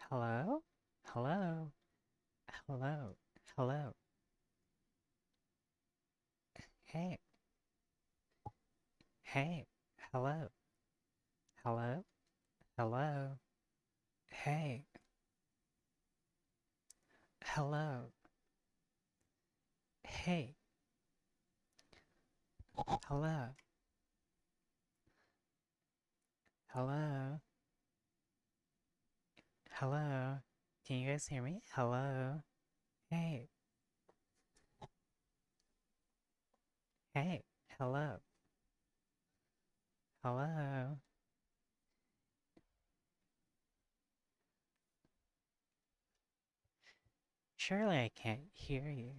Hello? Hello? Hello? Hello? Hey, hey, hello? Hello? Hello? Hey, hello? Hey, hello? Hello? Hello? Can you guys hear me? Hello? Hey, hey, hello? Hello? Surely I can't hear you.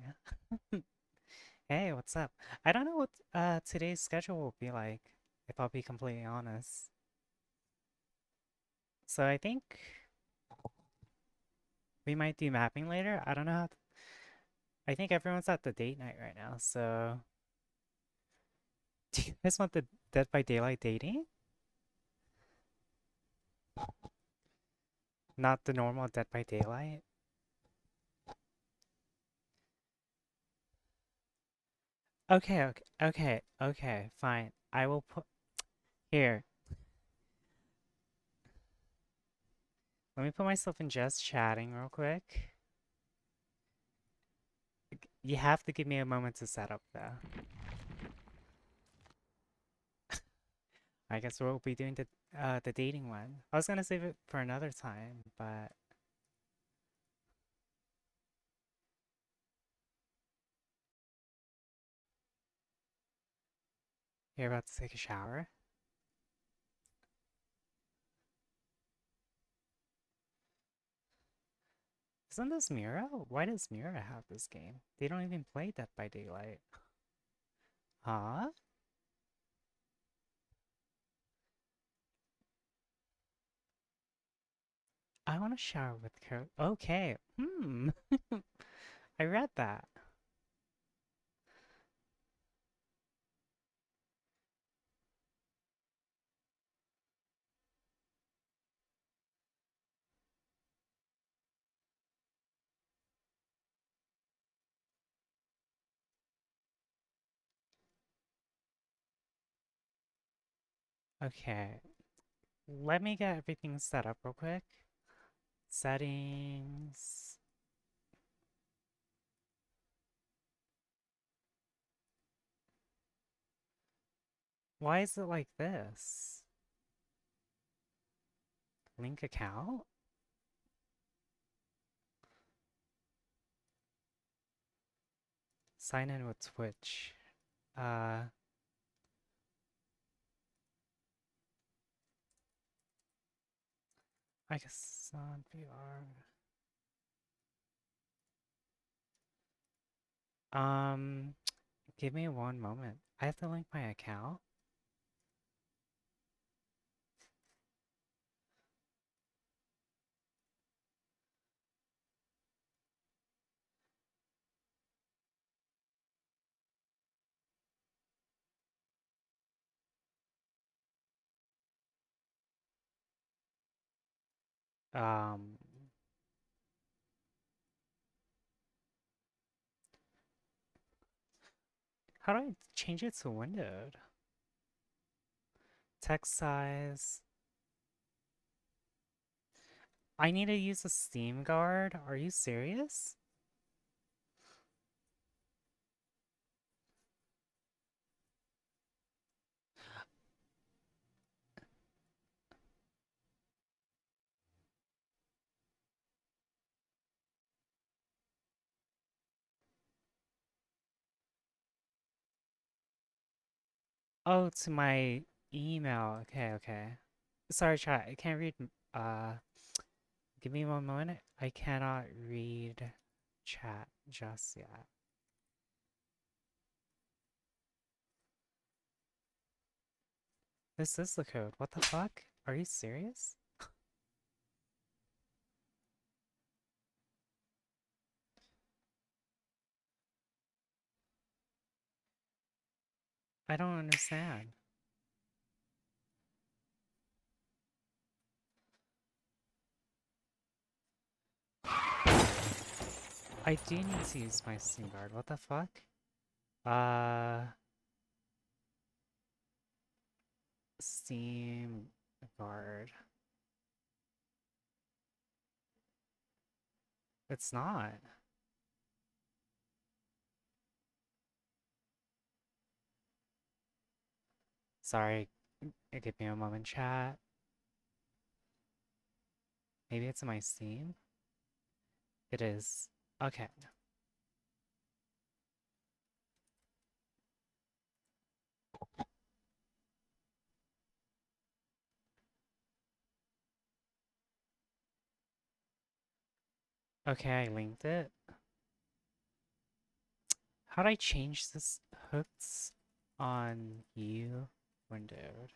Hey, what's up? I don't know what today's schedule will be like, if I'll be completely honest. So I think we might do mapping later. I don't know how I think everyone's at the date night right now, so do you guys want the Dead by Daylight dating? Not the normal Dead by Daylight? Okay, fine. I will put here. Let me put myself in just chatting real quick. You have to give me a moment to set up though. I guess we'll be doing the dating one. I was gonna save it for another time, but you're about to take a shower? Isn't this Mira? Why does Mira have this game? They don't even play Dead by Daylight. Huh? I want to shower with Carol. Okay. I read that. Okay. Let me get everything set up real quick. Settings. Why is it like this? Link account? Sign in with Twitch. Uh, I guess on VR. Um, give me one moment. I have to link my account. Um, how do I change it to windowed? Text size. I need to use a Steam guard? Are you serious? Oh, to my email. Okay. Sorry, chat. I can't read. Give me one moment. I cannot read chat just yet. This is the code. What the fuck? Are you serious? I don't understand. I do need to use my Steam Guard. What the fuck? Uh, Steam Guard. It's not. Sorry, give me a moment, chat. Maybe it's in my Steam? It is. Okay. Okay, I linked it. How do I change this hooks on you windowed?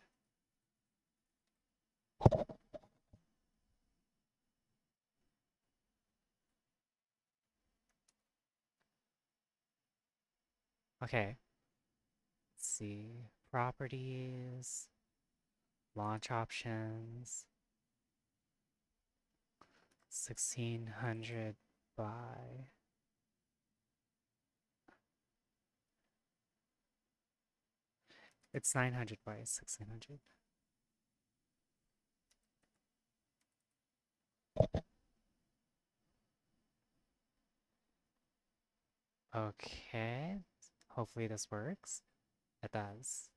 Okay. Let's see. Properties, launch options, 1600 by. It's 900 by 1600. Okay. Hopefully this works. It does.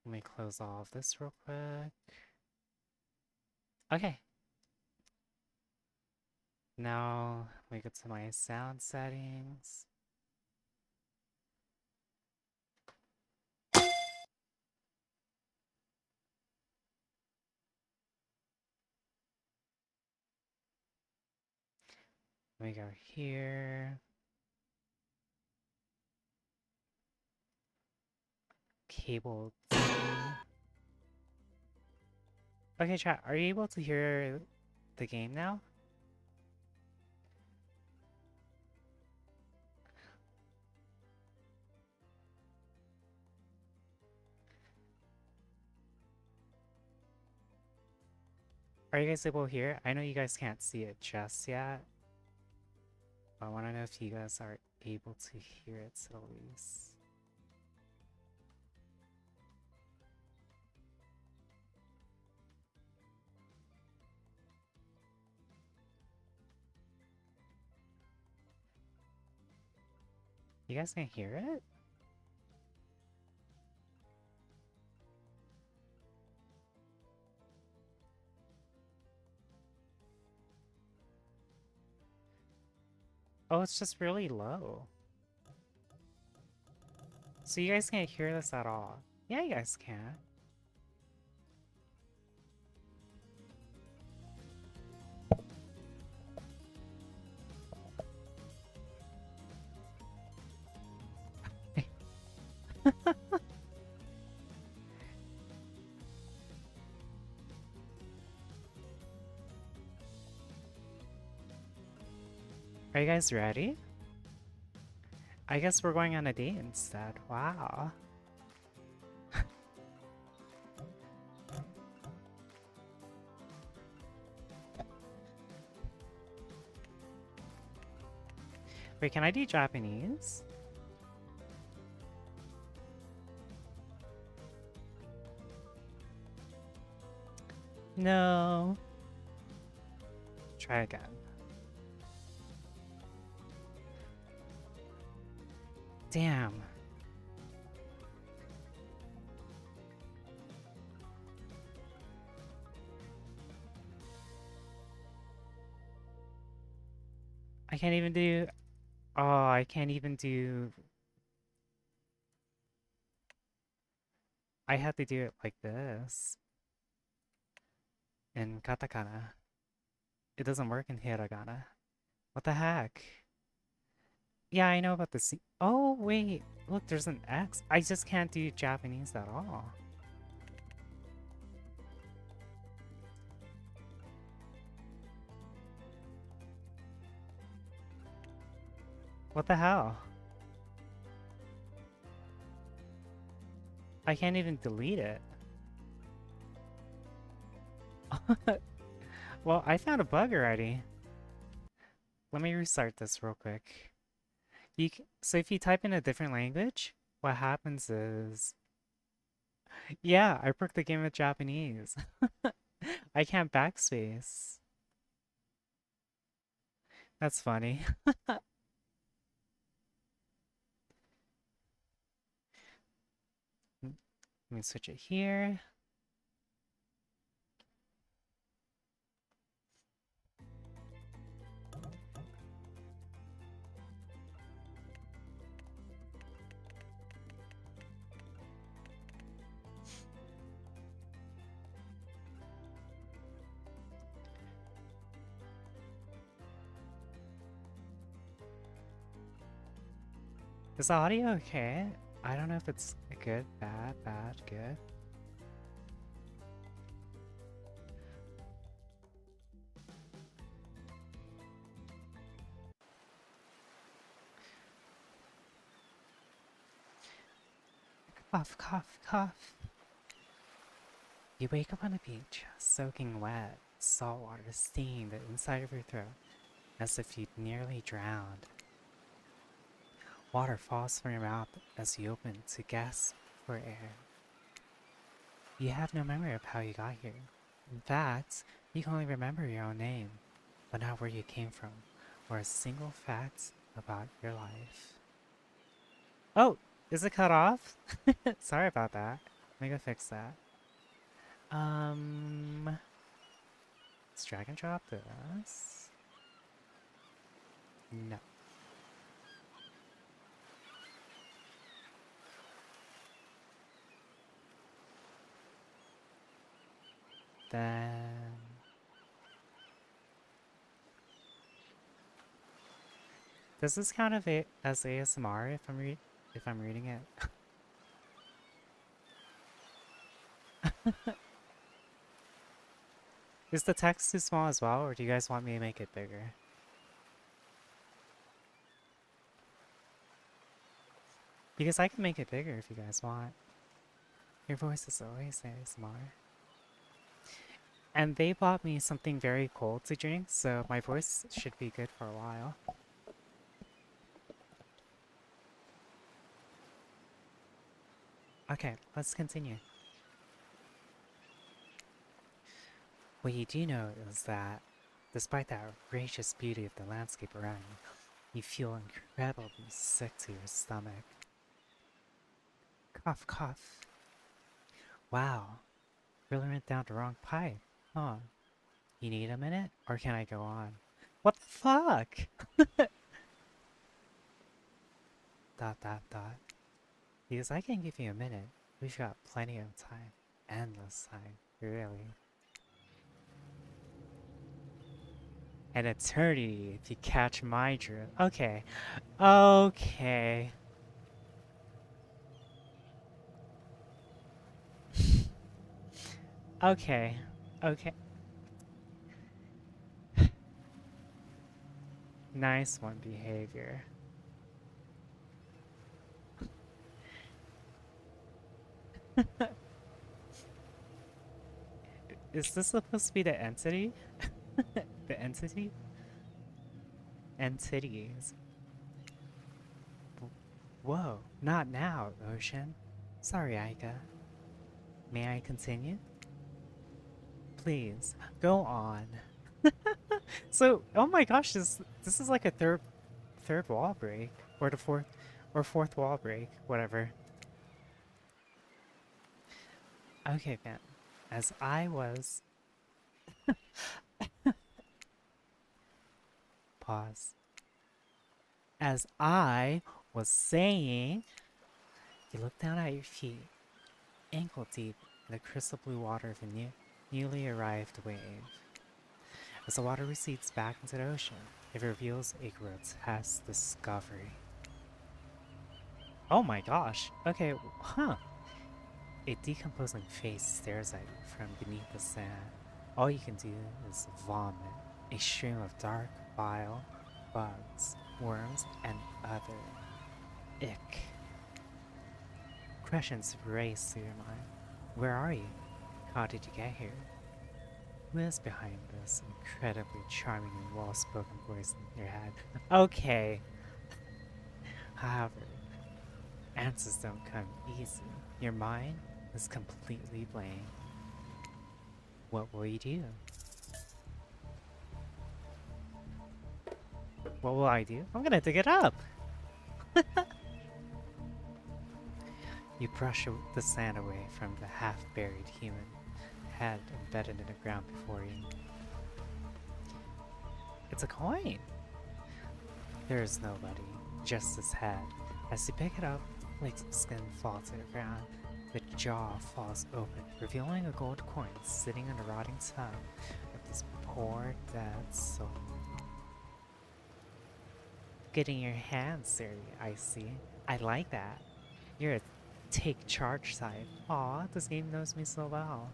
Let me close all of this real quick. Okay. Now we get to my sound settings. Let me go here. Cable D. Okay, chat, are you able to hear the game now? Are you guys able to hear it? I know you guys can't see it just yet. But I want to know if you guys are able to hear it at least. You guys can't hear it? Oh, it's just really low. So you guys can't hear this at all. Yeah, you guys can. Are you guys ready? I guess we're going on a date instead. Wow. Wait, can I do Japanese? No. Try again. Damn. I can't even do... Oh, I can't even do... I have to do it like this. In katakana. It doesn't work in hiragana. What the heck? Yeah, I know about the C. Oh, wait. Look, there's an X. I just can't do Japanese at all. What the hell? I can't even delete it. Well, I found a bug already. Let me restart this real quick. So if you type in a different language, what happens is, yeah, I broke the game with Japanese. I can't backspace. That's funny. Let me switch it here. Is the audio okay? I don't know if it's good, bad, good. Cough, cough, cough. You wake up on the beach, soaking wet. Salt water stinging the inside of your throat, as if you'd nearly drowned. Water falls from your mouth as you open to gasp for air. You have no memory of how you got here. In fact, you can only remember your own name, but not where you came from, or a single fact about your life. Oh, is it cut off? Sorry about that. Let me go fix that. Let's drag and drop this. No. Then... Does this count as ASMR if I'm reading it? Is the text too small as well, or do you guys want me to make it bigger? Because I can make it bigger if you guys want. Your voice is always ASMR. And they bought me something very cold to drink, so my voice should be good for a while. Okay, let's continue. What you do know is that, despite the outrageous beauty of the landscape around you, you feel incredibly sick to your stomach. Cough, cough. Wow, really went down the wrong pipe, huh? You need a minute, or can I go on? What the fuck? Dot, dot, dot. Because I can give you a minute. We've got plenty of time. Endless time, really. An eternity if you catch my drift. Okay. Okay. Okay. Okay. Nice one, behavior. Is this supposed to be the entity? The entity? Entities. Whoa, not now, Ocean. Sorry, Aika. May I continue? Please, go on. So, oh my gosh, this is like a third wall break, or the fourth wall break, whatever. Okay, then, as I was pause. As I was saying, you look down at your feet, ankle deep in the crystal blue water of a newly arrived wave. As the water recedes back into the ocean, it reveals a grotesque discovery. Oh my gosh. Okay, huh. A decomposing face stares at you from beneath the sand. All you can do is vomit, a stream of dark bile, bugs, worms, and other ick. Questions race through your mind. Where are you? How did you get here? Who is behind this incredibly charming and well-spoken voice in your head? Okay. However, answers don't come easy. Your mind is completely blank. What will you do? What will I do? I'm gonna dig it up! You brush the sand away from the half-buried human head embedded in the ground before you. It's a coin! There is nobody, just his head. As you pick it up, flakes of skin fall to the ground. The jaw falls open, revealing a gold coin sitting in a rotting tub of this poor dead soul. Getting your hands dirty, I see. I like that. You're a take charge type. Aw, this game knows me so well.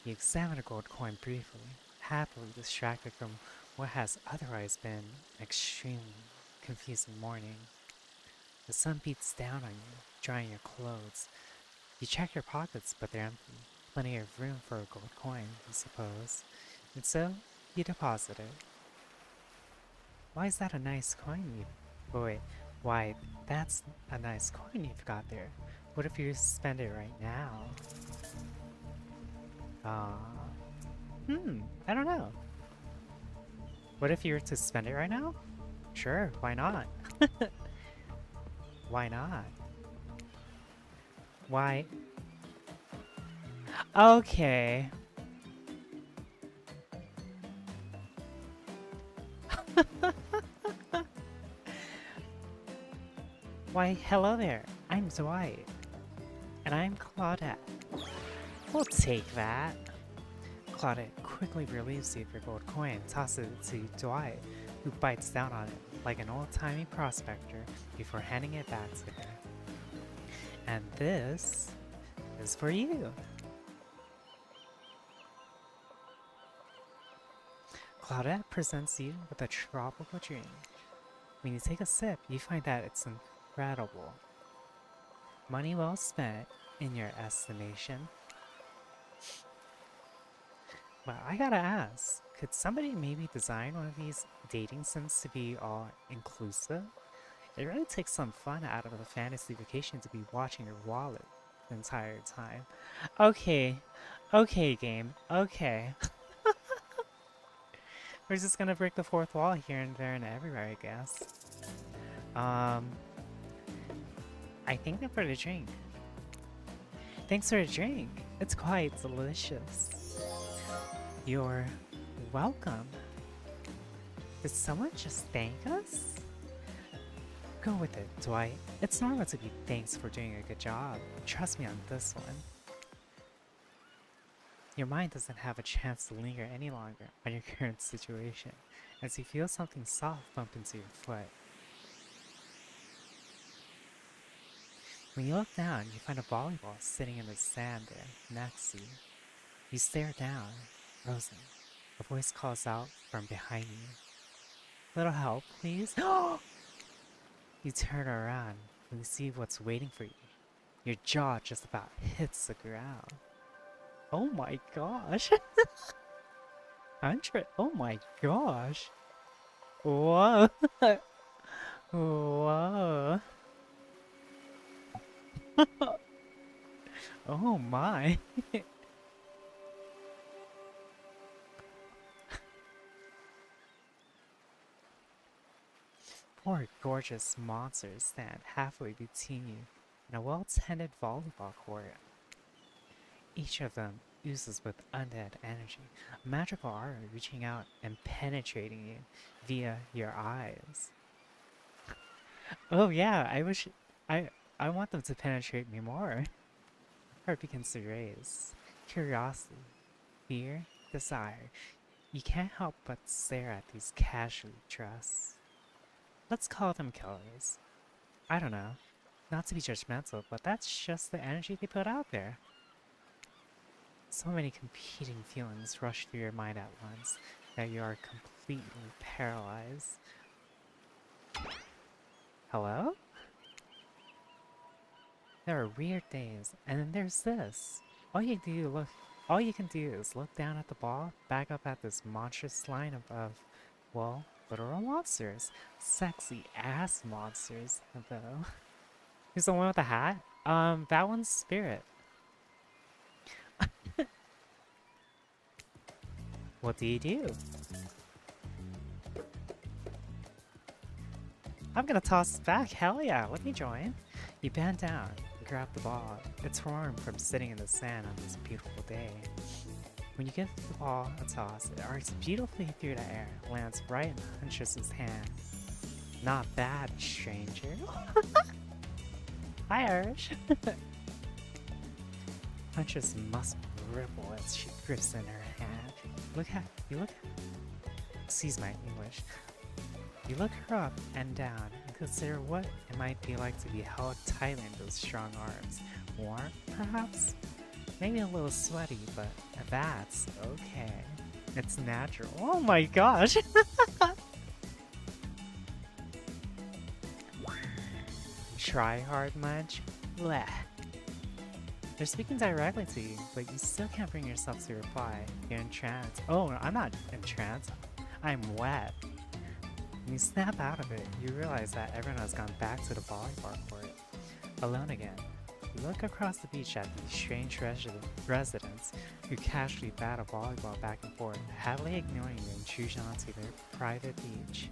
You examine a gold coin briefly, happily distracted from what has otherwise been an extremely confusing morning. The sun beats down on you, drying your clothes. You check your pockets, but they're empty. Plenty of room for a gold coin, you suppose. And so, you deposit it. Why is that a nice coin wait, why, that's a nice coin you've got there. What if you spend it right now? I don't know. What if you were to spend it right now? Sure, why not? Why not? Why? Okay. Why, hello there. I'm Dwight. And I'm Claudette. We'll take that. Claudette quickly relieves you of your gold coin and tosses it to Dwight, who bites down on it like an old-timey prospector before handing it back to her. And this is for you. Claudette presents you with a tropical drink. When you take a sip, you find that it's incredible. Money well spent, in your estimation. But I gotta ask, could somebody maybe design one of these dating sims to be all inclusive? It really takes some fun out of the fantasy vacation to be watching your wallet the entire time. Okay, okay game, okay. We're just gonna break the fourth wall here and there and everywhere, I guess. I think I'm for the drink. Thanks for the drink. It's quite delicious. You're welcome. Did someone just thank us? Go with it, Dwight. It's normal to be thanks for doing a good job. Trust me on this one. Your mind doesn't have a chance to linger any longer on your current situation, as you feel something soft bump into your foot. When you look down, you find a volleyball sitting in the sand there, next to you. You stare down, frozen. A voice calls out from behind you. Little help, please? You turn around and see what's waiting for you. Your jaw just about hits the ground. Oh my gosh! Oh my gosh! Whoa! Whoa! Oh my! Four gorgeous monsters stand halfway between you and a well-tended volleyball court. Each of them oozes with undead energy, a magical aura reaching out and penetrating you via your eyes. Oh yeah, I want them to penetrate me more. Heart begins to race. Curiosity, fear, desire. You can't help but stare at these casually dressed. Let's call them killers. I don't know. Not to be judgmental, but that's just the energy they put out there. So many competing feelings rush through your mind at once that you are completely paralyzed. Hello? There are weird days, and then there's this. All you can do is look down at the ball, back up at this monstrous line of, well, literal monsters. Sexy ass monsters, though. Who's the one with the hat? That one's Spirit. What do you do? I'm gonna toss it back, hell yeah, let me join. You bend down, grab the ball. It's warm from sitting in the sand on this beautiful day. When you give the ball a toss, it arcs beautifully through the air, lands right in Huntress's hand. Not bad, stranger. Hi, Irish. Huntress must ripple as she grips in her hand. Excuse my English. You look her up and down and consider what it might be like to be held tightly in those strong arms. Warm, perhaps? Maybe a little sweaty, but that's okay. It's natural. Oh my gosh! Try hard much? Bleh. They're speaking directly to you, but you still can't bring yourself to reply. You're entranced. Oh, I'm not entranced. I'm wet. When you snap out of it, you realize that everyone has gone back to the volleyball court. Alone again. You look across the beach at these strange residents who casually bat a volleyball back and forth, happily ignoring your intrusion onto their private beach.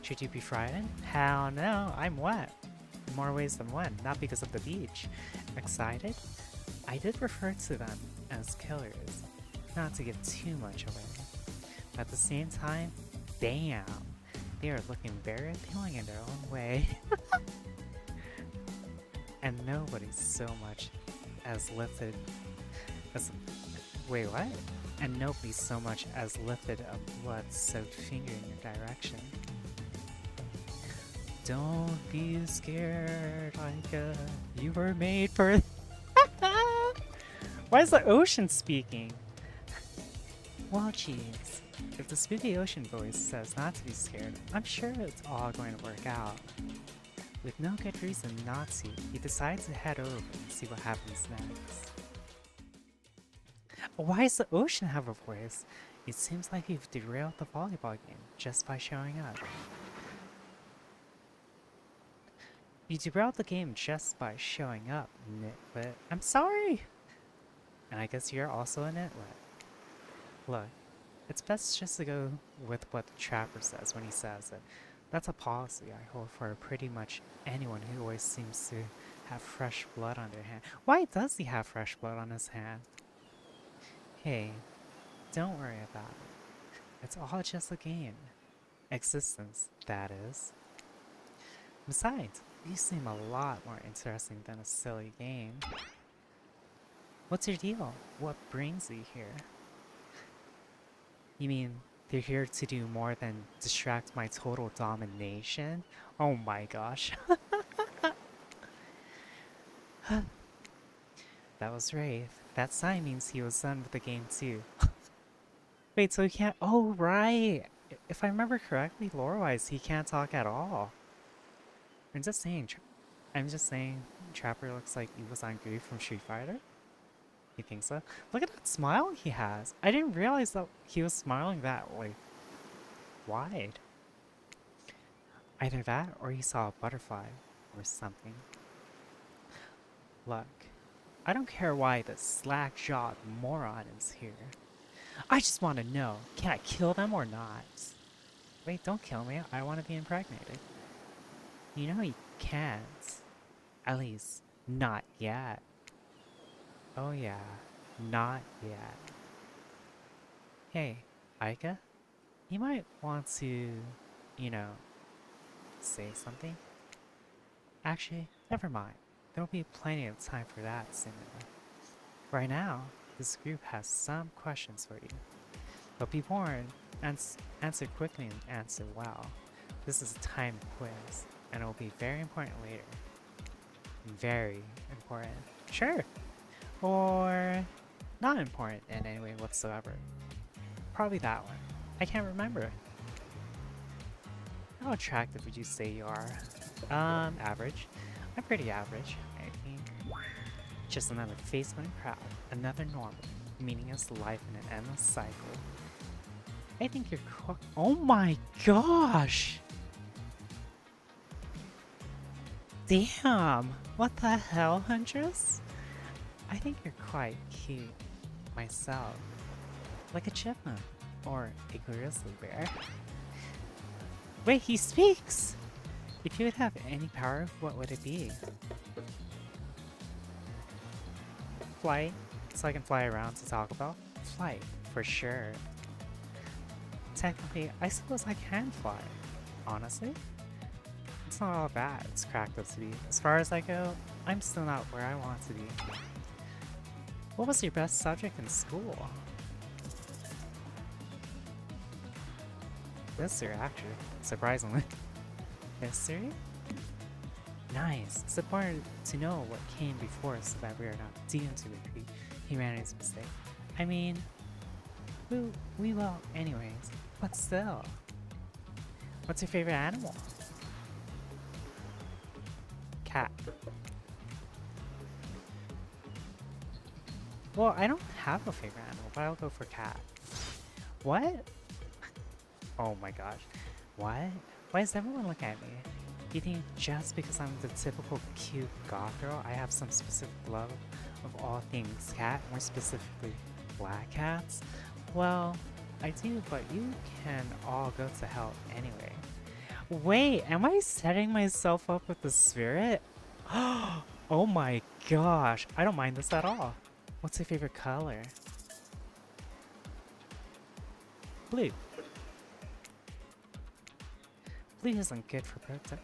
Should you be frightened? Hell no, I'm wet. In more ways than one, not because of the beach. Excited? I did refer to them as killers, not to give too much away. But at the same time, damn, they are looking very appealing in their own way. And nobody's so much as lifted as... Wait, what? And nobody's so much as lifted a blood-soaked finger in your direction. Don't be scared, Aika. You were made for... Why is the ocean speaking? Well, jeez. If the spooky ocean voice says not to be scared, I'm sure it's all going to work out. With no good reason not to, you decide to head over and see what happens next. Why does the ocean have a voice? It seems like you've derailed the volleyball game just by showing up. You derailed the game just by showing up, nitwit. I'm sorry! And I guess you're also a nitwit. Look, it's best just to go with what the trapper says when he says it. That's a policy I hold for pretty much anyone who always seems to have fresh blood on their hand. Why does he have fresh blood on his hand? Hey, don't worry about it. It's all just a game. Existence, that is. Besides, you seem a lot more interesting than a silly game. What's your deal? What brings you here? You mean they're here to do more than distract my total domination? Oh my gosh. That was Wraith. That sign means he was done with the game too. Wait, so he can't— oh right! If I remember correctly, lore-wise, he can't talk at all. I'm just saying Trapper looks like he was on Grief from Street Fighter. You think so? Look at that smile he has. I didn't realize that he was smiling that, like, wide. Either that or he saw a butterfly or something. Look, I don't care why the slack-jawed moron is here. I just want to know, can I kill them or not? Wait, don't kill me. I want to be impregnated. You know you can't. At least, not yet. Oh yeah, not yet. Hey, Aika? You might want to, you know, say something? Actually, never mind. There'll be plenty of time for that soon enough. Right now, this group has some questions for you. But be warned, answer quickly and answer well. This is a timed quiz, and it will be very important later. Very important. Sure! Or not important in any way whatsoever. Probably that one. I can't remember. How attractive would you say you are? Average. I'm pretty average. Just another face in a crowd, another normal, meaningless life in an endless cycle. I think you're oh my gosh! Damn! What the hell, Huntress? I think you're quite cute myself. Like a chipmunk or a grizzly bear. Wait, he speaks! If you would have any power, what would it be? Flight, so I can fly around to Taco Bell? Flight, for sure. Technically, I suppose I can fly. Honestly, it's not all bad it's cracked up to be. As far as I go, I'm still not where I want to be. What was your best subject in school? History, actually, surprisingly. History? Nice. It's important to know what came before so that we are not doomed to repeat humanity's mistake. I mean, we will anyways, but still. What's your favorite animal? Cat. Well, I don't have a favorite animal, but I'll go for cat. What? Oh my gosh. What? Why does everyone look at me? You think just because I'm the typical cute goth girl, I have some specific love of all things cat, more specifically black cats? Well, I do, but you can all go to hell anyway. Wait, am I setting myself up with the spirit? Oh my gosh, I don't mind this at all. What's your favorite color? Blue. Blue isn't good for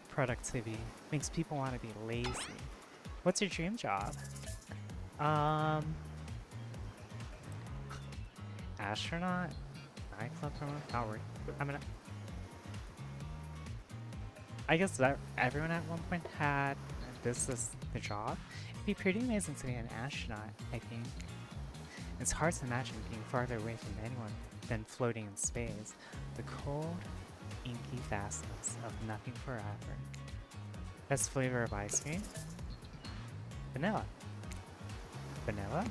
productivity. Makes people want to be lazy. What's your dream job? Astronaut? Nightclub promoter? Not worried. I guess that everyone at one point had this as the job. It'd be pretty amazing to be an astronaut, I think. It's hard to imagine being farther away from anyone than floating in space. The cold, inky vastness of nothing forever. Best flavor of ice cream? Vanilla. Vanilla?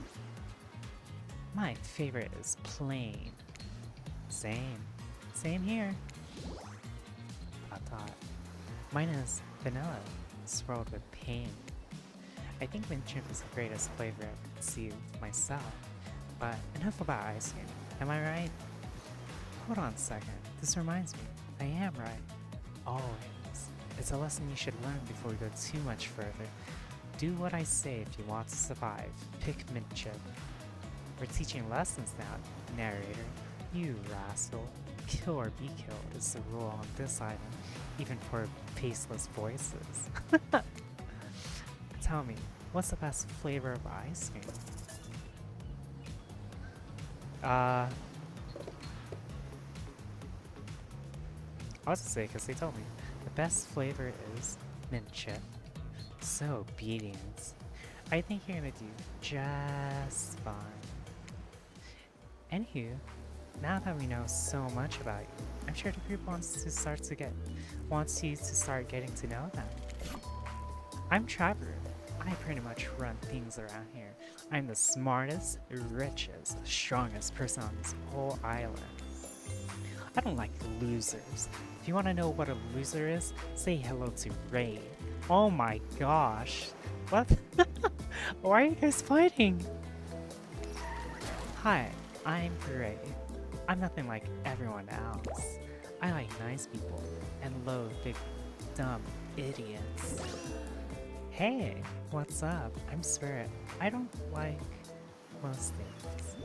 My favorite is plain. Same. Same here. Hot. Mine is vanilla, swirled with pain. I think mint chip is the greatest flavor I've conceived myself. But enough about ice cream. Am I right? Hold on a second. This reminds me. I am right. Always. It's a lesson you should learn before we go too much further. Do what I say if you want to survive. Pick mint chip. We're teaching lessons now, narrator. You rascal. Kill or be killed is the rule on this island, even for faceless voices. Tell me, what's the best flavor of ice cream? I'll just say, because they told me, the best flavor is mint chip. So, obedience. I think you're gonna do just fine. Anywho, now that we know so much about you, I'm sure the group wants you to start getting to know them. I'm Trevor. I pretty much run things around here. I'm the smartest, richest, strongest person on this whole island. I don't like losers. If you want to know what a loser is, say hello to Ray. Oh my gosh. What? Why are you guys fighting? Hi, I'm Ray. I'm nothing like everyone else. I like nice people and loathe big, dumb idiots. Hey, what's up? I'm Spirit. I don't like most things.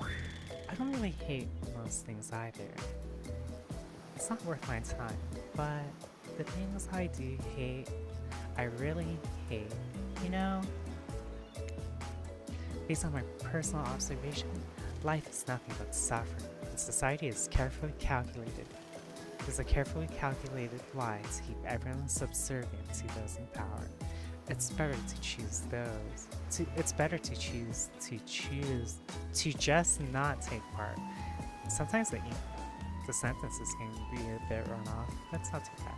I don't really hate most things either. It's not worth my time, but the things I do hate, I really hate. You know, based on my personal observation, life is nothing but suffering, and society is carefully calculated. There's a carefully calculated lie to keep everyone subservient to those in power. It's better to choose it's better to choose to just not take part. Sometimes the sentences can be a bit run off. That's not too bad.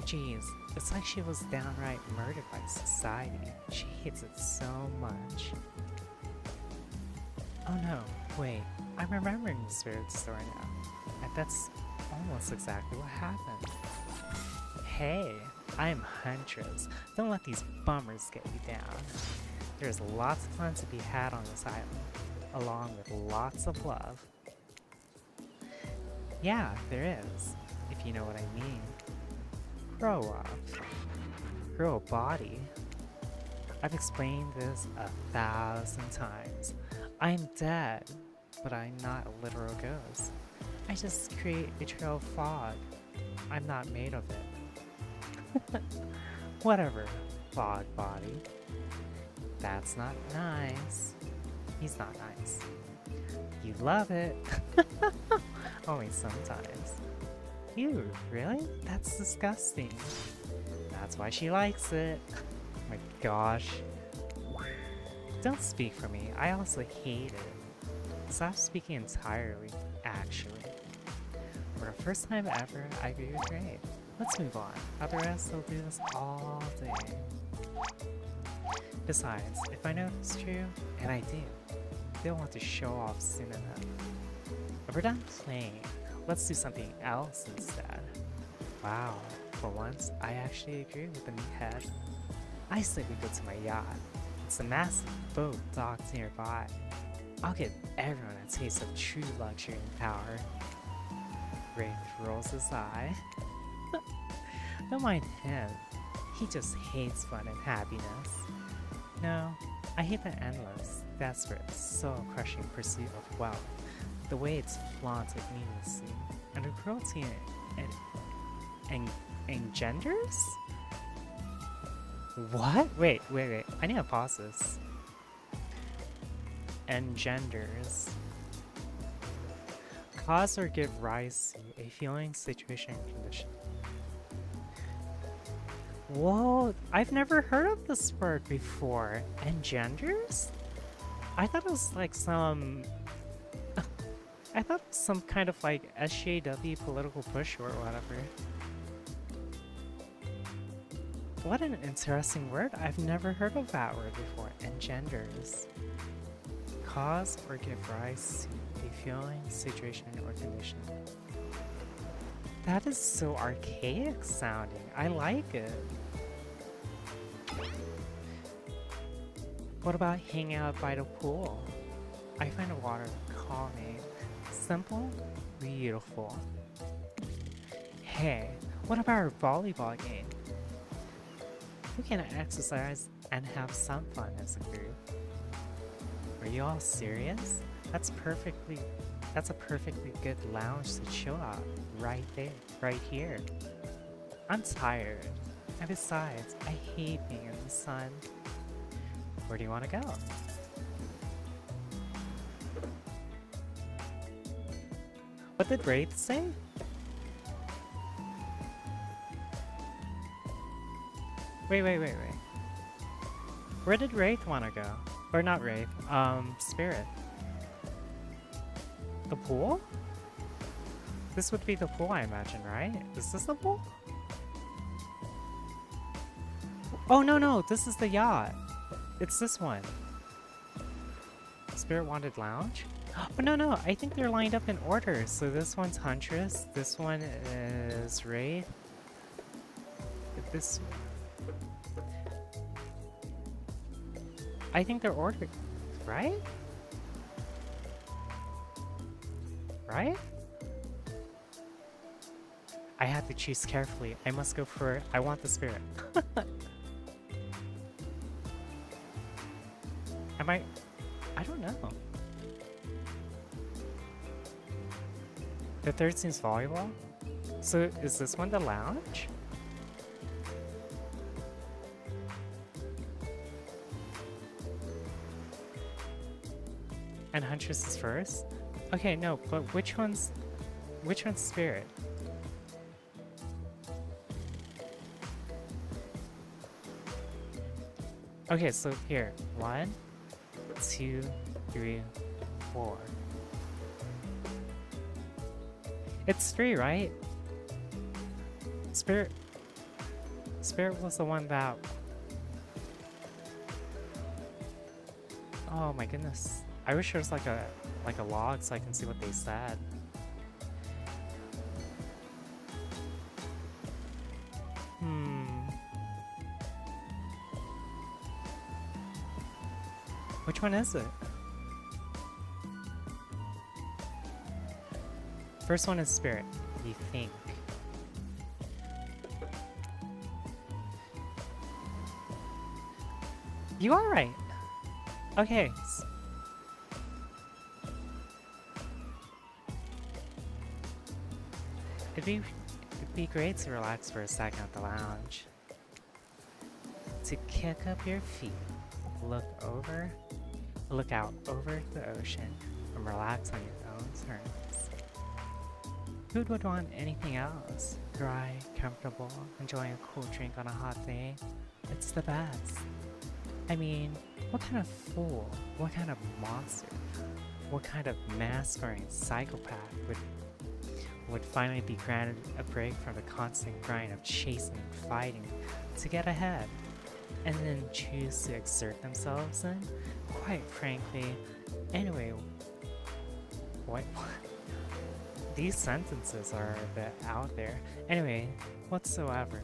Jeez, it's like she was downright murdered by society. She hates it so much. Oh no, wait, I'm remembering the spirit story now. And that's almost exactly what happened. Hey, I'm Huntress. Don't let these bummers get you down. There's lots of fun to be had on this island, along with lots of love. Yeah, there is, if you know what I mean. Grow up. Grow a body. I've explained this 1,000 times. I'm dead, but I'm not a literal ghost. I just create a trail of fog. I'm not made of it. Whatever, fog body. That's not nice. He's not nice. You love it. Only sometimes. Ew, really? That's disgusting. That's why she likes it. My gosh. Don't speak for me. I also hate it. Stop speaking entirely, actually. For the first time ever, I agree with Ray. Let's move on. Otherwise, they'll do this all day. Besides, if I know it's true, and I do, they'll want to show off soon enough. If we're done playing, let's do something else instead. Wow, for once, I actually agree with the meathead. I say we go to my yacht. It's a massive boat docked nearby. I'll give everyone a taste of true luxury and power. Wraith rolls his eye. Don't mind him. He just hates fun and happiness. No, I hate the endless, desperate, soul-crushing pursuit of wealth. The way it's flaunted needlessly, and the cruelty it engenders? What? Wait. I need to pause this. Engenders. Cause or give rise to a feeling, situation, and condition. Whoa, I've never heard of this word before. Engenders? I thought it was like some... I thought it was some kind of like SJW political push or whatever. What an interesting word. I've never heard of that word before. Engenders. Cause or give rise to a feeling, situation, or condition. That is so archaic sounding. I like it. What about hanging out by the pool? I find the water calming. Simple, beautiful. Hey, what about our volleyball game? We can exercise and have some fun as a group. Are you all serious? That's a perfectly good lounge to chill out right there, right here. I'm tired, and besides, I hate being in the sun. Where do you want to go? What did Wraith say? Wait. Where did Wraith want to go? Or not Wraith, Spirit. The pool? This would be the pool, I imagine, right? Is this the pool? Oh, no, this is the yacht. It's this one. Spirit wanted lounge? Oh, no, I think they're lined up in order. So this one's Huntress, this one is Wraith. This... I think they're ordered, right? Right? I have to choose carefully. I must go for... I want the spirit. Am I don't know. The third seems volleyball? So is this one the lounge? And Huntress is first? Okay, no, but which one's spirit? Okay, so here. 1, 2, 3, 4. It's 3, right? Spirit. Spirit was the one that... Oh my goodness. I wish there was like a log so I can see what they said. Which one is it? First one is Spirit, you think. You are right. Okay. It'd be great to relax for a second at the lounge. To kick up your feet, look out over the ocean, and relax on your own terms. Who would want anything else? Dry, comfortable, enjoying a cool drink on a hot day. It's the best. I mean, what kind of fool, what kind of monster, what kind of mask-wearing psychopath would finally be granted a break from the constant grind of chasing and fighting to get ahead, and then choose to exert themselves in? Quite frankly, anyway, what? These sentences are a bit out there. Anyway, whatsoever.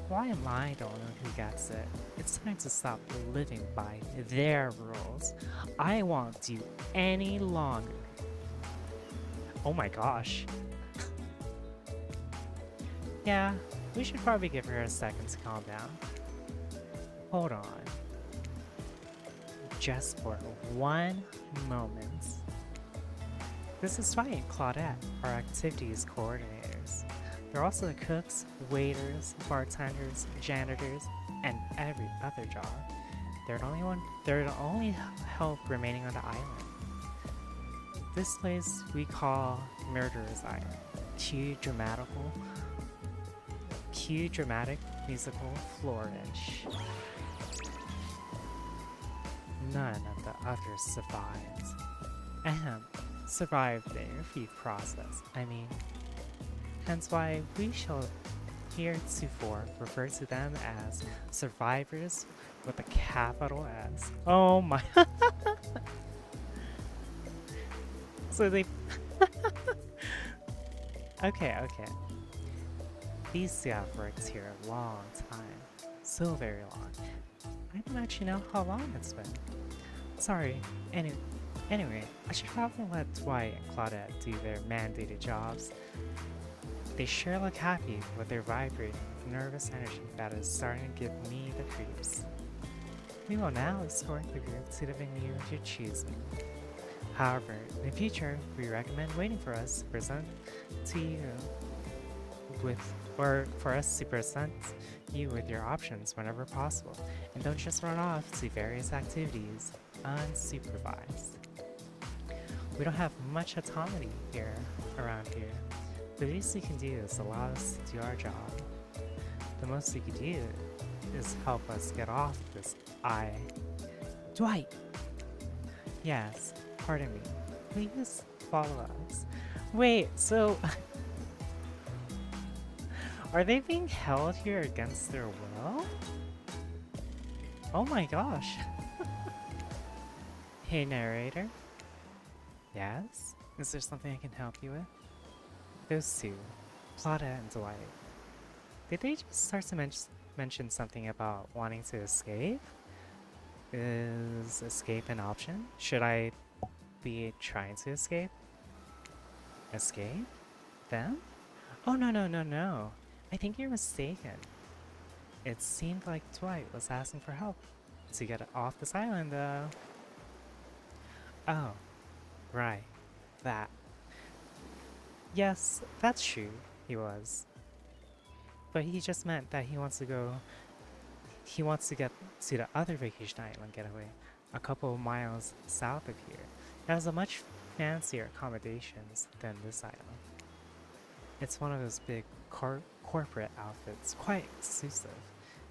Why am I the one who gets it? It's time to stop living by their rules. I won't do any longer. Oh my gosh. Yeah, we should probably give her a second to calm down. Hold on. Just for one moment. This is Dwight and Claudette, our activities coordinators. They're also the cooks, waiters, bartenders, janitors, and every other job. They're the only help remaining on the island. This place we call Murderer's Island. Cue dramatic musical flourish. None of the others survived. Ahem, survived the interview process, I mean. Hence why we shall heretofore refer to them as survivors with a capital S. Oh my. So they... Okay. These two have worked here a long time. So very long. I don't actually know how long it's been. Sorry. Anyway, I should probably let Dwight and Claudette do their mandated jobs. They sure look happy with their vibrating, nervous energy that is starting to give me the creeps. We will now escort the group to the venue of your choosing. However, in the future, we recommend waiting for us to present to you with your options whenever possible, and don't just run off to various activities unsupervised. We don't have much autonomy around here. The least we can do is allow us to do our job. The most we can do is help us get off this Dwight! Yes, pardon me. Please follow us. Wait, so... Are they being held here against their will? Oh my gosh. Hey, narrator. Yes? Is there something I can help you with? Those two, Claudette and Dwight. Did they just start to mention something about wanting to escape? Is escape an option? Should I be trying to escape? Escape? Them? Oh no. I think you're mistaken. It seemed like Dwight was asking for help to get off this island, though. Oh, right. That. Yes, that's true, he was. But he just meant that he wants to get to the other vacation island getaway, a couple of miles south of here. It has a much fancier accommodations than this island. It's one of those big corporate outfits, quite exclusive,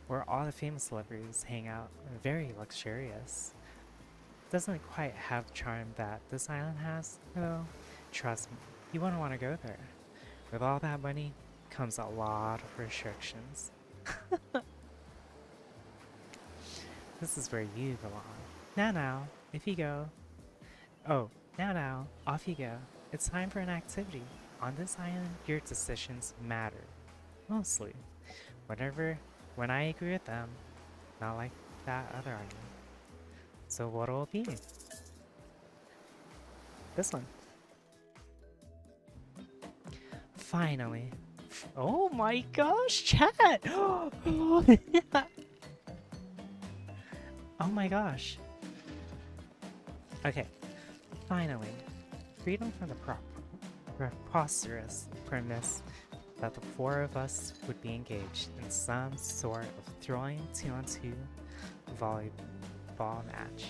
where all the famous celebrities hang out, and very luxurious. Doesn't quite have the charm that this island has, though. Trust me, you wouldn't want to go there. With all that money comes a lot of restrictions. This is where you belong. Now, if you go. Oh, now, off you go. It's time for an activity. On this island, your decisions matter. Mostly. When I agree with them, not like that other island. So what'll it be? This one. Finally. Oh my gosh, chat! Oh my gosh. Okay, finally. Freedom from the preposterous premise that the four of us would be engaged in some sort of thrilling 2-on-2 volleyball match.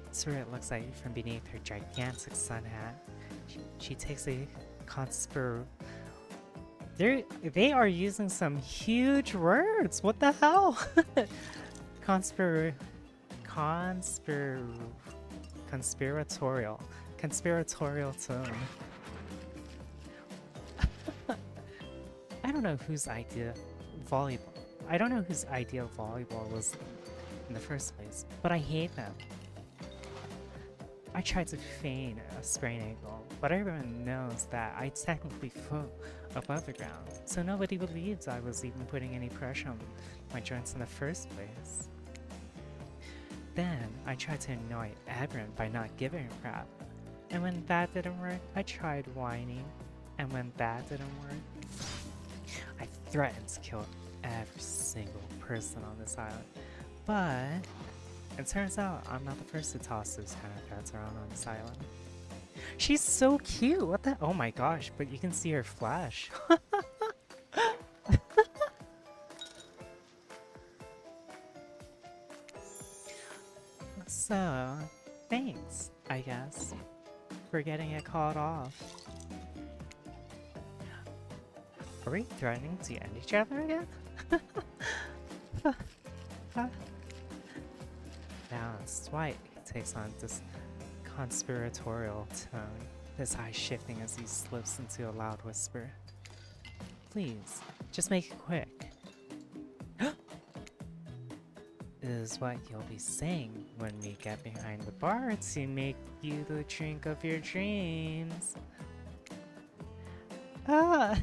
That's what it looks like from beneath her gigantic sun hat. She takes a They are using some huge words. What the hell? Conspiratorial tone. I don't know whose idea of volleyball was in the first place, but I hate them. I tried to feign a sprain ankle, but everyone knows that I technically flew above the ground, so nobody believes I was even putting any pressure on my joints in the first place. Then I tried to annoy everyone by not giving a crap, and when that didn't work, I tried whining, and when that didn't work, I threatened to kill every single person on this island. But it turns out I'm not the first to toss those kind of pets around on this island. She's so cute! What the? Oh my gosh, but you can see her flash. So, thanks, I guess, for getting it called off. Are we threatening to end each other again? Now Dwight takes on this conspiratorial tone, his eyes shifting as he slips into a loud whisper. Please, just make it quick. Is what you'll be saying when we get behind the bar to make you the drink of your dreams. Ah!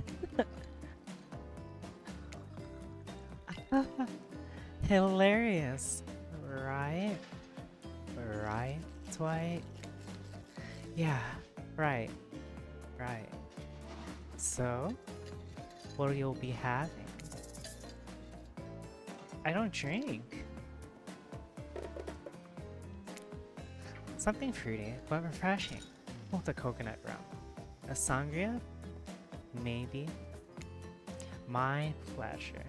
Hilarious, right? Right, Dwight? Yeah, right. So, what you'll be having? I don't drink. Something fruity, but refreshing. With a coconut rum. A sangria? Maybe. My pleasure.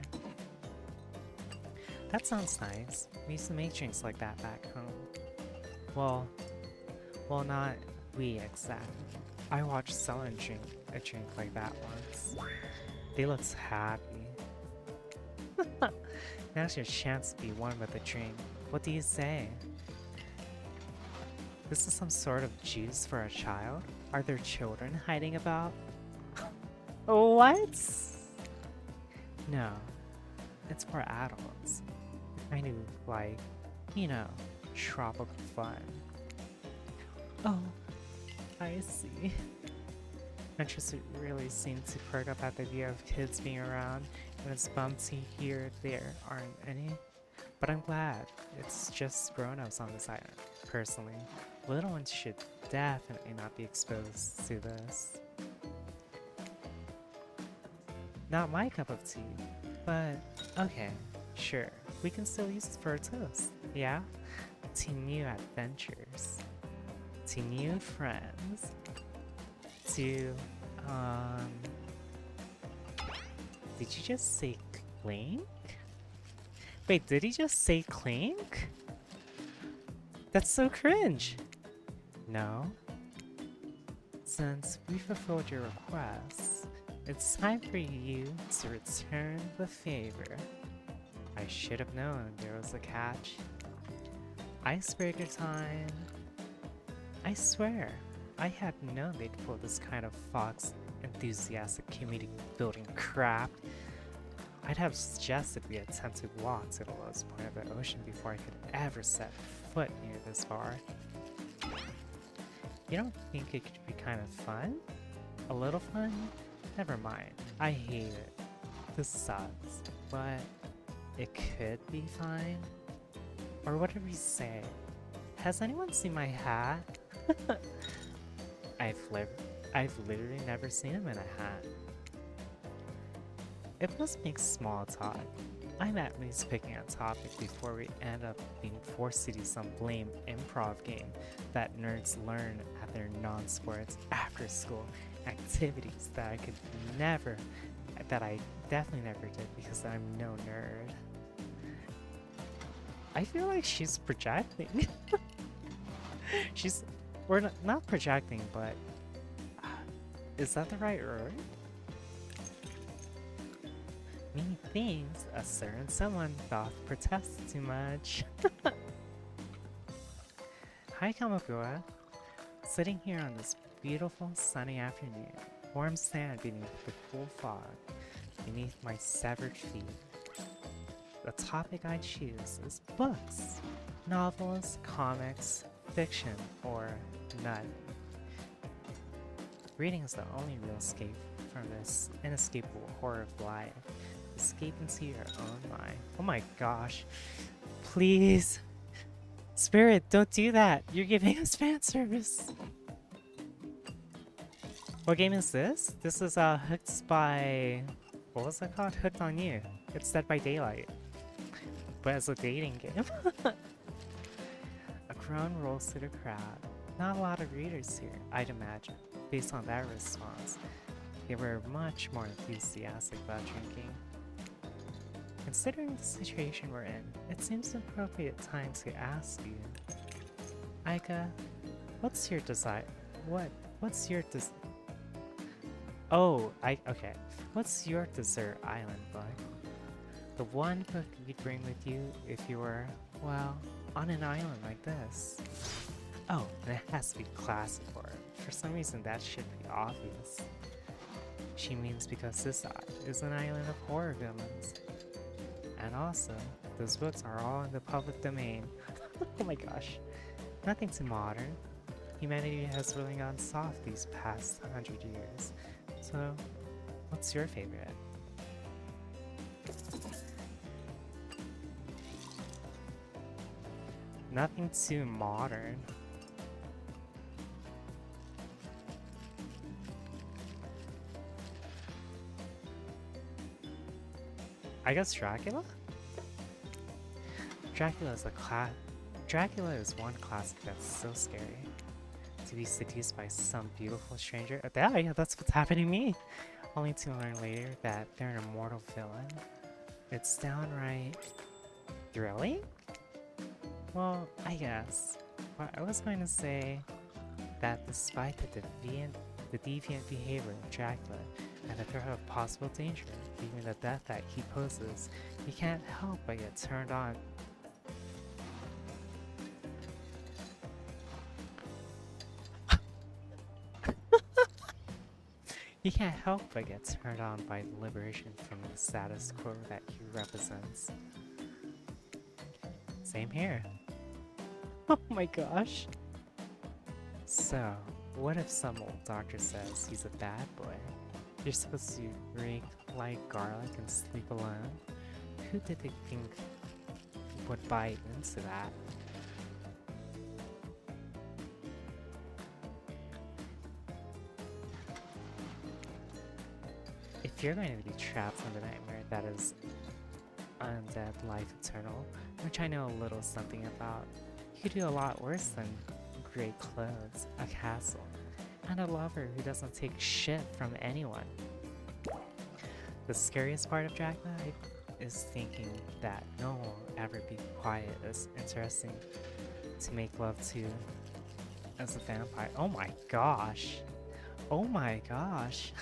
That sounds nice. We used to make drinks like that back home. Well, not we exactly. I watched someone drink a drink like that once. They looked happy. Now's your chance to be one with a drink. What do you say? This is some sort of juice for a child? Are there children hiding about? What? No, it's for adults. Kind of like, you know, tropical fun. Oh, I see. Interest really seemed to perk up at the idea of kids being around, and it's bummed to hear there aren't any. But I'm glad it's just grown-ups on this island, personally. Little ones should definitely not be exposed to this. Not my cup of tea, but okay, sure. We can still use it for a toast, yeah? To new adventures. To new friends. To, did you just say clink? Wait, did he just say clink? That's so cringe. No? Since we fulfilled your request, it's time for you to return the favor. I should have known there was a catch. Icebreaker time. I swear, I had known they'd pull this kind of Fox enthusiastic community building crap. I'd have suggested we attempt to walk to the lowest point of the ocean before I could ever set foot near this bar. You don't think it could be kind of fun? A little fun? Never mind. I hate it. This sucks. But it could be fine? Or what did we say? Has anyone seen my hat? I've literally never seen him in a hat. It must make small talk. I'm at least picking a topic before we end up being forced to do some lame improv game that nerds learn at their non-sports after-school activities that I definitely never did because I'm no nerd. I feel like she's projecting. We're not projecting, but is that the right word? Methinks a certain someone doth protest too much. Hi Kamakura. Sitting here on this beautiful sunny afternoon, warm sand beneath the cool fog, beneath my severed feet. The topic I choose is books, novels, comics, fiction, or none. Reading is the only real escape from this inescapable horror of life. Escape into your own mind. Oh my gosh. Please. Spirit, don't do that. You're giving us fan service. What game is this? This is Hooked by... What was that called? Hooked on You. It's Dead by Daylight. But as a dating game. A crone rolls through the crowd. Not a lot of readers here, I'd imagine. Based on that response, they were much more enthusiastic about drinking. Considering the situation we're in, it seems an appropriate time to ask you. Aika, what's your desire? What's your okay. What's your dessert island book? The one book you'd bring with you if you were, well, on an island like this. Oh, and it has to be classic horror. For some reason that should be obvious. She means because this is an island of horror villains. And also, those books are all in the public domain. Oh my gosh. Nothing too modern. Humanity has really gone soft these past 100 years. So, what's your favorite? Nothing too modern. I guess Dracula? Dracula is one classic that's so scary. To be seduced by some beautiful stranger. Yeah, that's what's happening to me. Only to learn later that they're an immortal villain. It's downright thrilling? Well, I guess. But I was going to say that despite the deviant behavior of Dracula and the threat of possible danger, even the death that he poses, you can't help but get turned on. You can't help but get turned on by the liberation from the status quo that he represents. Same here. Oh my gosh. So, what if some old doctor says he's a bad boy? You're supposed to reek like garlic and sleep alone? Who did they think would buy into that? If you're going to be trapped in the nightmare that is undead life eternal, which I know a little something about, you could do a lot worse than great clothes, a castle, and a lover who doesn't take shit from anyone. The scariest part of Dracula is thinking that no one will ever be quiet as interesting to make love to as a vampire. Oh my gosh. Oh my gosh.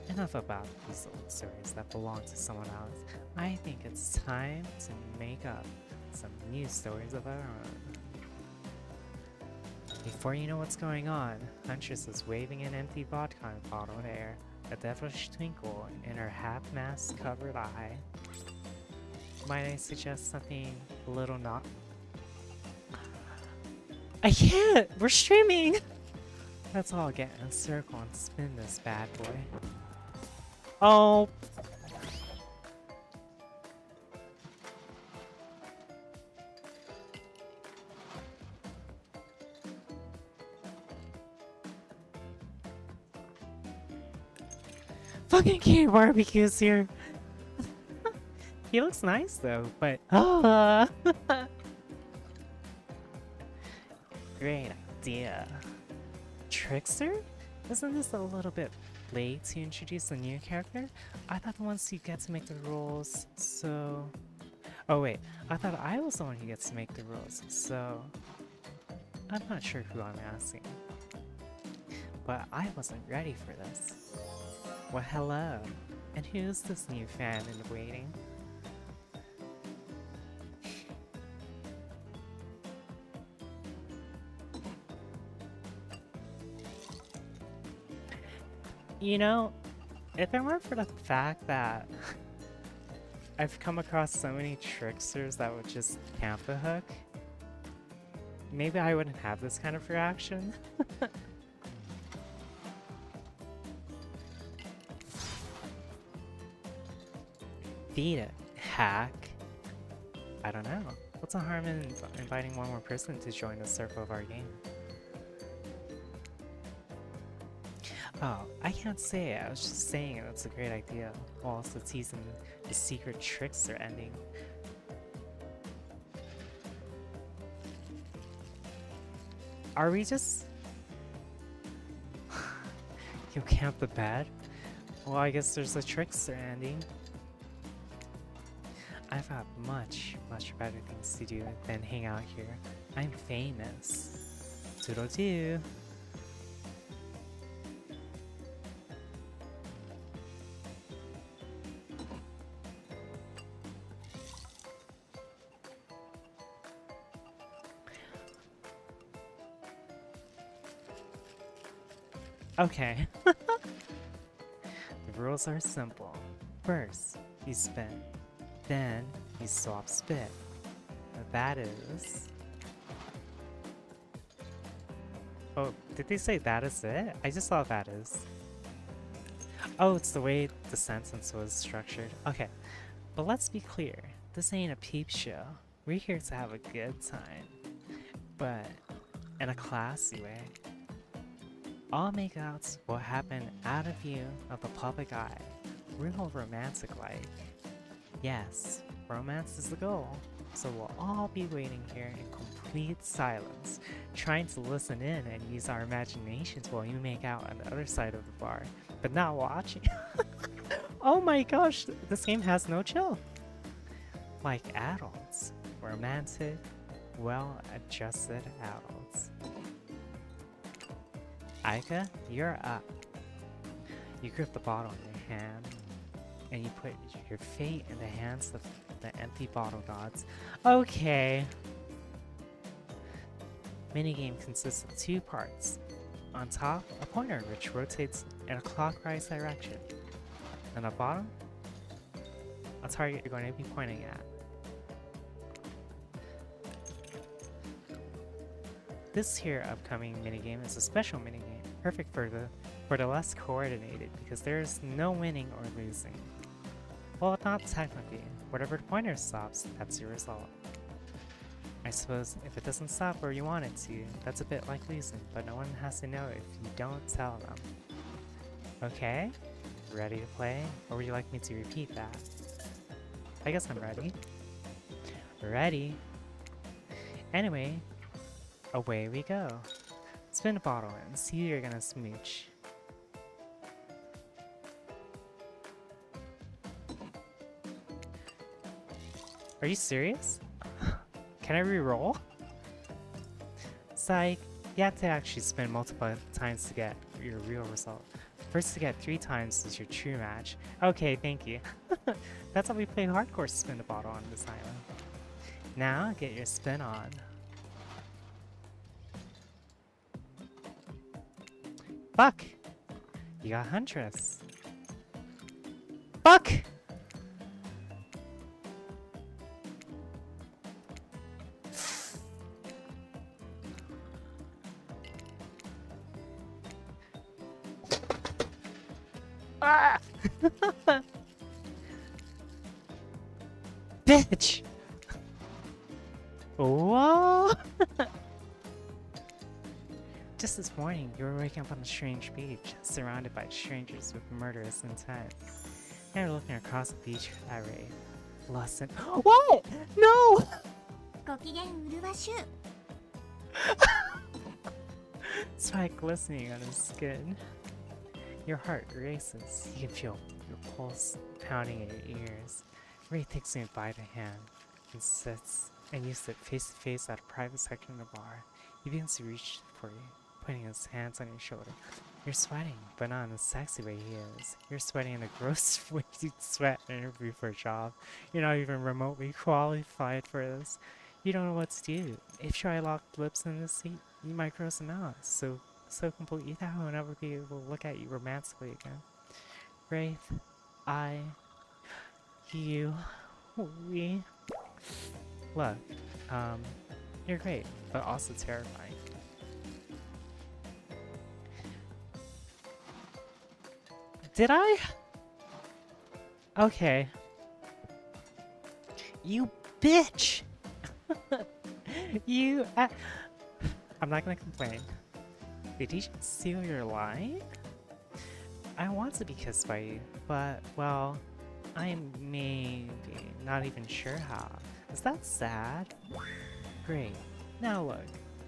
Enough about these old stories that belong to someone else. I think it's time to make up some new stories of our own. If Before you know what's going on, Huntress is waving an empty vodka bottle in the air, a devilish twinkle in her half-mask covered eye. Might I suggest something a little not— I can't! We're streaming! Let's all get in a circle and spin this bad boy. Oh! Fucking King Barbecue's here! He looks nice though, but great idea. Trickster? Isn't this a little bit late to introduce a new character? I thought once you get to make the rules, so... Oh wait, I thought I was the one who gets to make the rules, so... I'm not sure who I'm asking. But I wasn't ready for this. Well, hello. And who's this new fan in waiting? You know, if it weren't for the fact that I've come across so many tricksters that would just camp a hook, maybe I wouldn't have this kind of reaction. Beat it, hack. I don't know. What's the harm in inviting one more person to join the circle of our game? Oh, I can't say it. I was just saying it. That's a great idea. While also teasing the secret trickster ending. Are we just... You camp the bed? Well, I guess there's a trickster ending. I've got much, much better things to do than hang out here. I'm famous. Toodle-doo. Okay. The rules are simple. First, you spin. Then, you swap spit. That is... Oh, did they say that is it? I just saw that is. Oh, it's the way the sentence was structured. Okay, but let's be clear. This ain't a peep show. We're here to have a good time. But in a classy way. All makeouts will happen out of view of the public eye. Real romantic-like. Yes, romance is the goal. So we'll all be waiting here in complete silence, trying to listen in and use our imaginations while you make out on the other side of the bar, but not watching. Oh my gosh, this game has no chill. Like adults. Romantic, well-adjusted adults. Aika, you're up. You grip the bottle in your hand, and you put your fate in the hands of the empty bottle gods. Okay. Minigame consists of 2 parts. On top, a pointer which rotates in a clockwise direction. And the bottom, a target you're going to be pointing at. This here upcoming minigame is a special minigame, perfect for the less coordinated because there is no winning or losing. Well, not technically. Whatever the pointer stops, that's your result. I suppose if it doesn't stop where you want it to, that's a bit like losing, but no one has to know if you don't tell them. Okay? Ready to play? Or would you like me to repeat that? I guess I'm ready. Ready? Anyway, away we go. Spin a bottle and see who you're gonna smooch. Are you serious? Can I re-roll? Psych, you have to actually spin multiple times to get your real result. First to get 3 times is your true match. Okay, thank you. That's how we play hardcore spin the bottle on this island. Now, get your spin on. Fuck! You got Huntress. Fuck! Ah! Bitch! Whoa! Just this morning, you were waking up on a strange beach, surrounded by strangers with murderous intent. Now you're looking across the beach at Ray. Lost in— What? No! Spike glistening on his skin. Your heart races. You can feel your pulse pounding in your ears. Ray takes you by the hand and sits, and you sit face to face at a private section of the bar. He begins to reach for you, putting his hands on your shoulder. You're sweating, but not in the sexy way he is. You're sweating in the gross way you'd sweat in an interview for a job. You're not even remotely qualified for this. You don't know what to do. If you try locked lips in this seat, you might gross him out. So completely that he'll never be able to look at you romantically again. Wraith, I, you, we. Look, you're great, but also terrifying. Did I? Okay. You bitch! You. I'm not gonna complain. Did he just steal your line? I want to be kissed by you, but, well, I'm maybe not even sure how. Is that sad? Great. Now look.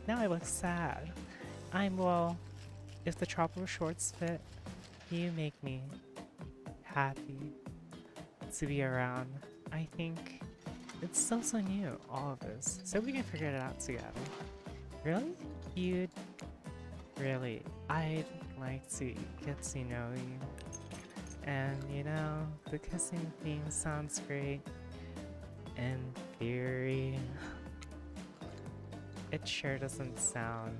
Now I look sad. Well, if the tropical shorts fit, you make me happy to be around. I think it's so new, all of this. So we can figure it out together. Really? Really, I'd like to get to know you. And you know, the kissing theme sounds great. In theory. It sure doesn't sound,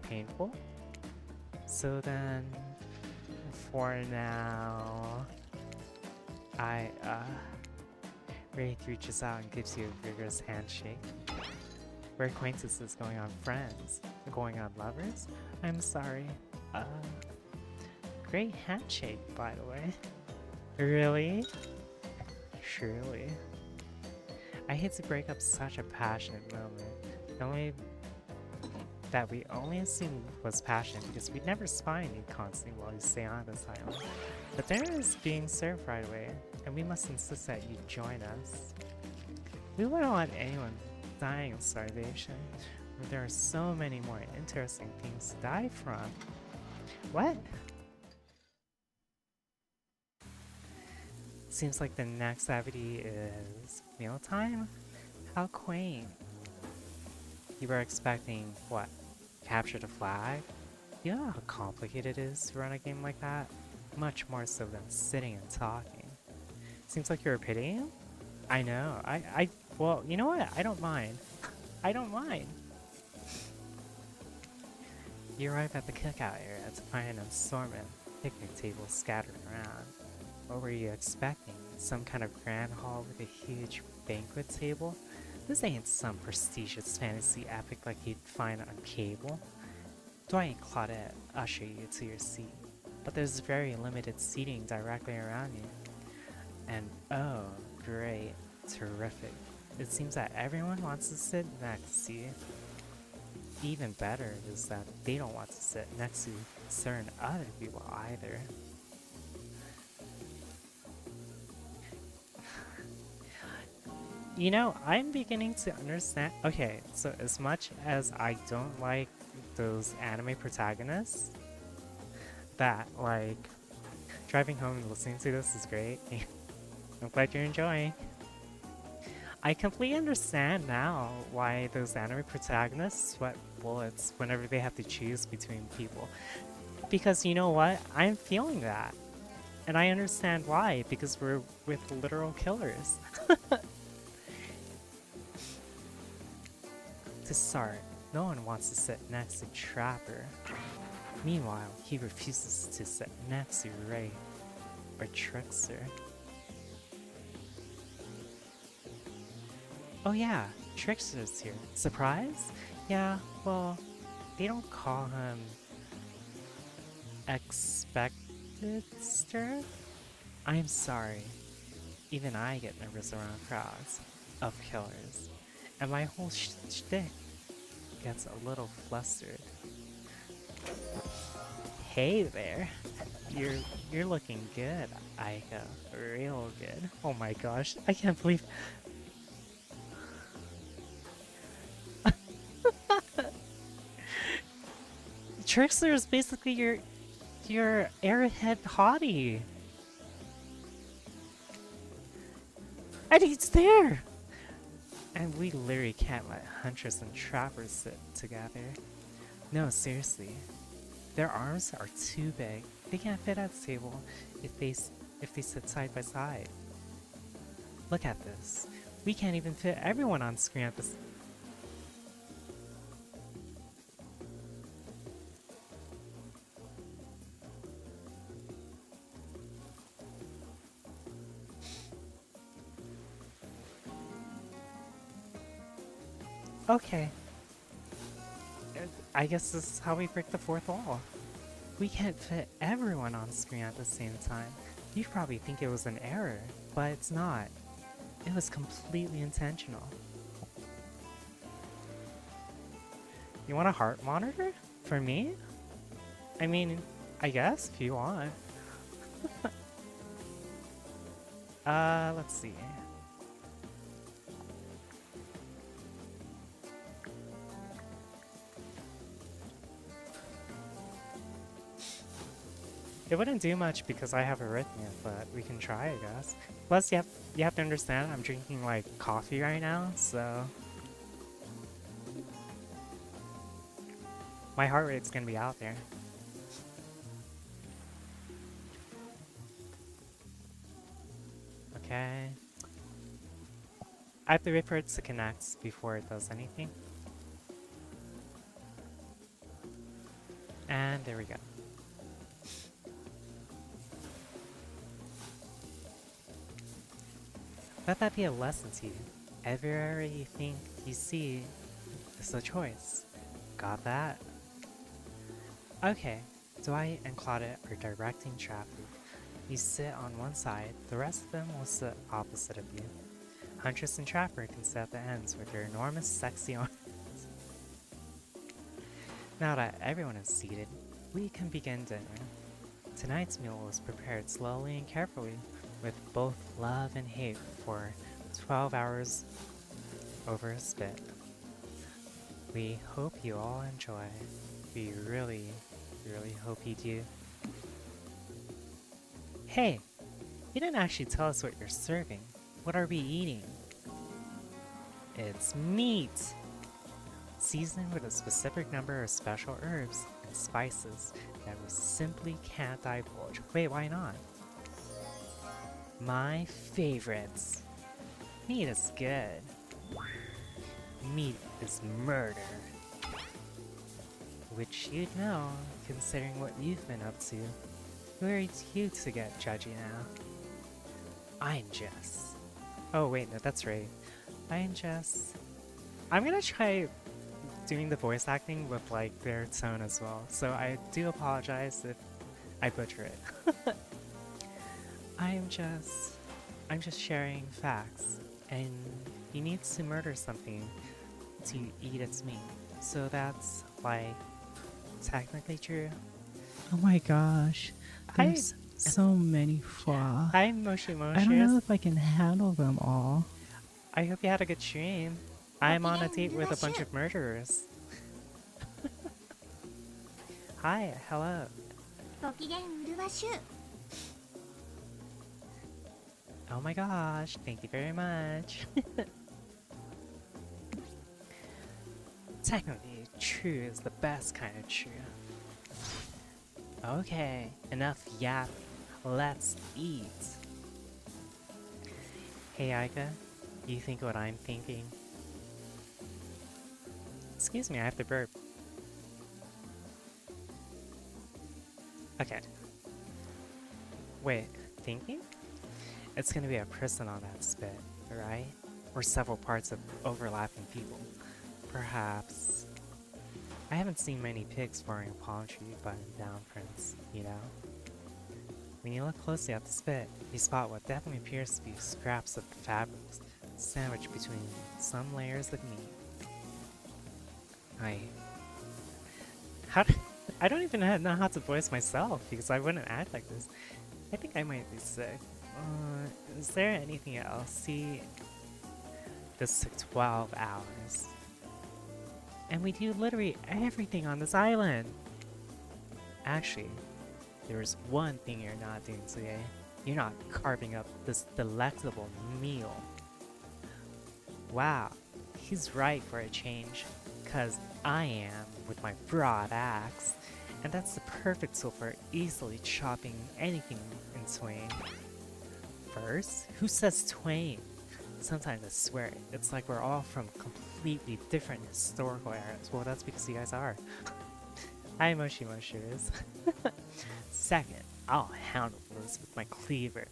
painful. So then, for now, Wraith reaches out and gives you a vigorous handshake. We're acquaintances going on friends. Going on lovers? I'm sorry. Great handshake, by the way. Really? Truly. I hate to break up such a passionate moment. That we only assumed was passion because we'd never spy on you constantly while you stay on this island. But there is being served right away, and we must insist that you join us. We wouldn't want anyone dying of starvation, but there are so many more interesting things to die from. What? Seems like the next activity is mealtime? How quaint. You were expecting, what? Capture the flag? You know how complicated it is to run a game like that? Much more so than sitting and talking. Seems like you're pitying? I know, well, you know what? I don't mind. I don't mind. You arrive at the cookout area to find an assortment of picnic tables scattered around. What were you expecting? Some kind of grand hall with a huge banquet table? This ain't some prestigious fantasy epic like you'd find on cable. Dwight and Claudette usher you to your seat, but there's very limited seating directly around you. And oh, great, terrific. It seems that everyone wants to sit next to you. Even better is that they don't want to sit next to certain other people either. You know, I'm beginning to understand. Okay, so as much as I don't like those anime protagonists, that, like, driving home and listening to this is great. I'm glad you're enjoying. I completely understand now why those anime protagonists sweat bullets whenever they have to choose between people. Because you know what? I'm feeling that. And I understand why, because we're with literal killers. To start, no one wants to sit next to Trapper. Meanwhile, he refuses to sit next to Ray or Trickster. Oh yeah, Trickster's here. Surprise? Yeah, well, they don't call him Expectedster? I'm sorry. Even I get nervous around crowds of killers, and my whole shtick gets a little flustered. Hey there, you're looking good, Aika. Real good. Oh my gosh, I can't believe. Trickster is basically your airhead hottie. And he's there! And we literally can't let hunters and trappers sit together. No, seriously. Their arms are too big. They can't fit at the table if they sit side by side. Look at this. We can't even fit everyone on screen at this. Okay. I guess this is how we break the fourth wall. We can't fit everyone on screen at the same time. You probably think it was an error, but it's not. It was completely intentional. You want a heart monitor? For me? I mean, I guess, if you want. Let's see. It wouldn't do much because I have arrhythmia, but we can try, I guess. Plus, you have to understand, I'm drinking, like, coffee right now, so... my heart rate's gonna be out there. Okay. I have to wait for it to connect before it does anything. And there we go. Let that be a lesson to you. Everything you see is a choice. Got that? Okay, Dwight and Claudette are directing traffic. You sit on one side, the rest of them will sit opposite of you. Huntress and Trapper can sit at the ends with their enormous sexy arms. Now that everyone is seated, we can begin dinner. Tonight's meal was prepared slowly and carefully, with both love and hate for 12 hours over a spit. We hope you all enjoy. We really, really hope you do. Hey, you didn't actually tell us what you're serving. What are we eating? It's meat! Seasoned with a specific number of special herbs and spices that we simply can't divulge. Wait, why not? My favorites. Meat is good. Meat is murder. Which you'd know, considering what you've been up to. Who are you to get judgy now? I'm Jess. Oh wait, no, that's right. I'm Jess. I'm gonna try doing the voice acting with like their tone as well, so I do apologize if I butcher it. I'm just sharing facts, and he needs to murder something to eat its meat. So that's like technically true. Oh my gosh, there's so many flaws. Hi Moshi Moshi. I don't know if I can handle them all. I hope you had a good stream. I'm on a date with a bunch of murderers. Hi, hello. Oh my gosh, thank you very much. Technically, true is the best kind of true. Okay, enough yap. Let's eat. Hey Aika, you think what I'm thinking? Excuse me, I have to burp. Okay. Wait, thinking? It's gonna be a prison on that spit, right? Or several parts of overlapping people. Perhaps. I haven't seen many pigs wearing a palm tree button down prints, you know? When you look closely at the spit, you spot what definitely appears to be scraps of fabrics sandwiched between some layers of meat. I... How do, I don't even know how to voice myself because I wouldn't act like this. I think I might be sick. Is there anything else? See, this took 12 hours. And we do literally everything on this island. Actually, there's one thing you're not doing today. You're not carving up this delectable meal. Wow, he's right for a change. Cause I am with my broad axe. And that's the perfect tool for easily chopping anything in twain. First, who says twain? Sometimes I swear, it's like we're all from completely different historical eras. Well, that's because you guys are. Hi, Moshi Moshers. Second, I'll handle this with my cleaver.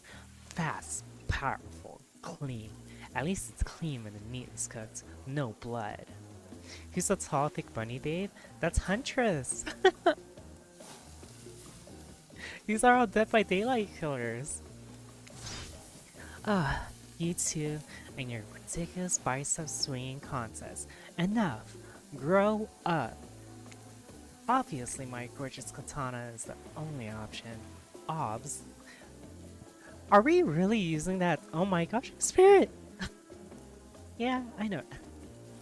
Fast, powerful, clean. At least it's clean when the meat is cooked. No blood. Who's the tall, thick bunny babe? That's Huntress! These are all Dead by Daylight killers. You two and your ridiculous bicep swinging contest. Enough! Grow up! Obviously my gorgeous katana is the only option. Obs. Are we really using that? Oh my gosh, spirit! Yeah, I know.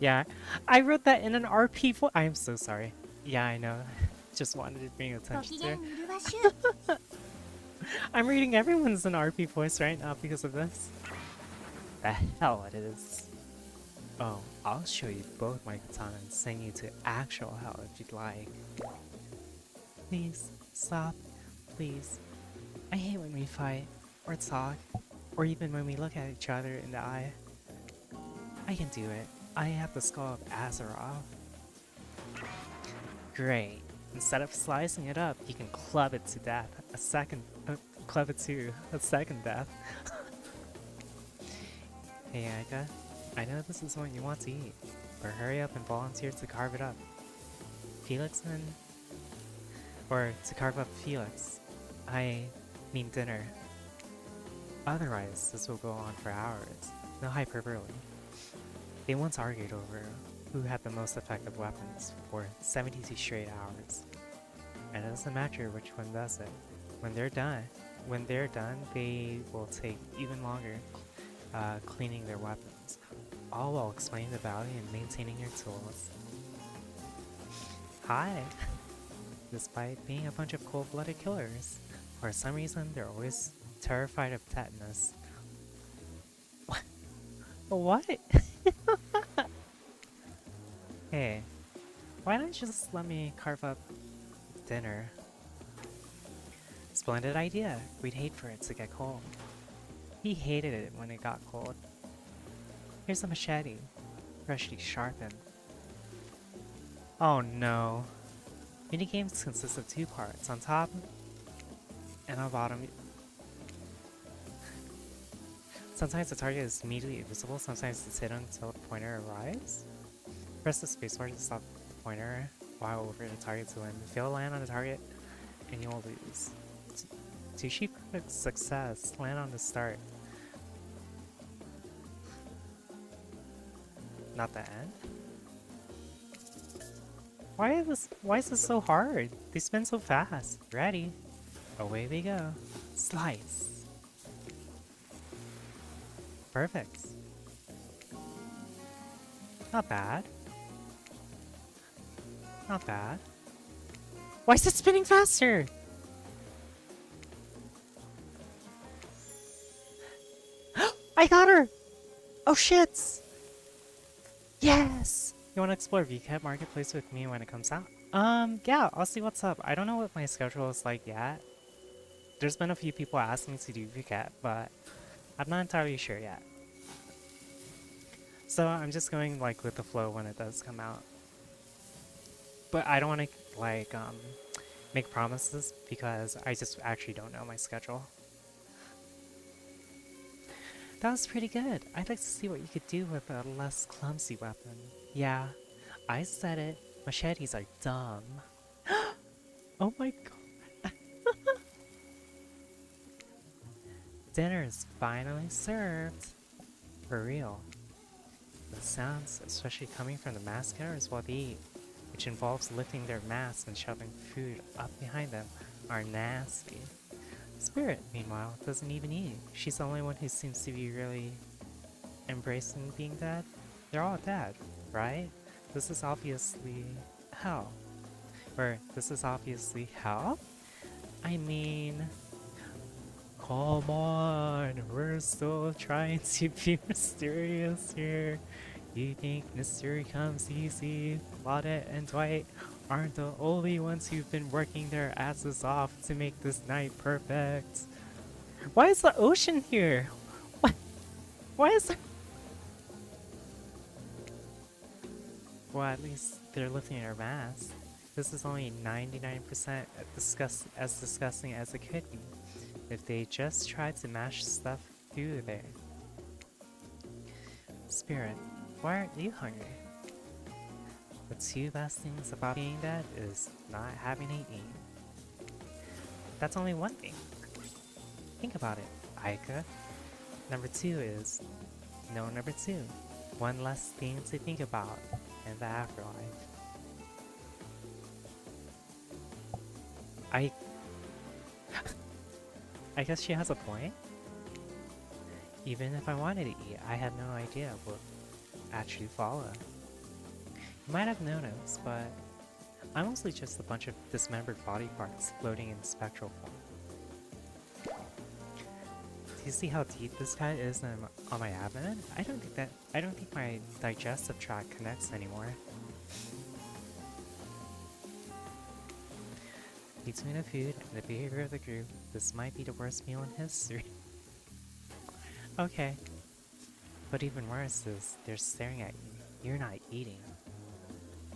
Yeah, I wrote that in an RP I am so sorry. Yeah, I know. Just wanted to bring attention to it. I'm reading everyone's in RP voice right now because of this. The hell it is. Oh, I'll show you both my katana and send you to actual hell if you'd like. Please, stop. Please. I hate when we fight, or talk, or even when we look at each other in the eye. I can do it. I have the skull of Azeroth. Great. Instead of slicing it up, you can club it to death. Club it to a second death. Hey Aika, I know this is what you want to eat, but hurry up and volunteer to carve it up. To carve up Felix. I mean dinner. Otherwise, this will go on for hours. No hyperbole. They once argued over who had the most effective weapons for 72 straight hours. And it doesn't matter which one does it. When they're done, they will take even longer cleaning their weapons, all while explaining the value in maintaining your tools. Hi! Despite being a bunch of cold-blooded killers, for some reason they're always terrified of tetanus. What? Hey, why don't you just let me carve up dinner? Splendid idea. We'd hate for it to get cold. He hated it when it got cold. Here's a machete, freshly sharpened. Oh no. Minigames consist of two parts, on top and on bottom. Sometimes the target is immediately invisible, sometimes it's hidden until the pointer arrives. Press the spacebar to stop the pointer while over the target to win. Fail to land on the target and you will lose. To achieve perfect success, land on the start. Not the end? Why is this so hard? They spin so fast. Ready. Away we go. Slice. Perfect. Not bad. Not bad. Why is it spinning faster? I got her! Oh shit! Yes! You want to explore VCAT Marketplace with me when it comes out? Yeah, I'll see what's up. I don't know what my schedule is like yet. There's been a few people asking me to do VCAT, but I'm not entirely sure yet. So I'm just going like with the flow when it does come out. But I don't want to make promises because I just actually don't know my schedule. That was pretty good. I'd like to see what you could do with a less clumsy weapon. Yeah, I said it. Machetes are dumb. Oh my god. Dinner is finally served. For real. The sounds, especially coming from the mask carriers while they eat, which involves lifting their masks and shoving food up behind them, are nasty. Spirit, meanwhile, doesn't even eat. She's the only one who seems to be really embracing being dead. They're all dead, right? This is obviously hell. Or, this is obviously hell? I mean, come on, we're still trying to be mysterious here. You think mystery comes easy? Claudette and Dwight aren't the only ones who've been working their asses off to make this night perfect. Why is the ocean here? What? Why is there? Well, at least they're lifting their mask. This is only 99% as disgusting as it could be if they just tried to mash stuff through there. Spirit, why aren't you hungry? The two best things about being dead is not having to eat. That's only one thing. Think about it, Aika. Number two is no number two. One less thing to think about in the afterlife. I I guess she has a point. Even if I wanted to eat, I had no idea what would actually follow. You might have noticed, but I'm mostly just a bunch of dismembered body parts floating in spectral form. Do you see how deep this cut is on my abdomen? I don't think my digestive tract connects anymore. Between the food and the behavior of the group, this might be the worst meal in history. Okay. But even worse is, they're staring at you. You're not eating.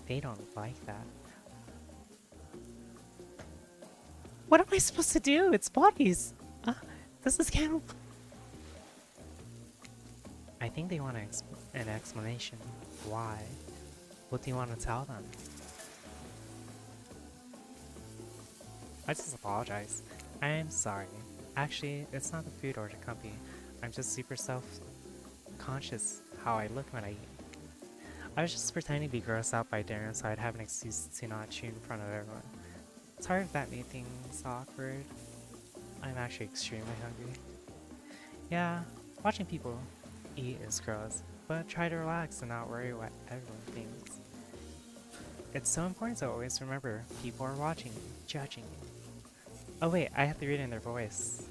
They don't like that. What am I supposed to do? It's bodies! This is cannibal. I think they want an explanation. Why? What do you want to tell them? I just apologize. I am sorry. Actually, it's not the food or the company. I'm just super self-conscious how I look when I eat. I was just pretending to be grossed out by dinner so I'd have an excuse to not chew in front of everyone. Sorry if that made things awkward. I'm actually extremely hungry. Yeah, watching people eat is gross, but try to relax and not worry what everyone thinks. It's so important to always remember people are watching you, judging you. Oh wait, I have to read in their voice.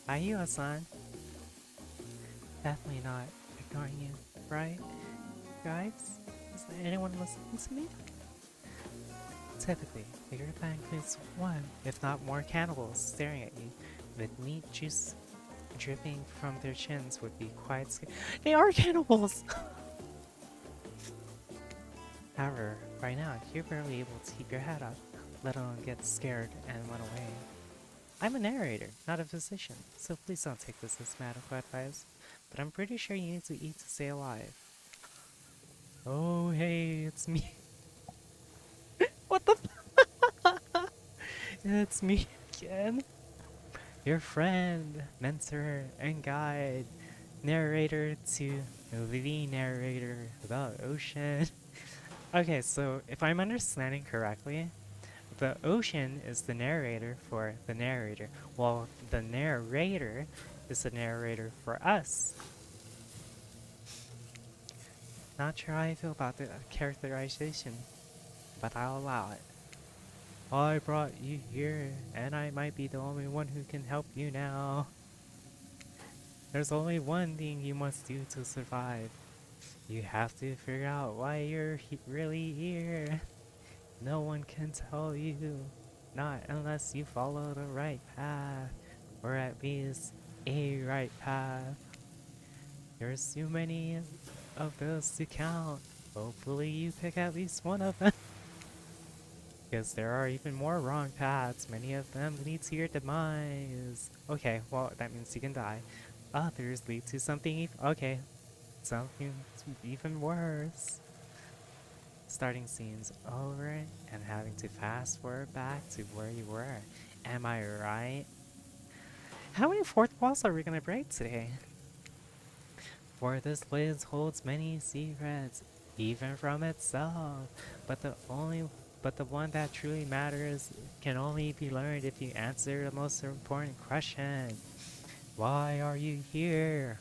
Ayu-san. Definitely not ignoring you, right? Guys? Is there anyone listening to me? Typically, a group that includes one, if not more cannibals staring at you, with meat juice dripping from their chins would be quite scary. They are cannibals! However, right now, you're barely able to keep your head up, let alone get scared and run away. I'm a narrator, not a physician, so please don't take this as medical advice, but I'm pretty sure you need to eat to stay alive. Oh hey, it's me. What the f- It's me again. Your friend, mentor, and guide. Narrator to the narrator about ocean. Okay, so if I'm understanding correctly, the ocean is the narrator for the narrator, while the narrator is the narrator for us. Not sure how I feel about the characterization, but I'll allow it. I brought you here, and I might be the only one who can help you now. There's only one thing you must do to survive. You have to figure out why you're really here. No one can tell you, not unless you follow the right path, or at least a right path. There's too many of those to count. Hopefully you pick at least one of them. Because there are even more wrong paths. Many of them lead to your demise. Okay, well, that means you can die. Others lead to something okay, something even worse. Starting scenes over and having to fast forward back to where you were. Am I right? How many fourth walls are we gonna break today? For this place holds many secrets, even from itself. But the one that truly matters can only be learned if you answer the most important question. Why are you here?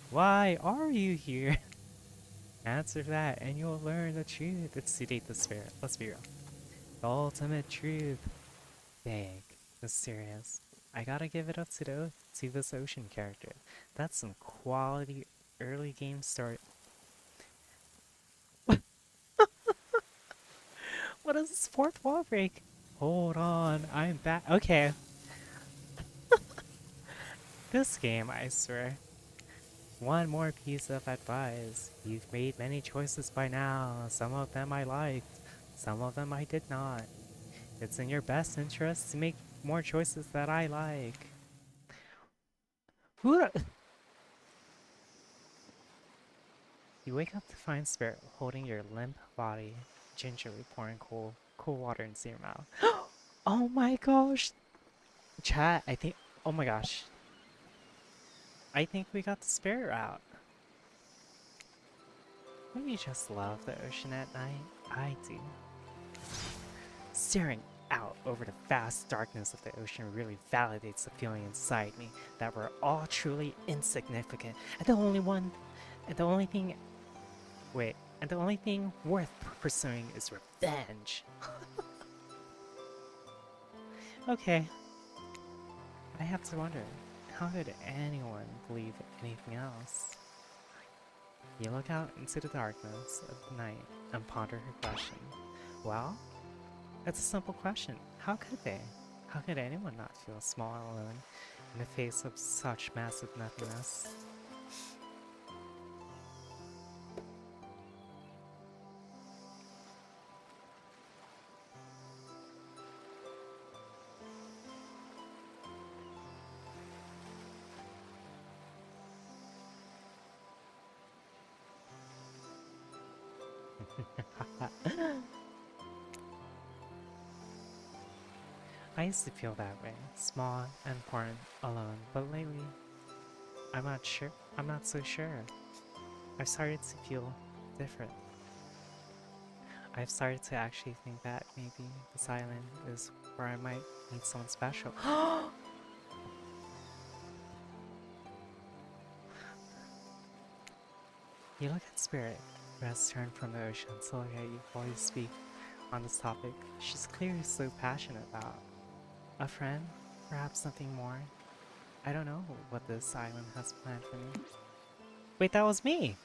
Why are you here? Answer that and you'll learn the truth. It's sedate the spirit. Let's be real. The ultimate truth. Big. Mysterious. I gotta give it up to this ocean character. That's some quality early game story. What is this fourth wall break? Hold on, I'm back. Okay, this game, I swear. One more piece of advice. You've made many choices by now. Some of them I liked, some of them I did not. It's in your best interest to make more choices that I like. Who? You wake up to find Spirit holding your limp body, gingerly pouring cool water into your mouth. Oh my gosh! Chat, I think. Oh my gosh. I think we got the Spirit out. Don't you just love the ocean at night? I do. Staring out over the vast darkness of the ocean really validates the feeling inside me that we're all truly insignificant, and the only thing, wait, and the only thing worth pursuing is revenge. Okay, I have to wonder, how could anyone believe anything else? You look out into the darkness of the night and ponder her question. Well, it's a simple question. How could they? How could anyone not feel small and alone in the face of such massive nothingness? I used to feel that way, small and important, alone, but lately, I'm not so sure. I've started to feel different. I've started to actually think that maybe this island is where I might meet someone special. You look at Spirit, who has turned from the ocean to look at you while you speak on this topic. She's clearly so passionate about. A friend? Perhaps something more? I don't know what this island has planned for me. Wait, that was me!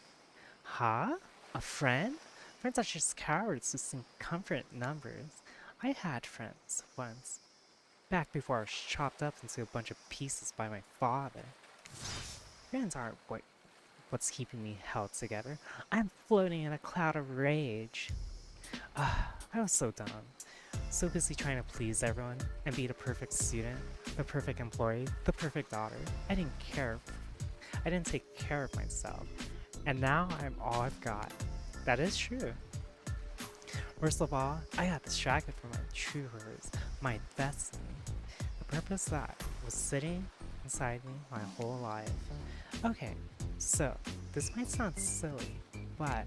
Huh? A friend? Friends are just cowards who seek comfort in numbers. I had friends once, back before I was chopped up into a bunch of pieces by my father. Friends aren't what's keeping me held together. I'm floating in a cloud of rage. I was so dumb. So busy trying to please everyone and be the perfect student, the perfect employee, the perfect daughter. I didn't care. I didn't take care of myself. And now I'm all I've got. That is true. Worst of all, I got distracted from my true purpose, my destiny. The purpose that was sitting inside me my whole life. Okay, so this might sound silly, but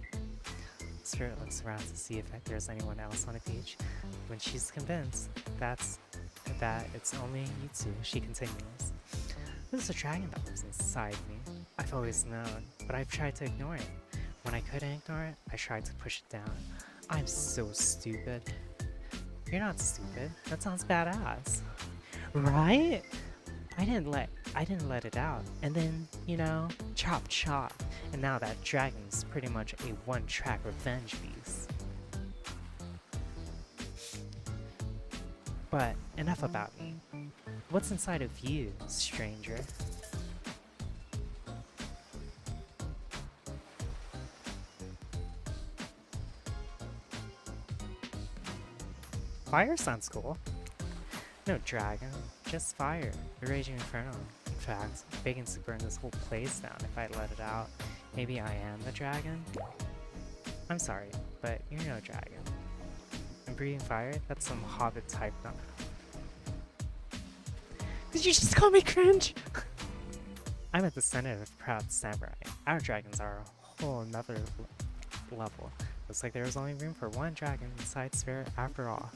Spirit looks around to see if there's anyone else on the beach. When she's convinced that it's only you two, she continues. There's a dragon that lives inside me. I've always known, but I've tried to ignore it. When I couldn't ignore it, I tried to push it down. I'm so stupid. You're not stupid. That sounds badass. Right? I didn't let it out. And then, you know, chop chop. And now that dragon's pretty much a one-track revenge beast. But enough about me. What's inside of you, stranger? Fire sounds cool. No dragon, just fire. The raging inferno. In fact, begins to burn this whole place down if I let it out. Maybe I am the dragon? I'm sorry, but you're no dragon. And breathing fire? That's some hobbit type no. Did you just call me cringe? I'm a descendant of proud samurai. Our dragons are a whole another level. Looks like there was only room for one dragon inside Spirit after all.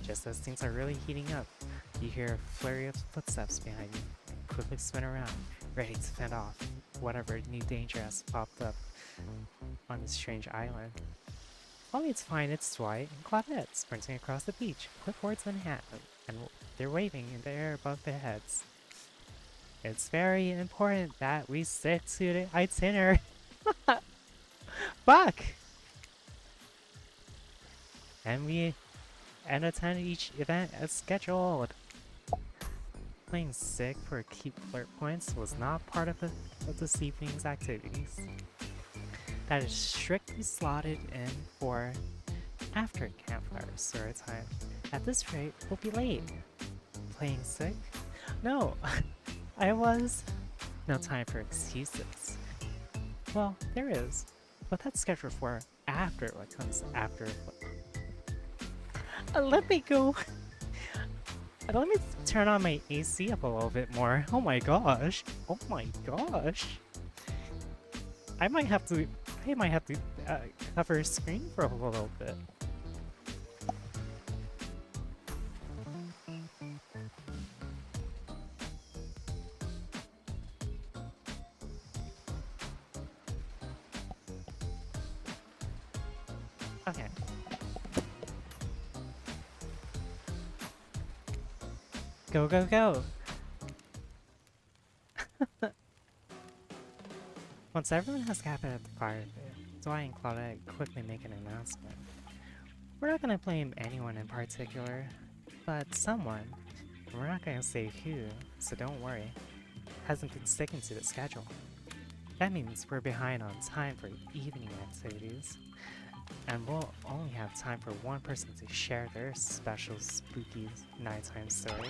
Just as things are really heating up, you hear a flurry of footsteps behind you and quickly spin around, ready to fend off whatever new danger has popped up on this strange island. Only to find it's Dwight and Claudette sprinting across the beach, clipboards in hand, and they're waving in the air above their heads. It's very important that we stick to the itinerary. Fuck! And attend each event as scheduled. Playing sick for keep flirt points was not part of this evening's activities. That is strictly slotted in for after campfire story time. At this rate, we'll be late. Playing sick? No, I was. No time for excuses. Well, there is, but that's scheduled for after what comes after. Let me go. Let me turn on my AC up a little bit more. Oh my gosh. Oh my gosh. I might have to cover screen for a little bit. Okay. Go, go, go! Once everyone has gathered at the fire pit, Dwight and Claudette quickly make an announcement. We're not gonna blame anyone in particular, but someone, and we're not gonna say who, so don't worry, hasn't been sticking to the schedule. That means we're behind on time for evening activities, and we'll only have time for one person to share their special spooky nighttime story.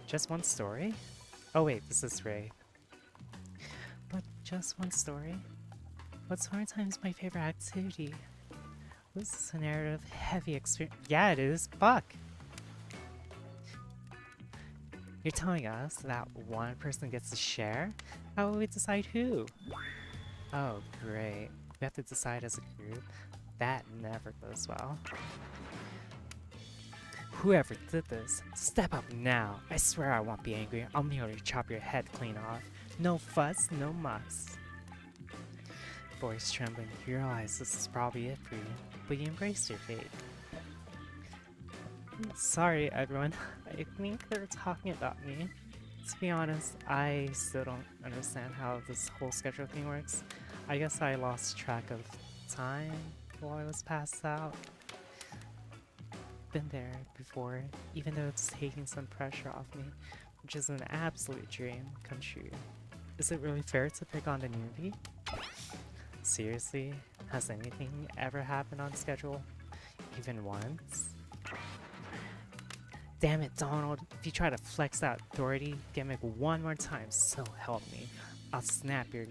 Just one story? Oh wait, this is Ray. But just one story? But story time is my favorite activity. This is a narrative heavy experience. Yeah, it is. Fuck! You're telling us that one person gets to share? How will we decide who? Oh, great. We have to decide as a group? That never goes well. Whoever did this, step up now. I swear I won't be angry. I'll merely chop your head clean off. No fuss, no muss. Voice trembling, you realize this is probably it for you, but you embrace your fate. Sorry, everyone. I think they're talking about me. To be honest, I still don't understand how this whole schedule thing works. I guess I lost track of time while I was passed out. Been there before, even though it's taking some pressure off me, which is an absolute dream come true. Is it really fair to pick on the newbie? Seriously? Has anything ever happened on schedule? Even once? Damn it, Donald! If you try to flex that authority gimmick one more time, so help me, I'll snap your...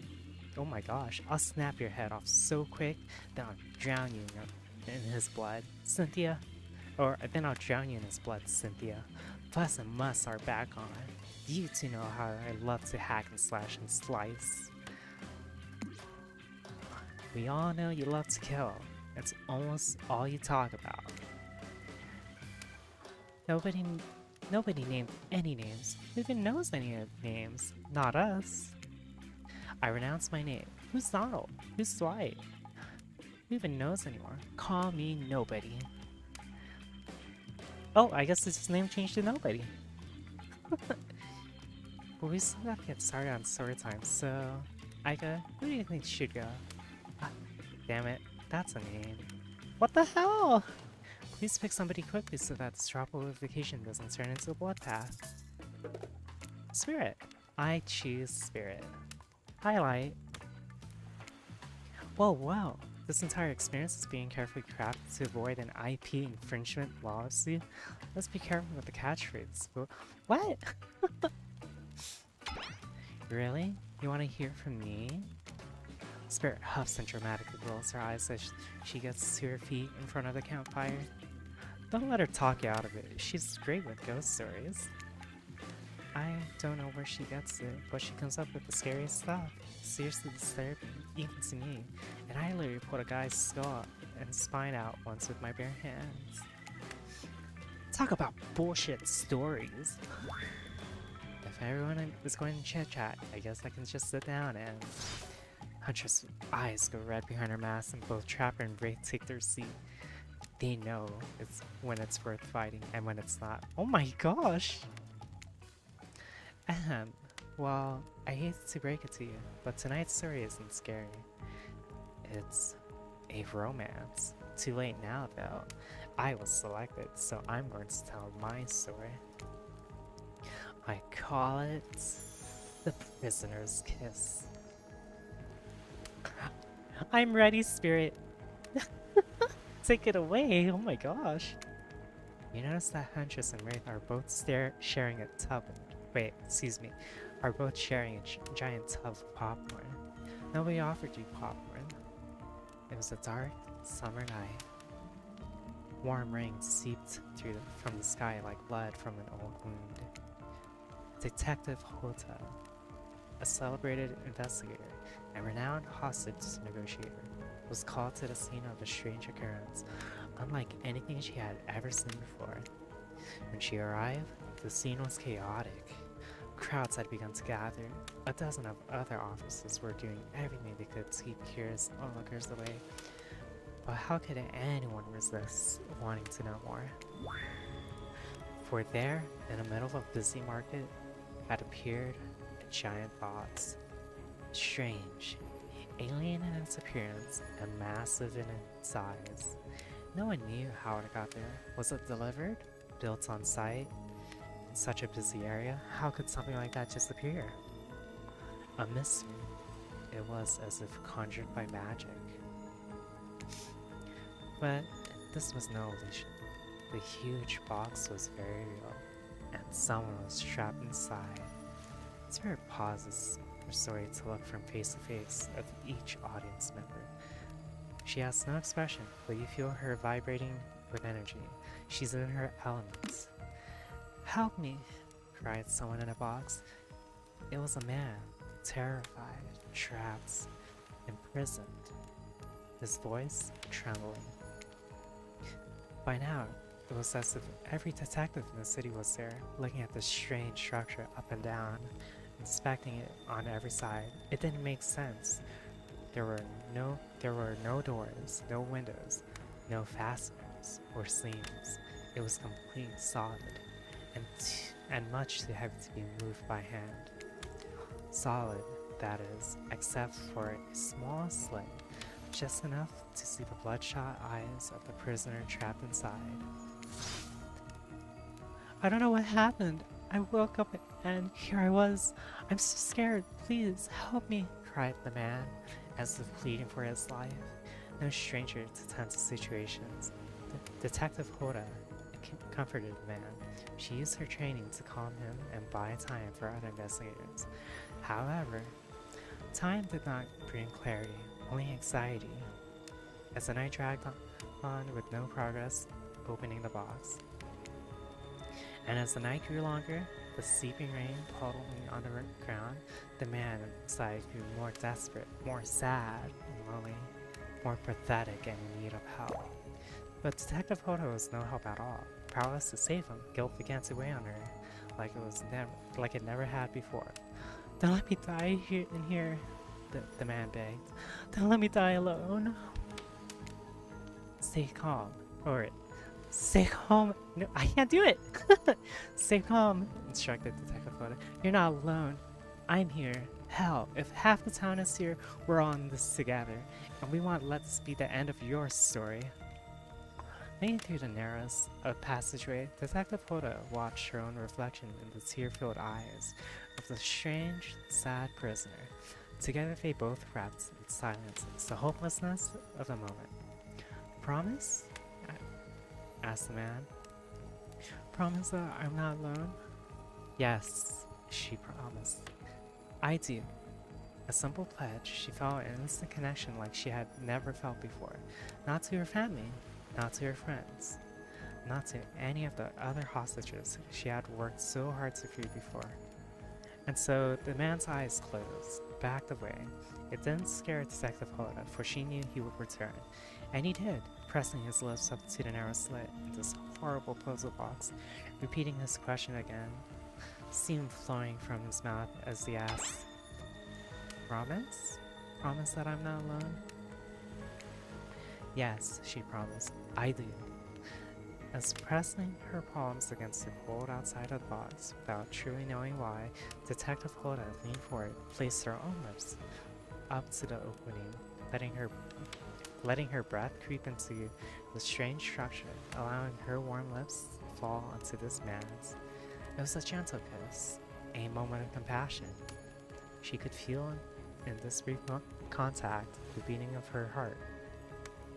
Oh my gosh, I'll snap your head off so quick that I'll drown you in his blood. Cynthia? Or then I'll drown you in his blood, Cynthia. Fuss and muss are back on. You two know how I love to hack and slash and slice. We all know you love to kill. It's almost all you talk about. Nobody named any names. Who even knows any names? Not us. I renounce my name. Who's Donald? Who's Dwight? Who even knows anymore? Call me nobody. Oh, I guess his name changed to nobody. But we still gotta get started on story time, so... Aika, who do you think should go? Ah, damn it, that's a name. What the hell? Please pick somebody quickly so that this tropical vacation doesn't turn into a bloodbath. Spirit. I choose Spirit. Highlight. Whoa, wow. This entire experience is being carefully crafted to avoid an IP infringement lawsuit. Let's be careful with the catchphrase. What? Really? You want to hear from me? Spirit huffs and dramatically rolls her eyes as she gets to her feet in front of the campfire. Don't let her talk you out of it. She's great with ghost stories. I don't know where she gets it, but she comes up with the scariest stuff. Seriously disturbing, even to me. And I literally put a guy's skull and spine out once with my bare hands. Talk about bullshit stories. If everyone is going to chit-chat, I guess I can just sit down and... Huntress' eyes go red behind her mask and both Trapper and Wraith take their seat. They know it's when it's worth fighting and when it's not. Oh my gosh! Ahem. Well, I hate to break it to you, but tonight's story isn't scary. It's a romance. Too late now, though. I was selected, so I'm going to tell my story. I call it The Prisoner's Kiss. I'm ready, Spirit. Take it away. Oh my gosh. You notice that Huntress and Wraith are both sharing a tub. Wait, excuse me. Are both sharing a giant tub of popcorn. Nobody offered you popcorn. It was a dark summer night. Warm rain seeped from the sky like blood from an old wound. Detective Hota, a celebrated investigator and renowned hostage negotiator, was called to the scene of a strange occurrence, unlike anything she had ever seen before. When she arrived, the scene was chaotic. Crowds had begun to gather. A dozen of other officers were doing everything they could to keep curious onlookers away. But how could anyone resist wanting to know more? For there, in the middle of a busy market, had appeared a giant box. Strange, alien in its appearance, and massive in its size. No one knew how it got there. Was it delivered? Built on site? In such a busy area? How could something like that just appear? A mystery. It was as if conjured by magic. But this was no illusion. The huge box was very real, and someone was trapped inside. Spirit pauses her story to look from face to face of each audience member. She has no expression, but you feel her vibrating with energy. She's in her elements. "Help me!" cried someone in a box. It was a man, terrified, trapped, imprisoned, his voice trembling. By now, it was as if every detective in the city was there, looking at this strange structure up and down, inspecting it on every side. It didn't make sense. There were no doors, no windows, no fasteners or seams. It was completely solid, and much too heavy to be moved by hand. Solid, that is, except for a small slit, just enough to see the bloodshot eyes of the prisoner trapped inside. "I don't know what happened. I woke up and here I was. I'm so scared. Please help me," cried the man, as if pleading for his life. No stranger to tense situations. Detective Hoda comforted the man. She used her training to calm him and buy time for other investigators. However, time did not bring clarity, only anxiety. As the night dragged on with no progress opening the box. And as the night grew longer, the seeping rain puddling on the ground, the man inside grew more desperate, more sad and lonely, more pathetic and in need of help. But Detective Hoda was no help at all. Powerless to save him, guilt began to weigh on her, like it never had before. "Don't let me die in here," the man begged. "Don't let me die alone." "Stay calm," or "Stay calm." No, I can't do it. "Stay calm," instructed Detective Hoda. "You're not alone. I'm here. Hell, if half the town is here, we're all in this together, and we won't let this be the end of your story." Leaning through the narrows of passageway, Detective Hoda watched her own reflection in the tear-filled eyes of the strange, sad prisoner. Together they both wept in silence, the hopelessness of the moment. Promise? Asked the man. Promise that I'm not alone? Yes, she promised. I do. A simple pledge, she felt an instant connection like she had never felt before. Not to her family, not to her friends, not to any of the other hostages she had worked so hard to free before. And so the man's eyes closed, backed away. It didn't scare Detective Hoda, for she knew he would return. And he did, pressing his lips up to the narrow slit in this horrible puzzle box, repeating his question again, steam flowing from his mouth as he asked, Promise? Promise that I'm not alone? Yes, she promised. I do. As pressing her palms against the cold outside of the box, without truly knowing why, Detective Hoda leaned forward, placed her own lips up to the opening, letting her breath creep into the strange structure, allowing her warm lips to fall onto this man's. It was a gentle kiss, a moment of compassion. She could feel in this brief contact the beating of her heart,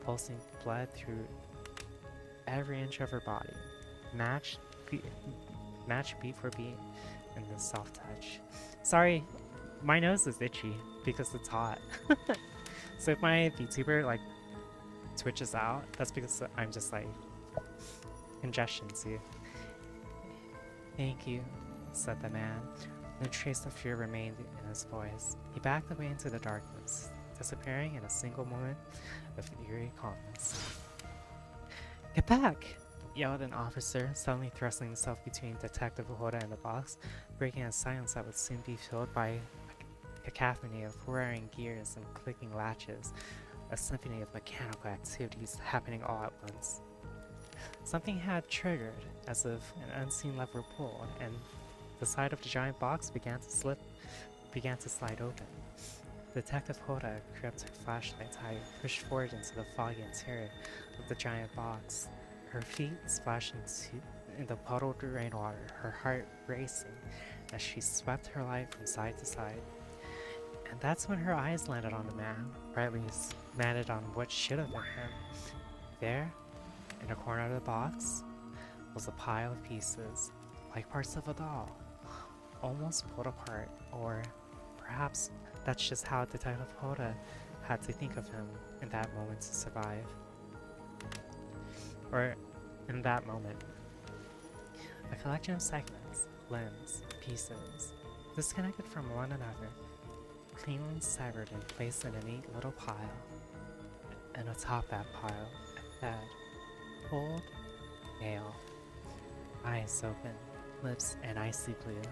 pulsing blood through every inch of her body, matched beat for beat in this soft touch. Sorry, my nose is itchy because it's hot. So if my VTuber like twitches out, that's because I'm just like congestion. See. Thank you, said the man. No trace of fear remained in his voice. He backed away into the darkness, disappearing in a single moment of eerie calmness. Get back! Yelled an officer, suddenly thrusting himself between Detective Hoda and the box, breaking a silence that would soon be filled by a cacophony of whirring gears and clicking latches, a symphony of mechanical activities happening all at once. Something had triggered, as if an unseen lever pulled, and the side of the giant box began to slide open. Detective Hoda gripped her flashlight tight, pushed forward into the foggy interior of the giant box. Her feet splashed in the puddled rainwater, her heart racing as she swept her light from side to side. And that's when her eyes landed on the man, or at least landed on what should have been him. There, in a corner of the box, was a pile of pieces, like parts of a doll, almost pulled apart, or perhaps that's just how Detective Hoda had to think of him in that moment to survive. Or in that moment. A collection of segments, limbs, pieces, disconnected from one another, cleanly severed and placed in a neat little pile. And atop that pile, a head, cold, pale, eyes open, lips an icy blue.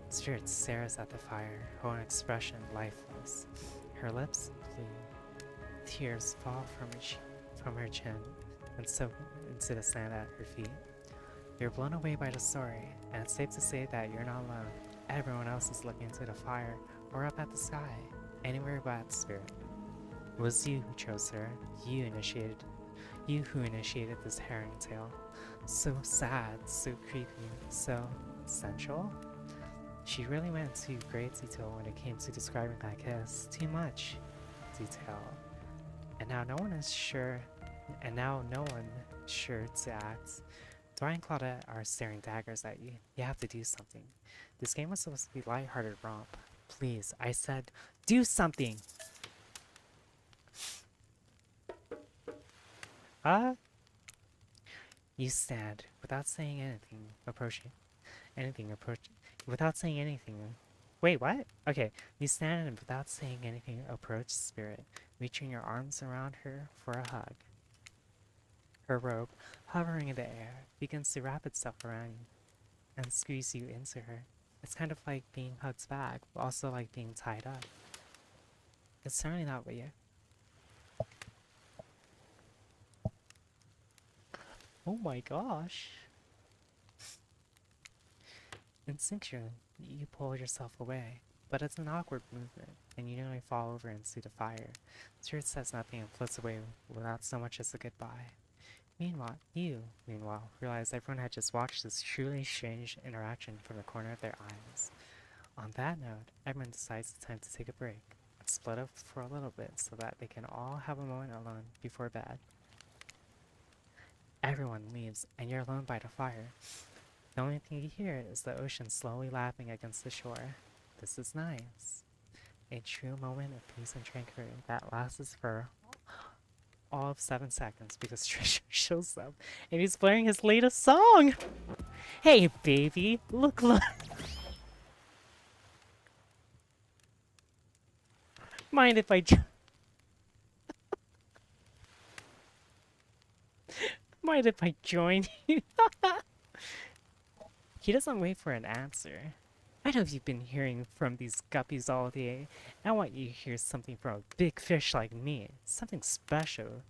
Spirit stares at the fire, her own expression lifeless. Her lips blue. Tears fall from her chin and soak into the sand at her feet. You're blown away by the story, and it's safe to say that you're not alone. Everyone else is looking into the fire or up at the sky, anywhere but Spirit. It was you who chose her. You who initiated this harrowing tale. So sad, so creepy, so sensual. She really went into great detail when it came to describing that kiss. Too much detail. And now no one sure to act. Dora and Claudette are staring daggers at you. You have to do something. This game was supposed to be lighthearted romp. Please, I said, do something! You stand, without saying anything, without saying anything. Wait, what? Okay, you stand and without saying anything approach Spirit, reaching your arms around her for a hug. Her robe, hovering in the air, begins to wrap itself around you and squeeze you into her. It's kind of like being hugged back, but also like being tied up. It's certainly not what you... Oh my gosh. Instinctually, you pull yourself away, but it's an awkward movement, and you nearly fall over into the fire. Spirit says nothing and floats away without so much as a goodbye. Meanwhile, realize everyone had just watched this truly strange interaction from the corner of their eyes. On that note, everyone decides it's time to take a break and split up for a little bit so that they can all have a moment alone before bed. Everyone leaves, and you're alone by the fire. The only thing you hear is the ocean slowly lapping against the shore. This is nice. A true moment of peace and tranquility that lasts for all of 7 seconds because Trisha shows up and he's playing his latest song! Hey baby, look. Mind if I mind if I join you? He doesn't wait for an answer. I know you've been hearing from these guppies all day. I want you to hear something from a big fish like me. Something special.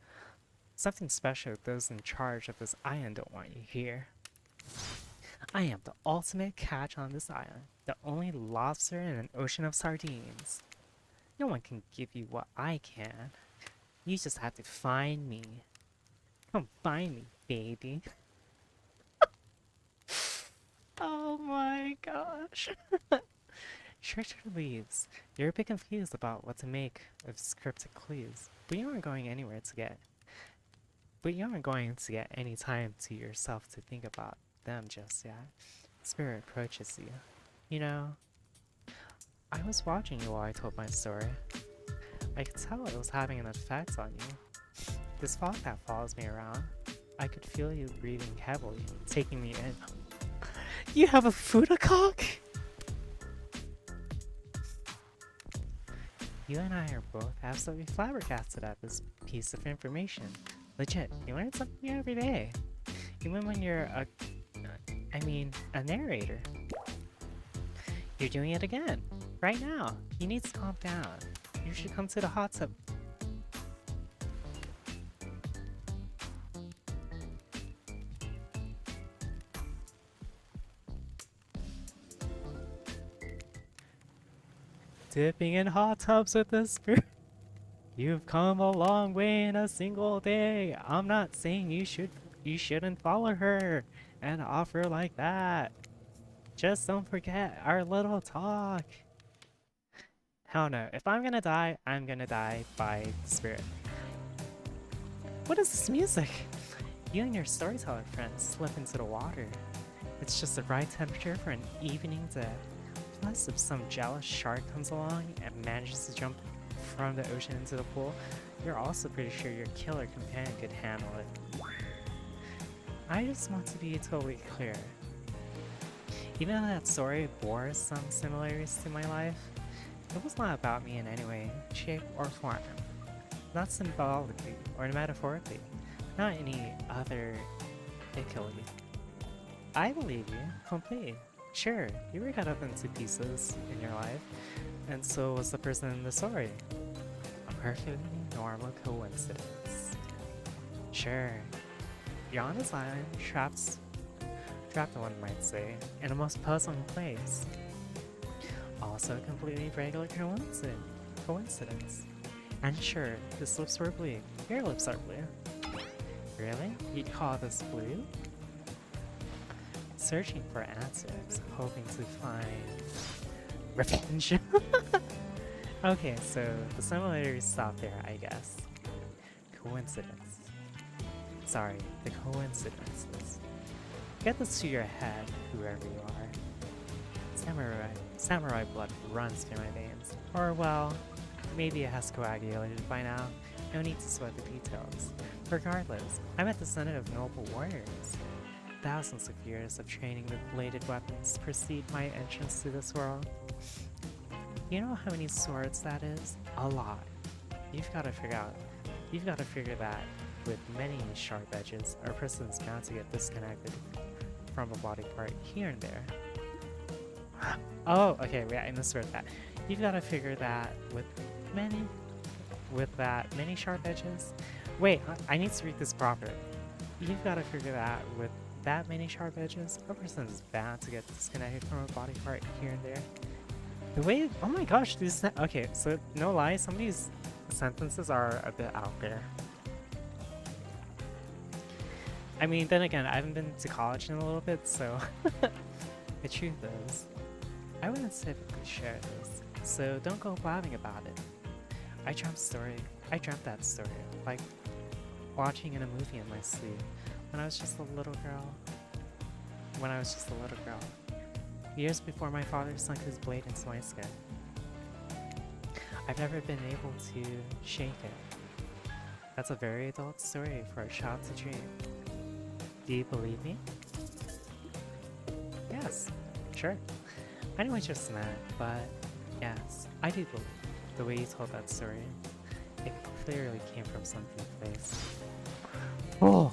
Something special those in charge of this island don't want you to hear. I am the ultimate catch on this island. The only lobster in an ocean of sardines. No one can give you what I can. You just have to find me. Come find me, baby. Oh my gosh. Trisha leaves. You're a bit confused about what to make of his cryptic clues, but you aren't going anywhere to get. But you aren't going to get any time to yourself to think about them just yet. Spirit approaches you. You know, I was watching you while I told my story. I could tell it was having an effect on you. This fog that follows me around, I could feel you breathing heavily, taking me in. You have a Fudacock? You and I are both absolutely flabbergasted at this piece of information. Legit, you learn something new every day. Even when you're a narrator. You're doing it again. Right now. You need to calm down. You should come to the hot tub. Dipping in hot tubs with the spirit. You've come a long way in a single day. I'm not saying you shouldn't follow her and offer like that. Just don't forget our little talk. Hell no. If I'm gonna die, I'm gonna die by the spirit. What is this music? You and your storyteller friends slip into the water. It's just the right temperature for an evening to. Plus, if some jealous shark comes along and manages to jump from the ocean into the pool, you're also pretty sure your killer companion could handle it. I just want to be totally clear. Even though that story bore some similarities to my life, it was not about me in any way, shape, or form. Not symbolically or metaphorically, not any other ically. I believe you, completely. Sure, you were cut up into pieces in your life, and so was the person in the story. A perfectly normal coincidence. Sure, you're on this island, trapped one might say, in a most puzzling place. Also a completely regular coincidence. And sure, his lips were blue, your lips are blue. Really? You'd call this blue? Searching for answers, hoping to find revenge. Okay, so the similarities stop there, I guess. Coincidence. Sorry, the coincidences. Get this to your head, whoever you are. Samurai blood runs through my veins. Or well, maybe it has coagulated by now. No need to sweat the details. Regardless, I'm at the center of noble warriors. Thousands of years of training with bladed weapons precede my entrance to this world. You know how many swords that is? A lot. You've got to figure that with many sharp edges, our person is bound to get disconnected from a body part here and there. Oh, okay, yeah, I misread that. You've got to figure that with many sharp edges. Wait, I need to read this properly. You've got to figure that with that many sharp edges, a person is bound to get disconnected from a body part here and there. The way, oh my gosh, okay, so no lie, some of these sentences are a bit out there. I mean, then again, I haven't been to college in a little bit, so the truth is, I wouldn't typically share this, so don't go blabbing about it. I dreamt story. I dreamt that story, like watching in a movie in my sleep when I was just a little girl. When I was just a little girl, years before my father sunk his blade into my skin. I've never been able to shake it. That's a very adult story for a child to dream. Do you believe me? Yes, sure. I know what you just meant, but yes, I do believe the way you told that story. It clearly came from some deep place. Oh!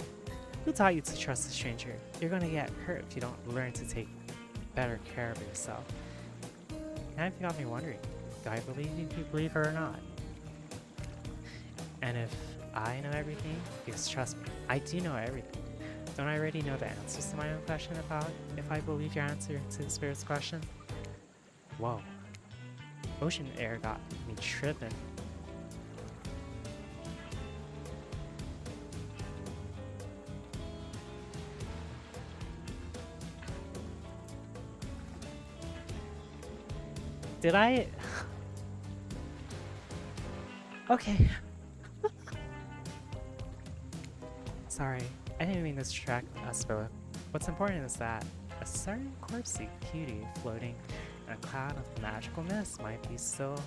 Who taught you to trust a stranger? You're gonna get hurt if you don't learn to take better care of yourself. Now you've got me wondering, do I believe you believe her or not? And if I know everything, because trust me, I do know everything. Don't I already know the answers to my own question about if I believe your answer to the spirit's question? Whoa. Ocean air got me tripping. Did I? Okay. Sorry, I didn't mean to distract us, Philip. What's important is that a certain corpsey cutie floating in a cloud of magical mist might still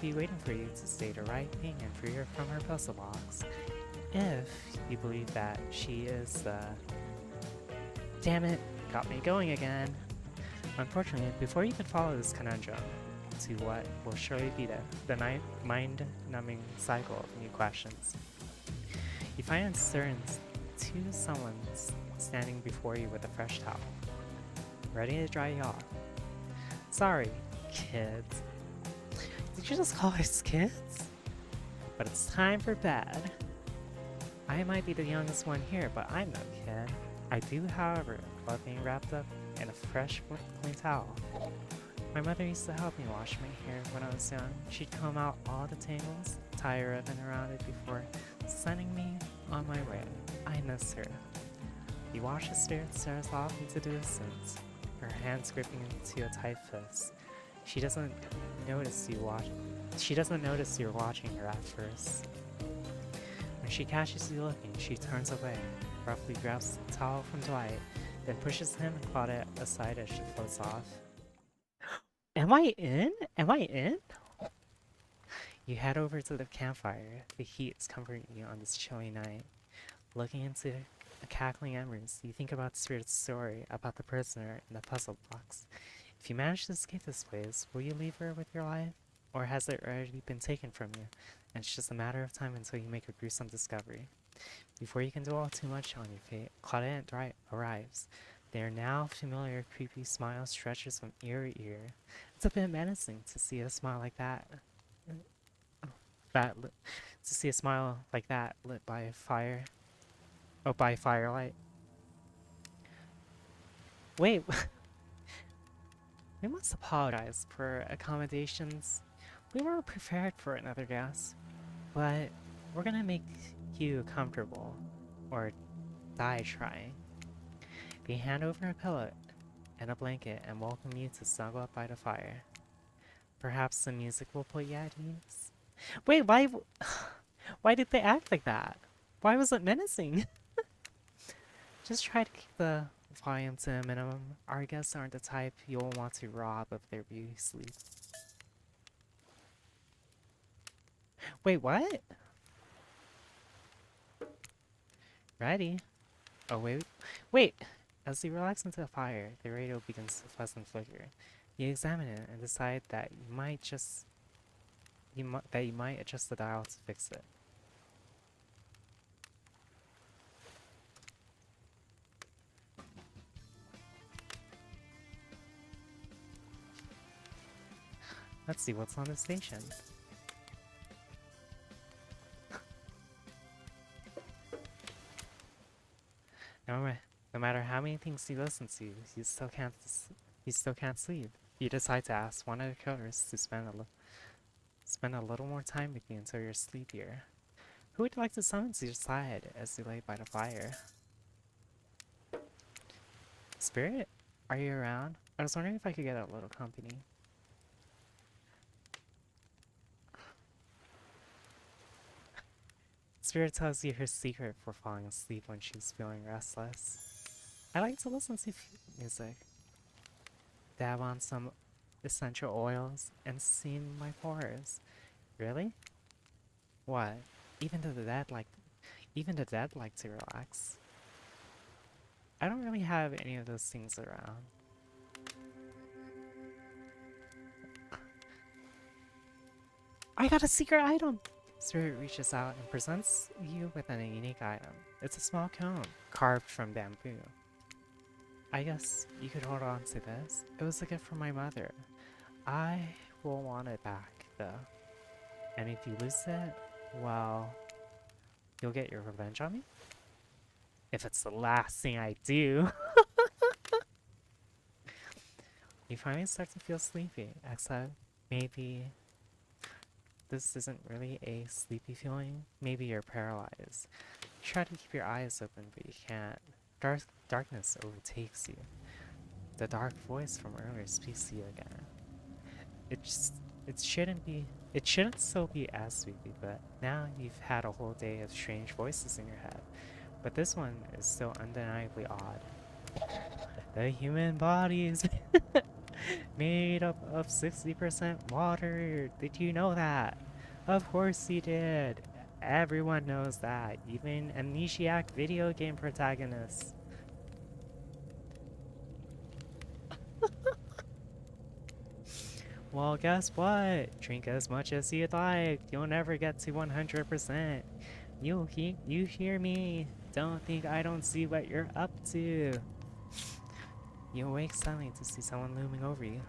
be waiting for you to say the right thing and free her from her puzzle box. If you believe that she is the... Damn it, got me going again. Unfortunately, before you can follow this conundrum to what will surely be the mind-numbing cycle of new questions, you find answers to someone standing before you with a fresh towel, ready to dry you off. Sorry, kids. Did you just call us kids? But it's time for bed. I might be the youngest one here, but I'm no kid. I do, however, love being wrapped up in a fresh, clean towel. My mother used to help me wash my hair when I was young. She'd comb out all the tangles, tie a ribbon around it before sending me on my way. I miss her. You watch the spirit stares off into the distance, her hands gripping into a tight fist. She doesn't notice you're watching her at first. When she catches you looking, she turns away, roughly grabs the towel from Dwight, then pushes him and Claudette aside as she floats off. Am I in? Am I in? You head over to the campfire. The heat is comforting you on this chilly night. Looking into the cackling embers, you think about Spirit's story about the prisoner in the puzzle box. If you manage to escape this place, will you leave her with your life? Or has it already been taken from you, and it's just a matter of time until you make a gruesome discovery? Before you can dwell too much on your fate, Claudette and Dwight arrives. Their now familiar creepy smile stretches from ear to ear. It's a bit menacing to see a smile like that. To see a smile like that lit by a fire. Oh, by firelight. Wait, we must apologize for accommodations. We weren't prepared for another guest, but we're gonna make you comfortable, or die trying. They hand over a pillow and a blanket and welcome you to snuggle up by the fire. Perhaps the music will put you at ease? Wait, why did they act like that? Why was it menacing? Just try to keep the volume to a minimum. Our guests aren't the type you'll want to rob of their beauty sleep. Wait, what? Ready? Oh, wait! As you relax into the fire, the radio begins to fuzz and flicker. You examine it and decide that you might adjust the dial to fix it. Let's see what's on the station. No matter how many things you listen to, you still can't sleep. You decide to ask one of the killers to spend a little more time with you until you're sleepier. Who would you like to summon to your side as you lay by the fire? Spirit? Are you around? I was wondering if I could get a little company. Spirit tells you her secret for falling asleep when she's feeling restless. I like to listen to music, dab on some essential oils, and steam my pores. Really? What? Even the dead like even the dead like to relax. I don't really have any of those things around. I got a secret item! Spirit reaches out and presents you with a unique item. It's a small cone, carved from bamboo. I guess you could hold on to this. It was a gift from my mother. I will want it back, though. And if you lose it, well, you'll get your revenge on me? If it's the last thing I do. You finally start to feel sleepy, except maybe this isn't really a sleepy feeling. Maybe you're paralyzed. You try to keep your eyes open, but you can't. Darkness overtakes you. The dark voice from earlier speaks to you again. It shouldn't still be as sleepy, but now you've had a whole day of strange voices in your head. But this one is still undeniably odd. The human body is made up of 60% water. Did you know that? Of course you did. Everyone knows that. Even amnesiac video game protagonists. Well, guess what? Drink as much as you'd like. You'll never get to 100%. You hear me? Don't think I don't see what you're up to. You awake suddenly to see someone looming over you.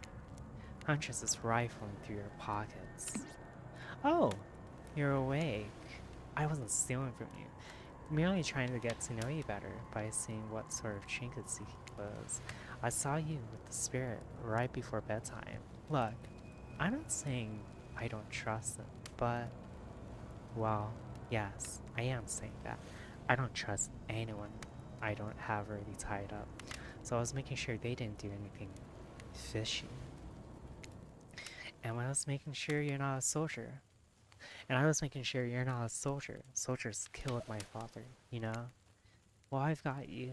Huntress is rifling through your pockets. Oh, you're awake. I wasn't stealing from you. Merely trying to get to know you better by seeing what sort of trinkets you clothes. I saw you with the spirit right before bedtime. Look, I'm not saying I don't trust them, but, well, yes, I am saying that. I don't trust anyone I don't have already tied up. So I was making sure they didn't do anything fishy. And I was making sure you're not a soldier. And I was making sure you're not a soldier. Soldiers killed my father, you know? Well, I've got you.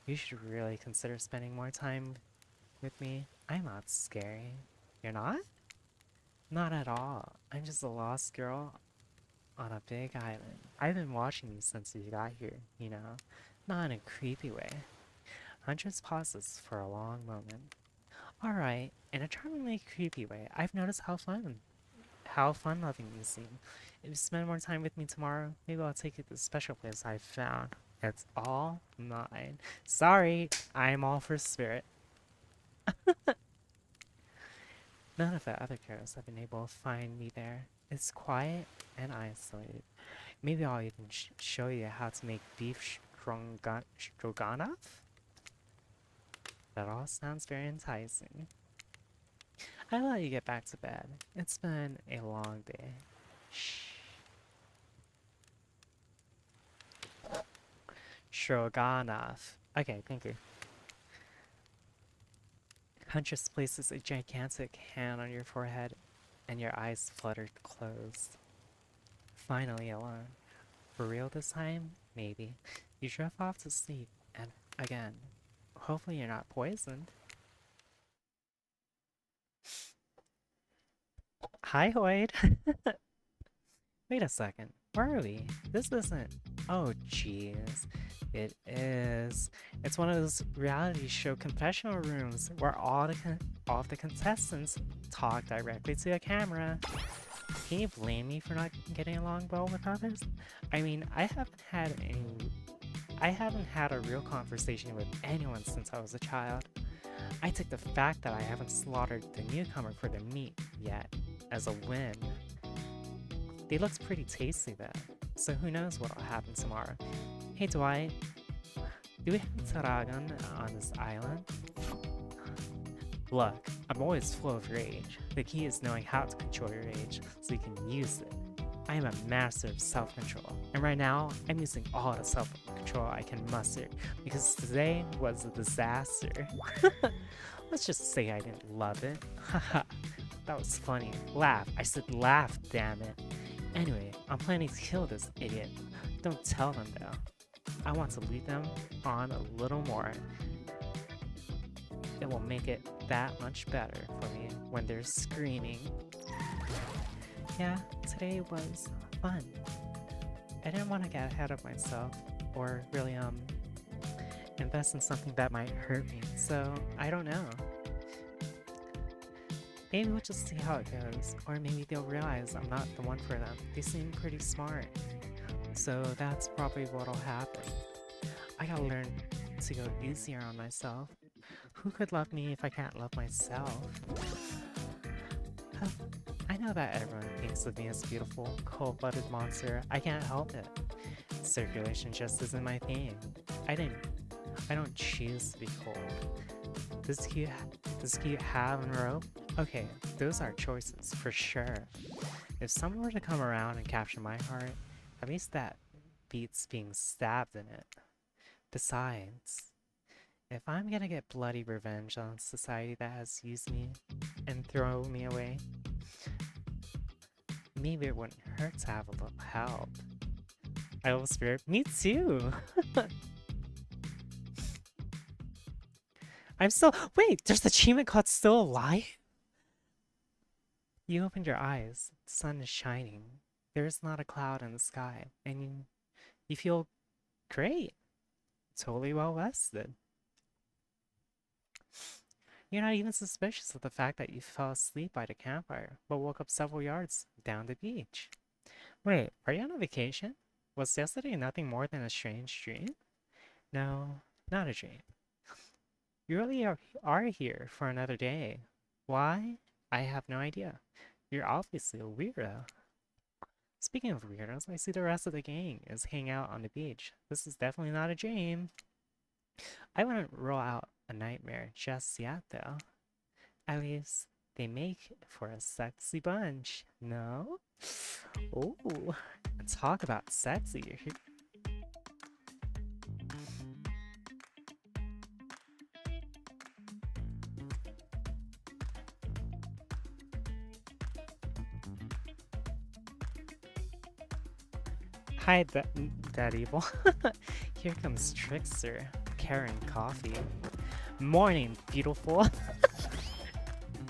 You should really consider spending more time with me. I'm not scary. You're not? Not at all. I'm just a lost girl on a big island. I've been watching you since you got here, you know? Not in a creepy way. Huntress pauses for a long moment. Alright, in a charmingly creepy way, I've noticed how fun-loving you seem. If you spend more time with me tomorrow, maybe I'll take you to the special place I found. It's all mine. Sorry, I'm all for spirit. None of the other girls have been able to find me there. It's quiet and isolated. Maybe I'll even show you how to make beef stroganoff? That all sounds very enticing. I'll let you get back to bed. It's been a long day. Shh. Stroganoff. Okay, thank you. Huntress places a gigantic hand on your forehead, and your eyes flutter closed. Finally alone. For real this time? Maybe. You drift off to sleep, and again. Hopefully you're not poisoned. Hi, Hoyd. Wait a second. Where are we? This isn't... Oh, jeez. It is. It's one of those reality show confessional rooms where all of the contestants talk directly to a camera. Can you blame me for not getting along well with others? I mean, I haven't had a real conversation with anyone since I was a child. I take the fact that I haven't slaughtered the newcomer for the meat yet as a win. They looked pretty tasty though, so who knows what'll happen tomorrow. Hey Dwight, do we have Taragan on this island? Look, I'm always full of rage. The key is knowing how to control your rage so you can use it. I am a massive self-control, and right now I'm using all the self-control I can muster because today was a disaster. Let's just say I didn't love it. Haha, that was funny. Laugh. I said laugh, damn it. Anyway, I'm planning to kill this idiot. Don't tell them though. I want to lead them on a little more. It will make it that much better for me when they're screaming. Yeah, today was fun. I didn't want to get ahead of myself or really invest in something that might hurt me, so I don't know. Maybe we'll just see how it goes, or maybe they'll realize I'm not the one for them. They seem pretty smart, so that's probably what'll happen. I gotta learn to go easier on myself. Who could love me if I can't love myself? I know that everyone thinks of me as a beautiful, cold-blooded monster. I can't help it. Circulation just isn't my thing. I don't choose to be cold. Does cute have and rope? Okay, those are choices, for sure. If someone were to come around and capture my heart, at least that beats being stabbed in it. Besides, if I'm gonna get bloody revenge on society that has used me and thrown me away, maybe it wouldn't hurt to have a little help. I will spirit. Me too! I'm still- Wait! There's the achievement called Still Alive? You opened your eyes. The sun is shining. There is not a cloud in the sky. And you feel great. Totally well rested. You're not even suspicious of the fact that you fell asleep by the campfire, but woke up several yards down the beach. Wait, are you on a vacation? Was yesterday nothing more than a strange dream? No, not a dream. You really are here for another day. Why? I have no idea. You're obviously a weirdo. Speaking of weirdos, I see the rest of the gang is hanging out on the beach. This is definitely not a dream. I wouldn't rule out a nightmare just yet, though. At least they make for a sexy bunch, no? Ooh, talk about sexy. Hi, that evil. Here comes Trickster, carrying coffee. Morning, beautiful.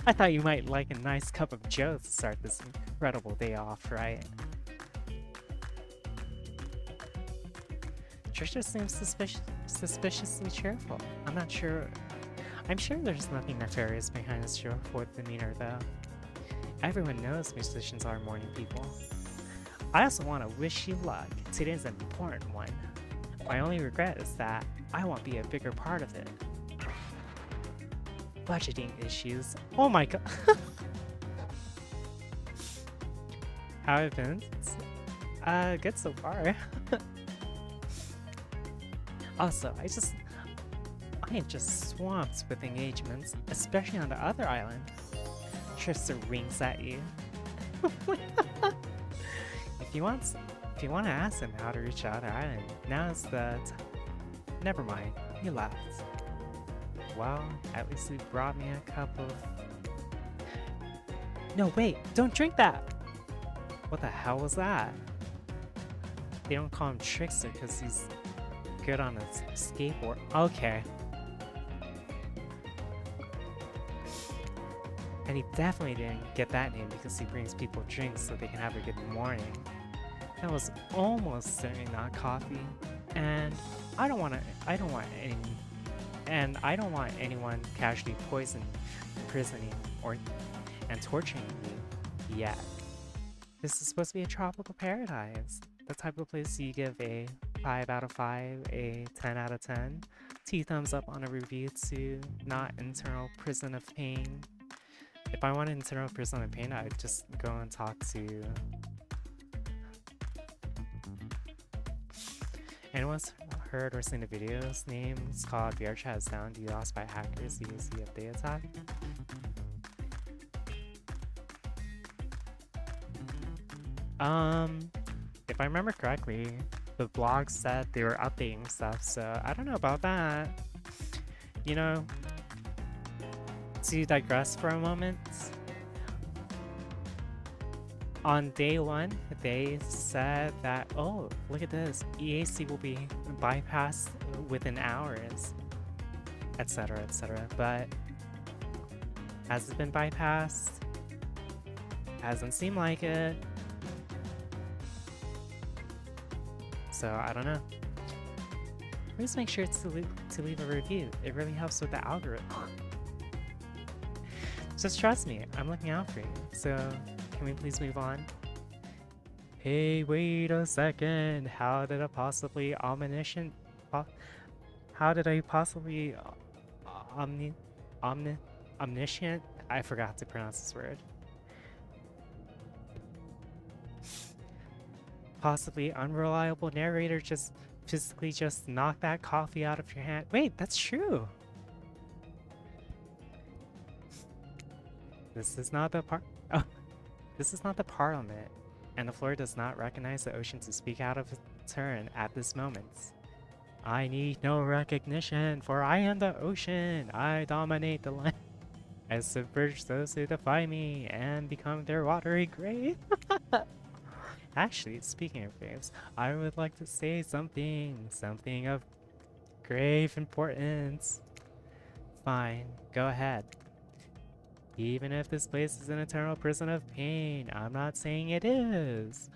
I thought you might like a nice cup of joe to start this incredible day off, right? Trisha seems suspiciously cheerful. I'm sure there's nothing nefarious behind his cheerful demeanor, though. Everyone knows musicians are morning people. I also want to wish you luck. Today's an important one. My only regret is that I won't be a bigger part of it. Budgeting issues. Oh my god. How have you been? Good so far. Also, I am just swamped with engagements, especially on the other island. Trista winks at you. If you want to ask him how to reach the other island, now's the Never mind, he left. Well, at least he brought me a cup of... No, wait, don't drink that! What the hell was that? They don't call him Trickster because he's good on a skateboard. Okay. And he definitely didn't get that name because he brings people drinks so they can have a good morning. That was almost certainly not coffee. And I don't want anyone casually poisoning, imprisoning, and torturing me yet. This is supposed to be a tropical paradise. The type of place you give a 5 out of 5, a 10 out of 10, 2 thumbs up on a review to not internal prison of pain. If I wanted internal prison of pain, I would just go and talk to... Anyone's heard or seen the video's name? It's called VRChat is down, DDoS by hackers, DOC update attack. If I remember correctly, the blog said they were updating stuff, so I don't know about that. You know, to digress for a moment, on day one, they said that, oh, look at this, EAC will be bypassed within hours, etc., etc. But has it been bypassed? Hasn't seemed like it. So I don't know. Please make sure to leave a review. It really helps with the algorithm. Just trust me, I'm looking out for you. So can we please move on? Hey, wait a second. How did I possibly omniscient? How did I possibly omniscient? I forgot to pronounce this word. Possibly unreliable narrator just physically just knock that coffee out of your hand. Wait, that's true. This is not the oh, this is not the parliament, and the floor does not recognize the ocean to speak out of turn at this moment. I need no recognition, for I am the ocean. I dominate the land. I submerge those who defy me and become their watery grave. Actually, speaking of graves, I would like to say something of grave importance. Fine, go ahead. Even if this place is an eternal prison of pain, I'm not saying it is.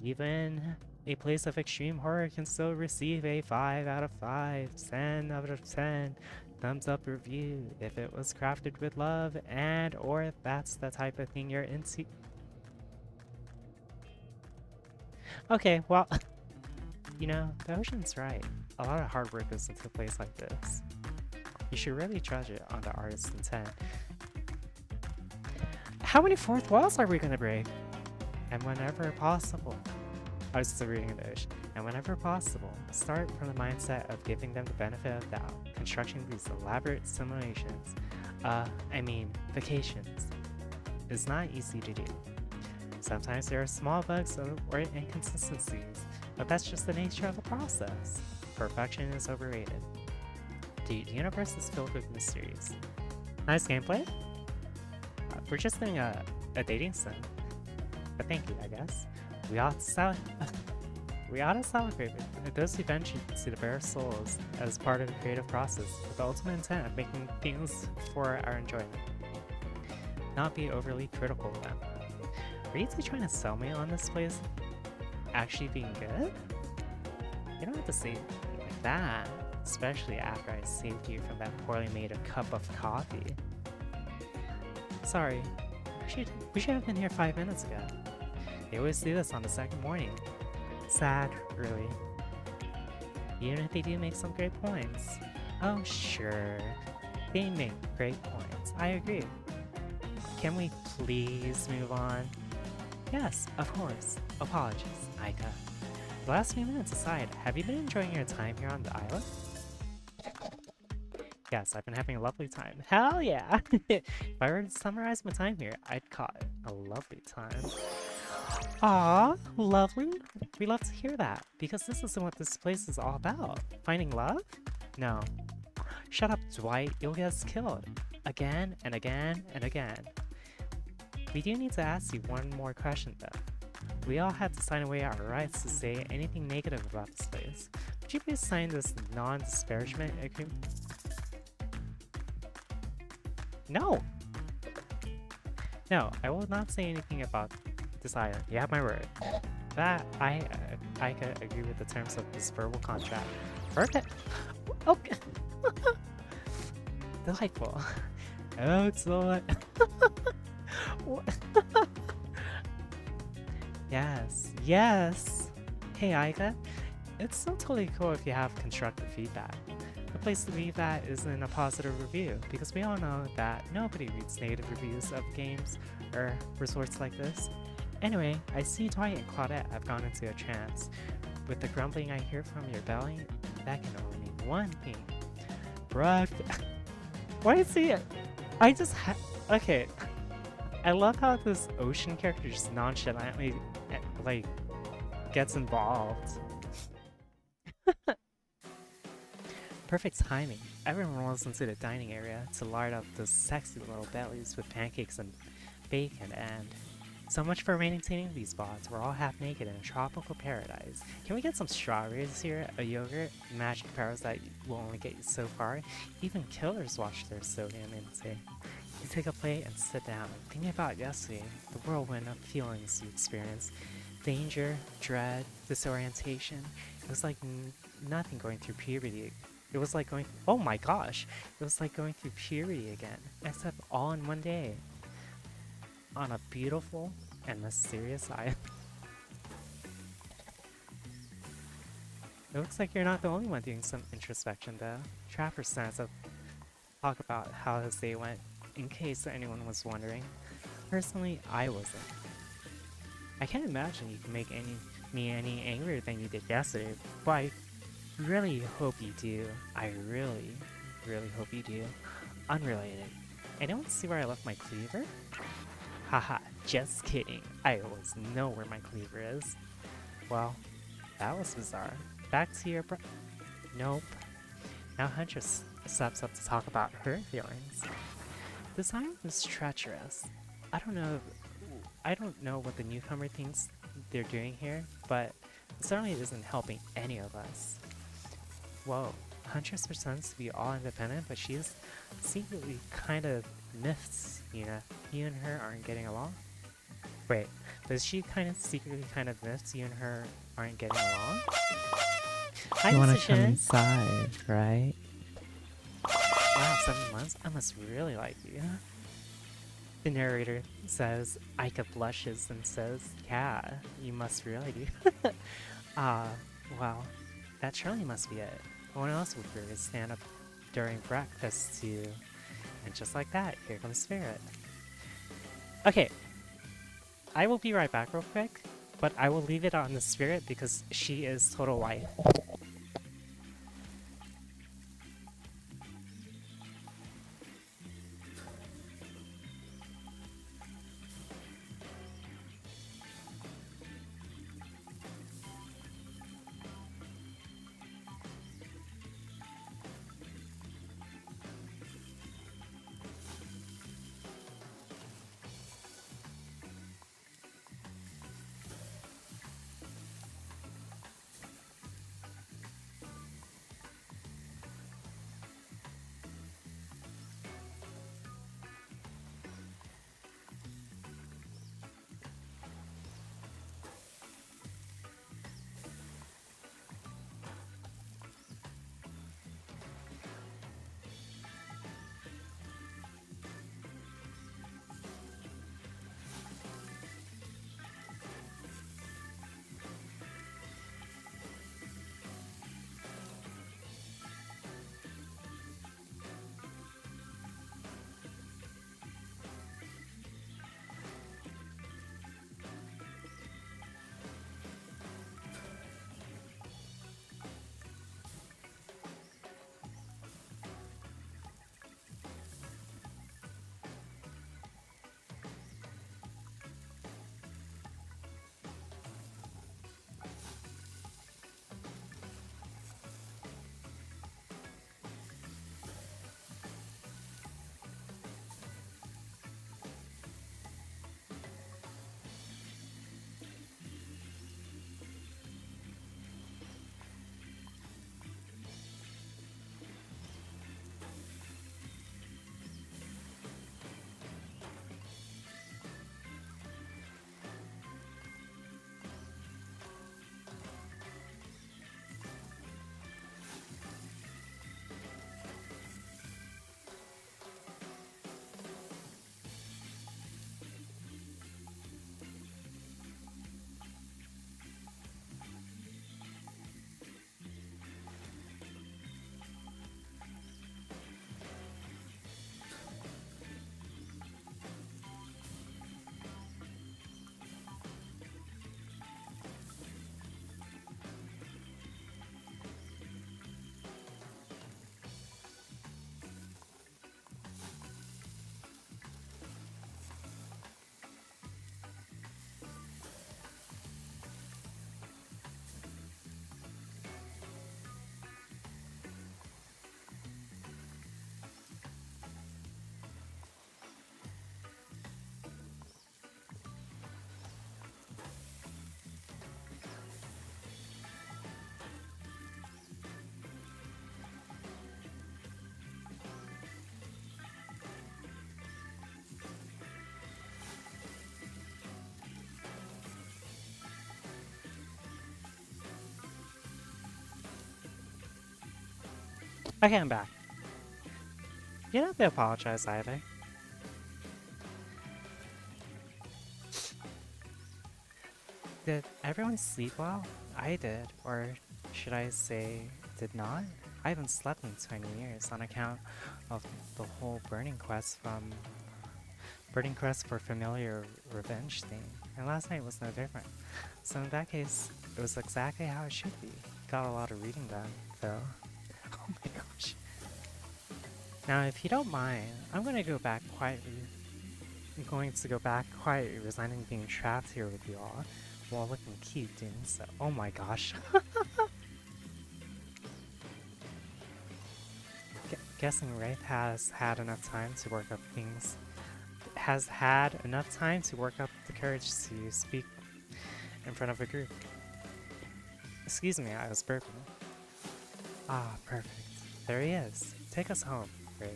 Even a place of extreme horror can still receive a 5 out of 5, 10 out of 10 thumbs up review if it was crafted with love and or if that's the type of thing you're into. Okay, well, you know, the ocean's right. A lot of hard work goes into a place like this. You should really judge it on the artist's intent. How many fourth walls are we gonna break? And whenever possible, I was still reading the ocean. And whenever possible, start from the mindset of giving them the benefit of doubt, constructing these elaborate simulations. Vacations. Is not easy to do. Sometimes there are small bugs or inconsistencies, but that's just the nature of the process. Perfection is overrated. The universe is filled with mysteries. Nice gameplay? We're just doing a dating sim. But thank you, I guess. We ought to celebrate those who ventured to the bare souls as part of the creative process with the ultimate intent of making things for our enjoyment. Not be overly critical of them. Are you two trying to sell me on this place actually being good? You don't have to say it like that, especially after I saved you from that poorly made cup of coffee. Sorry, we should have been here 5 minutes ago. They always do this on the second morning. Sad, really. Even if they do make some great points. Oh sure, they make great points, I agree. Can we please move on? Yes, of course. Apologies, Aika. The last few minutes aside, have you been enjoying your time here on the island? Yes, I've been having a lovely time. Hell yeah! If I were to summarize my time here, I'd call it a lovely time. Aw, lovely? We love to hear that, because this isn't what this place is all about. Finding love? No. Shut up, Dwight, you'll get us killed. Again and again and again. We do need to ask you one more question though. We all had to sign away our rights to say anything negative about this place. Would you please sign this non-disparagement agreement? No! No, I will not say anything about this island. You have my word. That, I could agree with the terms of this verbal contract. Perfect! Okay! Delightful. Excellent! Yes, yes! Hey Aika, it's still totally cool if you have constructive feedback. The place to leave that is in a positive review, because we all know that nobody reads negative reviews of games or resorts like this. Anyway, I see Dwight and Claudette have gone into a trance. With the grumbling I hear from your belly, that can only mean one thing. Breakfast. Why is he? I just okay. I love how this ocean character just nonchalantly like, gets involved. Perfect timing. Everyone rolls into the dining area to lard up those sexy little bellies with pancakes and bacon, and so much for maintaining these spots. We're all half naked in a tropical paradise. Can we get some strawberries here? A yogurt? Magic powers that will only get you so far? Even killers watch their sodium intake. You take a plate and sit down, thinking about yesterday, the whirlwind of feelings you experienced. Danger, dread, disorientation. It was like nothing going through puberty. It was like going, oh my gosh, it was like going through puberty again, except all in one day. On a beautiful and mysterious island. It looks like you're not the only one doing some introspection though. Trapper stands to talk about how his day went, in case anyone was wondering. Personally, I wasn't. I can't imagine you can make me any angrier than you did yesterday, but I really hope you do. I really, really hope you do. Unrelated. Anyone see where I left my cleaver? Haha, just kidding. I always know where my cleaver is. Well, that was bizarre. Back to your Nope. Now Huntress steps up to talk about her feelings. This time was treacherous. I don't know what the newcomer thinks they're doing here, but it certainly isn't helping any of us. Whoa, Huntress pretends to be all independent, but she's secretly kind of miffs Yuna. You and her aren't getting along? Wait, does she secretly kind of miffs you and her aren't getting along? Hi, You want to come Decision! inside, right? Wow, 7 months? I must really like you. The narrator says, Aika blushes and says, yeah, you must really do. Well, that surely must be it. No one else would really stand up during breakfast to... And just like that, here comes Spirit. Okay, I will be right back real quick, but I will leave it on the Spirit because she is total white. Okay, I'm back. You don't have to apologize either. Did everyone sleep well? I did, or should I say, did not? I haven't slept in 20 years on account of the whole Burning Quest for Familiar Revenge thing, and last night was no different. So in that case, it was exactly how it should be. Got a lot of reading done, though. Oh my gosh. Now, if you don't mind, I'm going to go back quietly. I'm going to go back quietly, resigning being trapped here with you all, while looking cute doing so. Oh my gosh. Guessing Wraith has had enough time to work up things. Has had enough time to work up the courage to speak in front of a group. Excuse me, I was burping. Ah, perfect. There he is. Take us home, Wraith.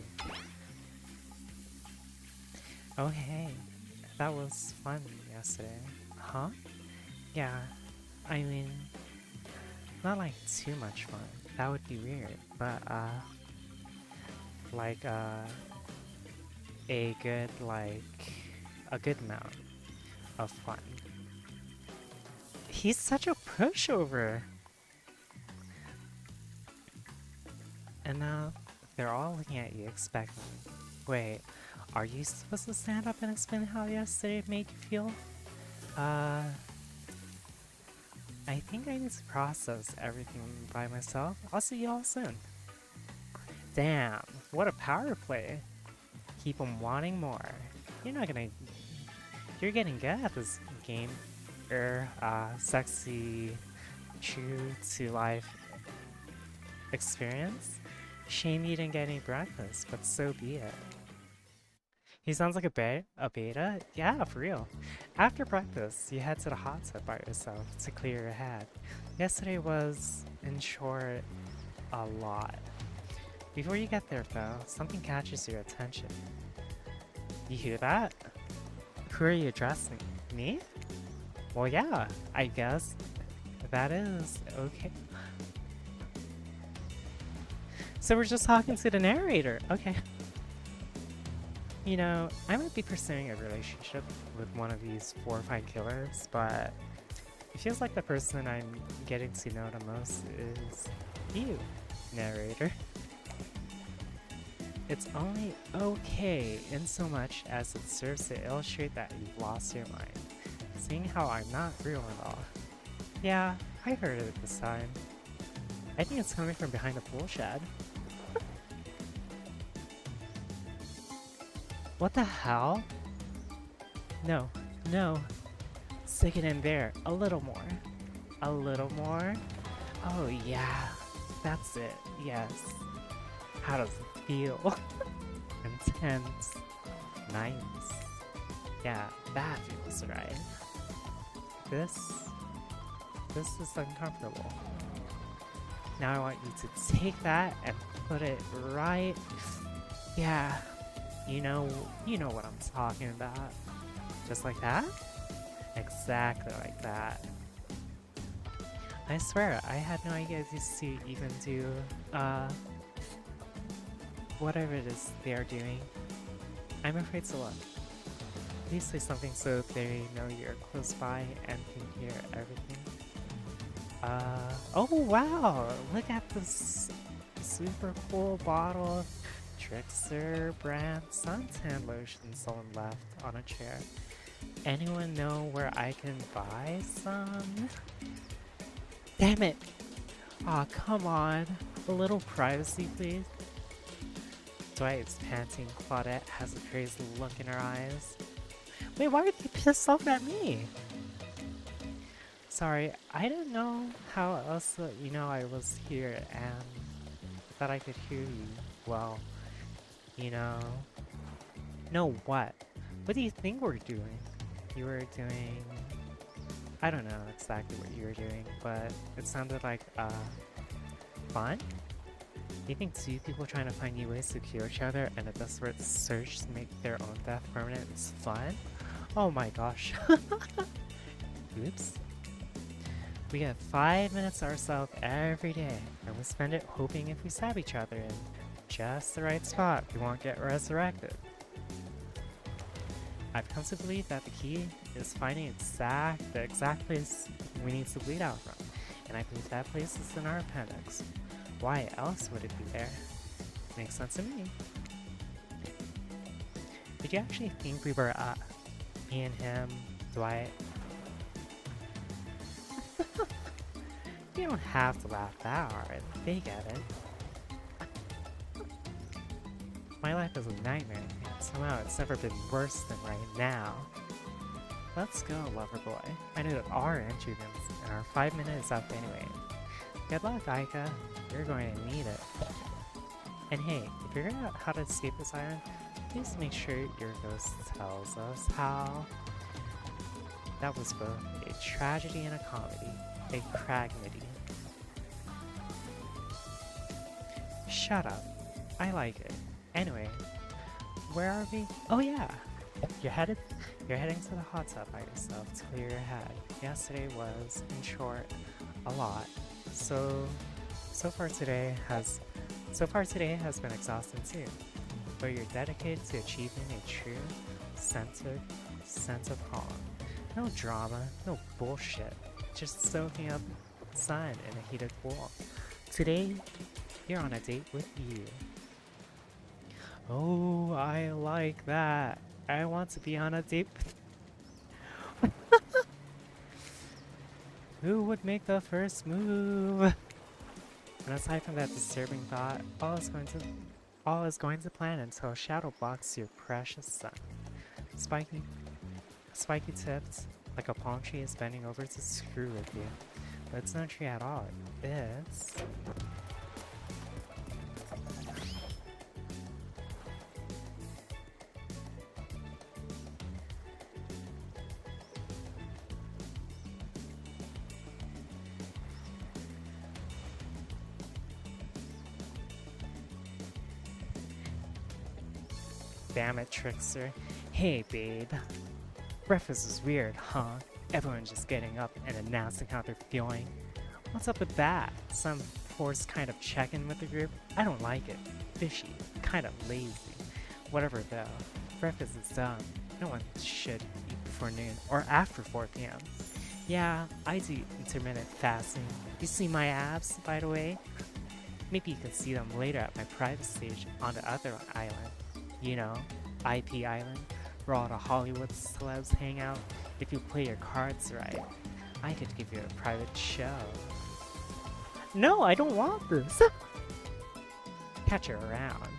Oh hey, that was fun yesterday. Huh? Yeah, I mean, not like too much fun. That would be weird, but like a good a good amount of fun. He's such a pushover. And now they're all looking at you expectantly. Wait, are you supposed to stand up and explain how yesterday made you feel? I think I need to process everything by myself. I'll see you all soon. Damn, what a power play. Keep them wanting more. You're not gonna... You're getting good at this game. Sexy, true-to-life experience. Shame you didn't get any breakfast, but so be it. He sounds like a beta? Yeah, for real. After breakfast, you head to the hot tub by yourself to clear your head. Yesterday was, in short, a lot. Before you get there though, something catches your attention. You hear that? Who are you addressing? Me? Well yeah, I guess that is okay. So we're just talking to the narrator, okay. You know, I might be pursuing a relationship with one of these 4 or 5 killers, but it feels like the person I'm getting to know the most is you, narrator. It's only okay in so much as it serves to illustrate that you've lost your mind, seeing how I'm not real at all. Yeah, I heard it this time. I think it's coming from behind the pool shed. What the hell? No, no. Stick it in there. A little more. A little more. Oh yeah, that's it. Yes. How does it feel? Intense. Nice. Yeah, that feels right. This is uncomfortable. Now I want you to take that and put it right. Yeah, you know what I'm talking about. Just like that? Exactly like that. I swear, I had no idea these two even do, whatever it is they are doing. I'm afraid to look. Please say something so they know you're close by and can hear everything. Oh wow! Look at this super cool bottle of Trickster brand suntan lotion someone left on a chair. Anyone know where I can buy some? Damn it! Aw, come on. A little privacy, please. Dwight is panting. Claudette has a crazy look in her eyes. Wait, why are they pissed off at me? Sorry, I didn't know how else to let you know I was here and that I could hear you. Well, you know... Know what? What do you think we're doing? You were doing... I don't know exactly what you were doing, but it sounded like, fun? You think 2 people trying to find new ways to kill each other and a desperate search to make their own death permanent is fun? Oh my gosh. Oops. We get 5 minutes to ourselves every day, and we spend it hoping if we stab each other in just the right spot, we won't get resurrected. I've come to believe that the key is finding the exact place we need to bleed out from, and I believe that place is in our appendix. Why else would it be there? Makes sense to me. Did you actually think we were, me and him, Dwight? You don't have to laugh that hard. They get it. My life is a nightmare, and somehow it's never been worse than right now. Let's go, lover boy. I know our entry rooms, and our 5 minutes is up anyway. Good luck, Aika. You're going to need it. And hey, if you're figuring out how to escape this island, please make sure your ghost tells us how. That was both a tragedy and a comedy. A cragmity. Shut up. I like it. Anyway, where are we? Oh yeah! You're heading to the hot tub by yourself to clear your head. Yesterday was, in short, a lot. So far today has been exhausting too. But you're dedicated to achieving a true sense of calm. No drama, no bullshit. Just soaking up sun in a heated pool. Today, you're on a date with you. Oh, I like that. I want to be on a date with... Who would make the first move? And aside from that disturbing thought, all is going to plan until a shadow blocks your precious sun. Spiky tipped, like a palm tree is bending over to screw with you. But it's not a tree at all. It's... Damn it, trickster. Hey, babe. Breakfast is weird, huh? Everyone just getting up and announcing how they're feeling. What's up with that? Some forced kind of check-in with the group? I don't like it. Fishy. Kind of lazy. Whatever though. Breakfast is dumb. No one should eat before noon or after 4 p.m. Yeah, I do intermittent fasting. You see my abs, by the way? Maybe you can see them later at my private stage on the other island. You know, IP Island, where all the Hollywood celebs hang out. If you play your cards right, I could give you a private show. No, I don't want this! Catch her around.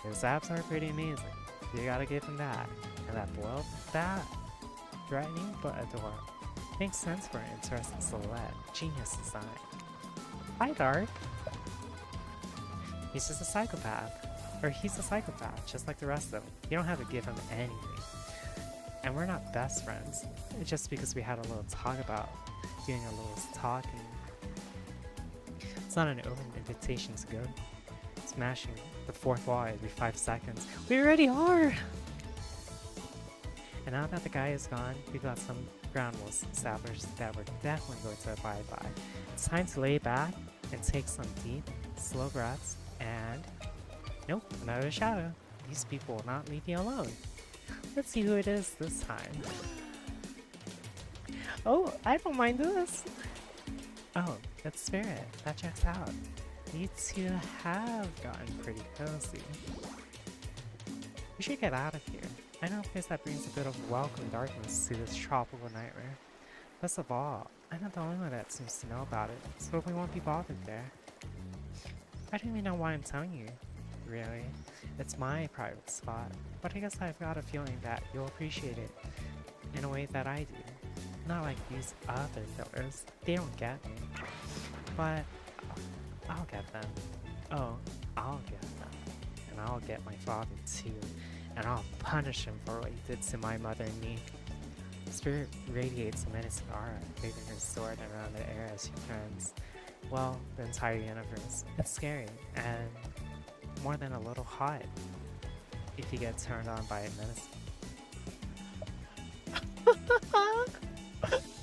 His abs are pretty amazing. You gotta give him that. And that blow, that threatening but adorable. Makes sense for an interesting silhouette. Genius design. Hi, Dark. He's just a psychopath. Or he's a psychopath, just like the rest of them. You don't have to give him anything. And we're not best friends. It's just because we had a little talk about doing a little talking. It's not an open invitation to go smashing the fourth wall every 5 seconds. We already are! And now that the guy is gone, we've got some ground rules established that we're definitely going to abide by. It's time to lay back and take some deep, slow breaths and... Nope, another shadow. These people will not leave you alone. Let's see who it is this time. Oh, I don't mind this. Oh, it's Spirit. That checks out. You two have gotten pretty cozy. We should get out of here. I know a place that brings a bit of welcome darkness to this tropical nightmare. Best of all, I'm not the only one that seems to know about it, so we won't be bothered there. I don't even know why I'm telling you. Really. It's my private spot, but I guess I've got a feeling that you'll appreciate it in a way that I do. Not like these other killers. They don't get me. But I'll get them. Oh, I'll get them. And I'll get my father too. And I'll punish him for what he did to my mother and me. Spirit radiates a menacing aura, waving her sword around the air as she turns. Well, the entire universe. It's scary, and more than a little hot if you get turned on by it menacing.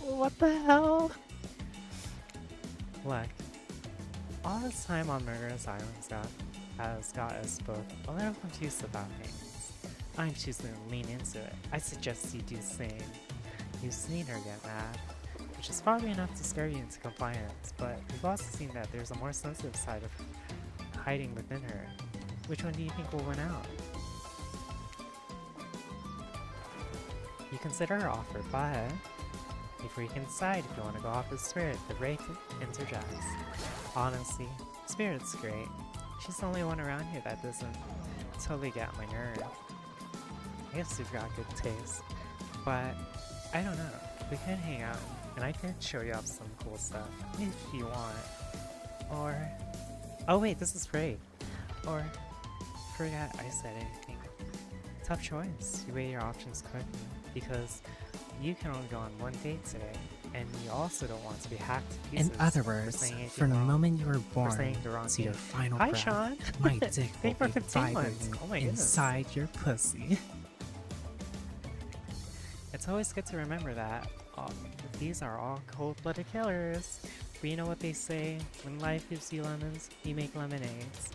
What the hell? Look, all this time on Murderous Islands has got us both a little confused about things. I'm choosing to lean into it. I suggest you do the same. You've seen her get mad, which is probably enough to scare you into compliance, but we've also seen that there's a more sensitive side of hiding within her. Which one do you think will win out? You consider her offer, but before you can decide if you want to go off with Spirit, the Wraith interjects. Honestly, Spirit's great. She's the only one around here that doesn't totally get on my nerve. I guess you've got good taste, but I don't know. We could hang out, and I could show you off some cool stuff, if you want. Or... oh wait, this is great. Or... forget I said anything. Tough choice. You weigh your options quickly, because you can only go on one date today, and you also don't want to be hacked to pieces. In other words, from the moment you were born to your final breath, Sean. my dick will Thank you be for 15 months. vibrating Oh my goodness. inside your pussy. It's always good to remember that these are all cold-blooded killers. But you know what they say, when life gives you lemons, you make lemonades.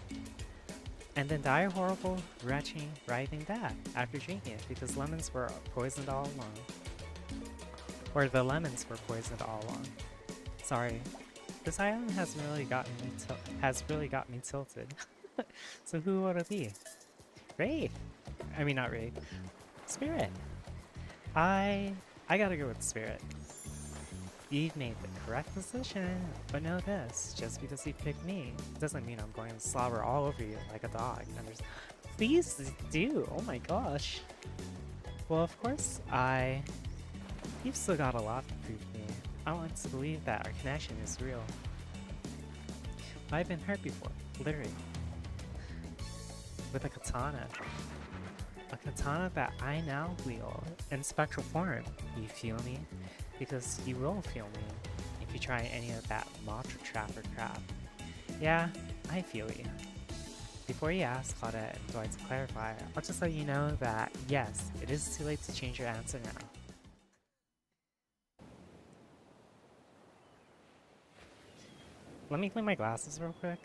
And then die a horrible, retching, writhing death after drinking it because lemons were poisoned all along. Or the lemons were poisoned all along. Sorry, this island has really got me tilted. So who would it be? Wraith. I mean, not Wraith. Spirit. I gotta go with Spirit. You've made the correct decision, but know this, just because you picked me doesn't mean I'm going to slobber all over you like a dog. Please do, oh my gosh. Well, of course, you've still got a lot to prove to me. I want to believe that our connection is real. I've been hurt before, literally. With a katana. A katana that I now wield in spectral form. You feel me? Because you will feel me if you try any of that mantra trapper crap. Yeah, I feel you. Before you ask Claudette and Dwight to clarify, I'll just let you know that yes, it is too late to change your answer now. Let me clean my glasses real quick.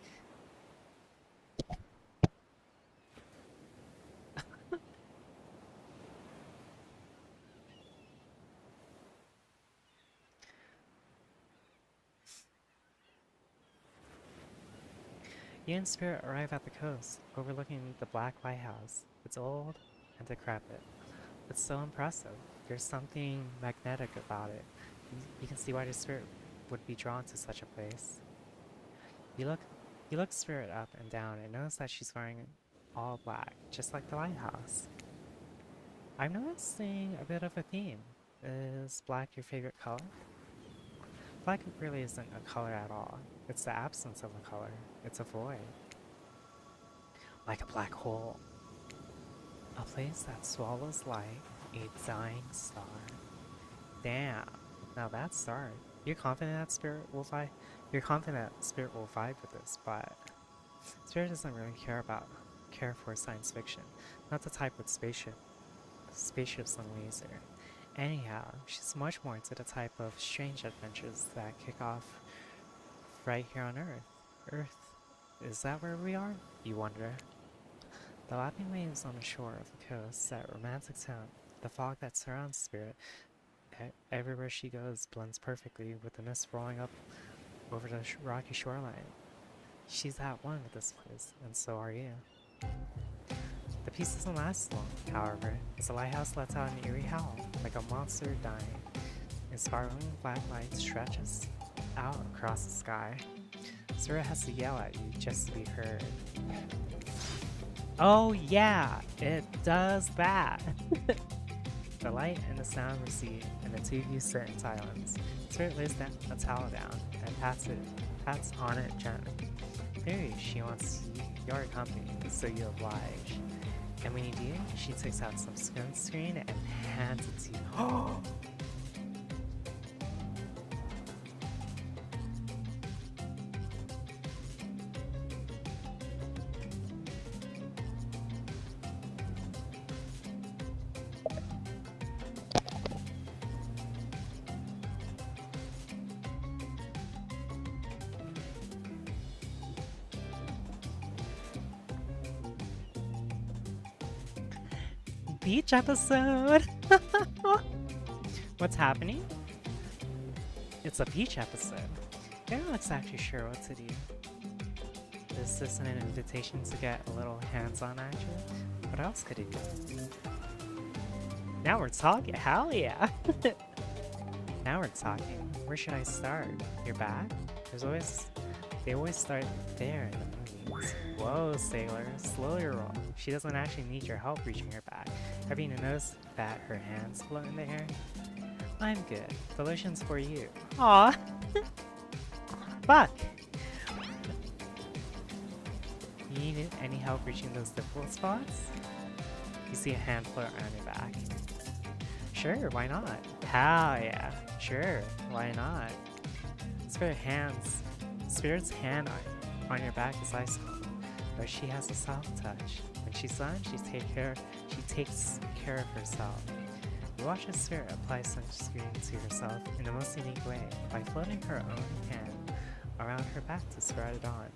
You and Spirit arrive at the coast, overlooking the Black Lighthouse. It's old and decrepit. It's so impressive. There's something magnetic about it. You can see why the Spirit would be drawn to such a place. You look Spirit up and down and notice that she's wearing all black, just like the lighthouse. I'm noticing a bit of a theme. Is black your favorite color? Black really isn't a color at all. It's the absence of a color. It's a void. Like a black hole. A place that swallows light, a dying star. Damn. Now that's dark. You're confident that Spirit will vibe? You're confident that Spirit will vibe with this, but Spirit doesn't really care for science fiction. Not the type with spaceships and laser. Anyhow, she's much more into the type of strange adventures that kick off right here on Earth. Earth, is that where we are? You wonder. The lapping waves on the shore of the coast, that romantic tone, the fog that surrounds Spirit, everywhere she goes blends perfectly with the mist rolling up over the rocky shoreline. She's at one with this place, and so are you. The peace doesn't last long, however, as the lighthouse lets out an eerie howl, like a monster dying. A sparkling black light stretches out across the sky. Spirit has to yell at you just to be heard. Oh yeah, it does that! The light and the sound recede, and the two of you sit in silence. Spirit lays down a towel down and pats on it gently. Clearly, she wants your company, so you oblige. And when you do, she takes out some sunscreen and hands it to you. beach episode! What's happening? It's a beach episode. I'm not exactly sure what to do. Is this an invitation to get a little hands-on action? What else could it be? Now we're talking. Hell yeah! Now we're talking. Where should I start? Your back? They always start there in the movies. Whoa, sailor, slow your roll. She doesn't actually need your help reaching her back. Have you noticed that her hands float in the air? I'm good. The lotion's for you. Aw. Fuck. You need any help reaching those difficult spots? You see a hand float around your back. Sure, why not? Hell yeah. Sure, why not? Spirit's hand on your back is ice cold, but she has a soft touch. When she's done, she takes care of herself. You watch a Spirit apply sunscreen to herself in the most unique way by floating her own hand around her back to spread it on.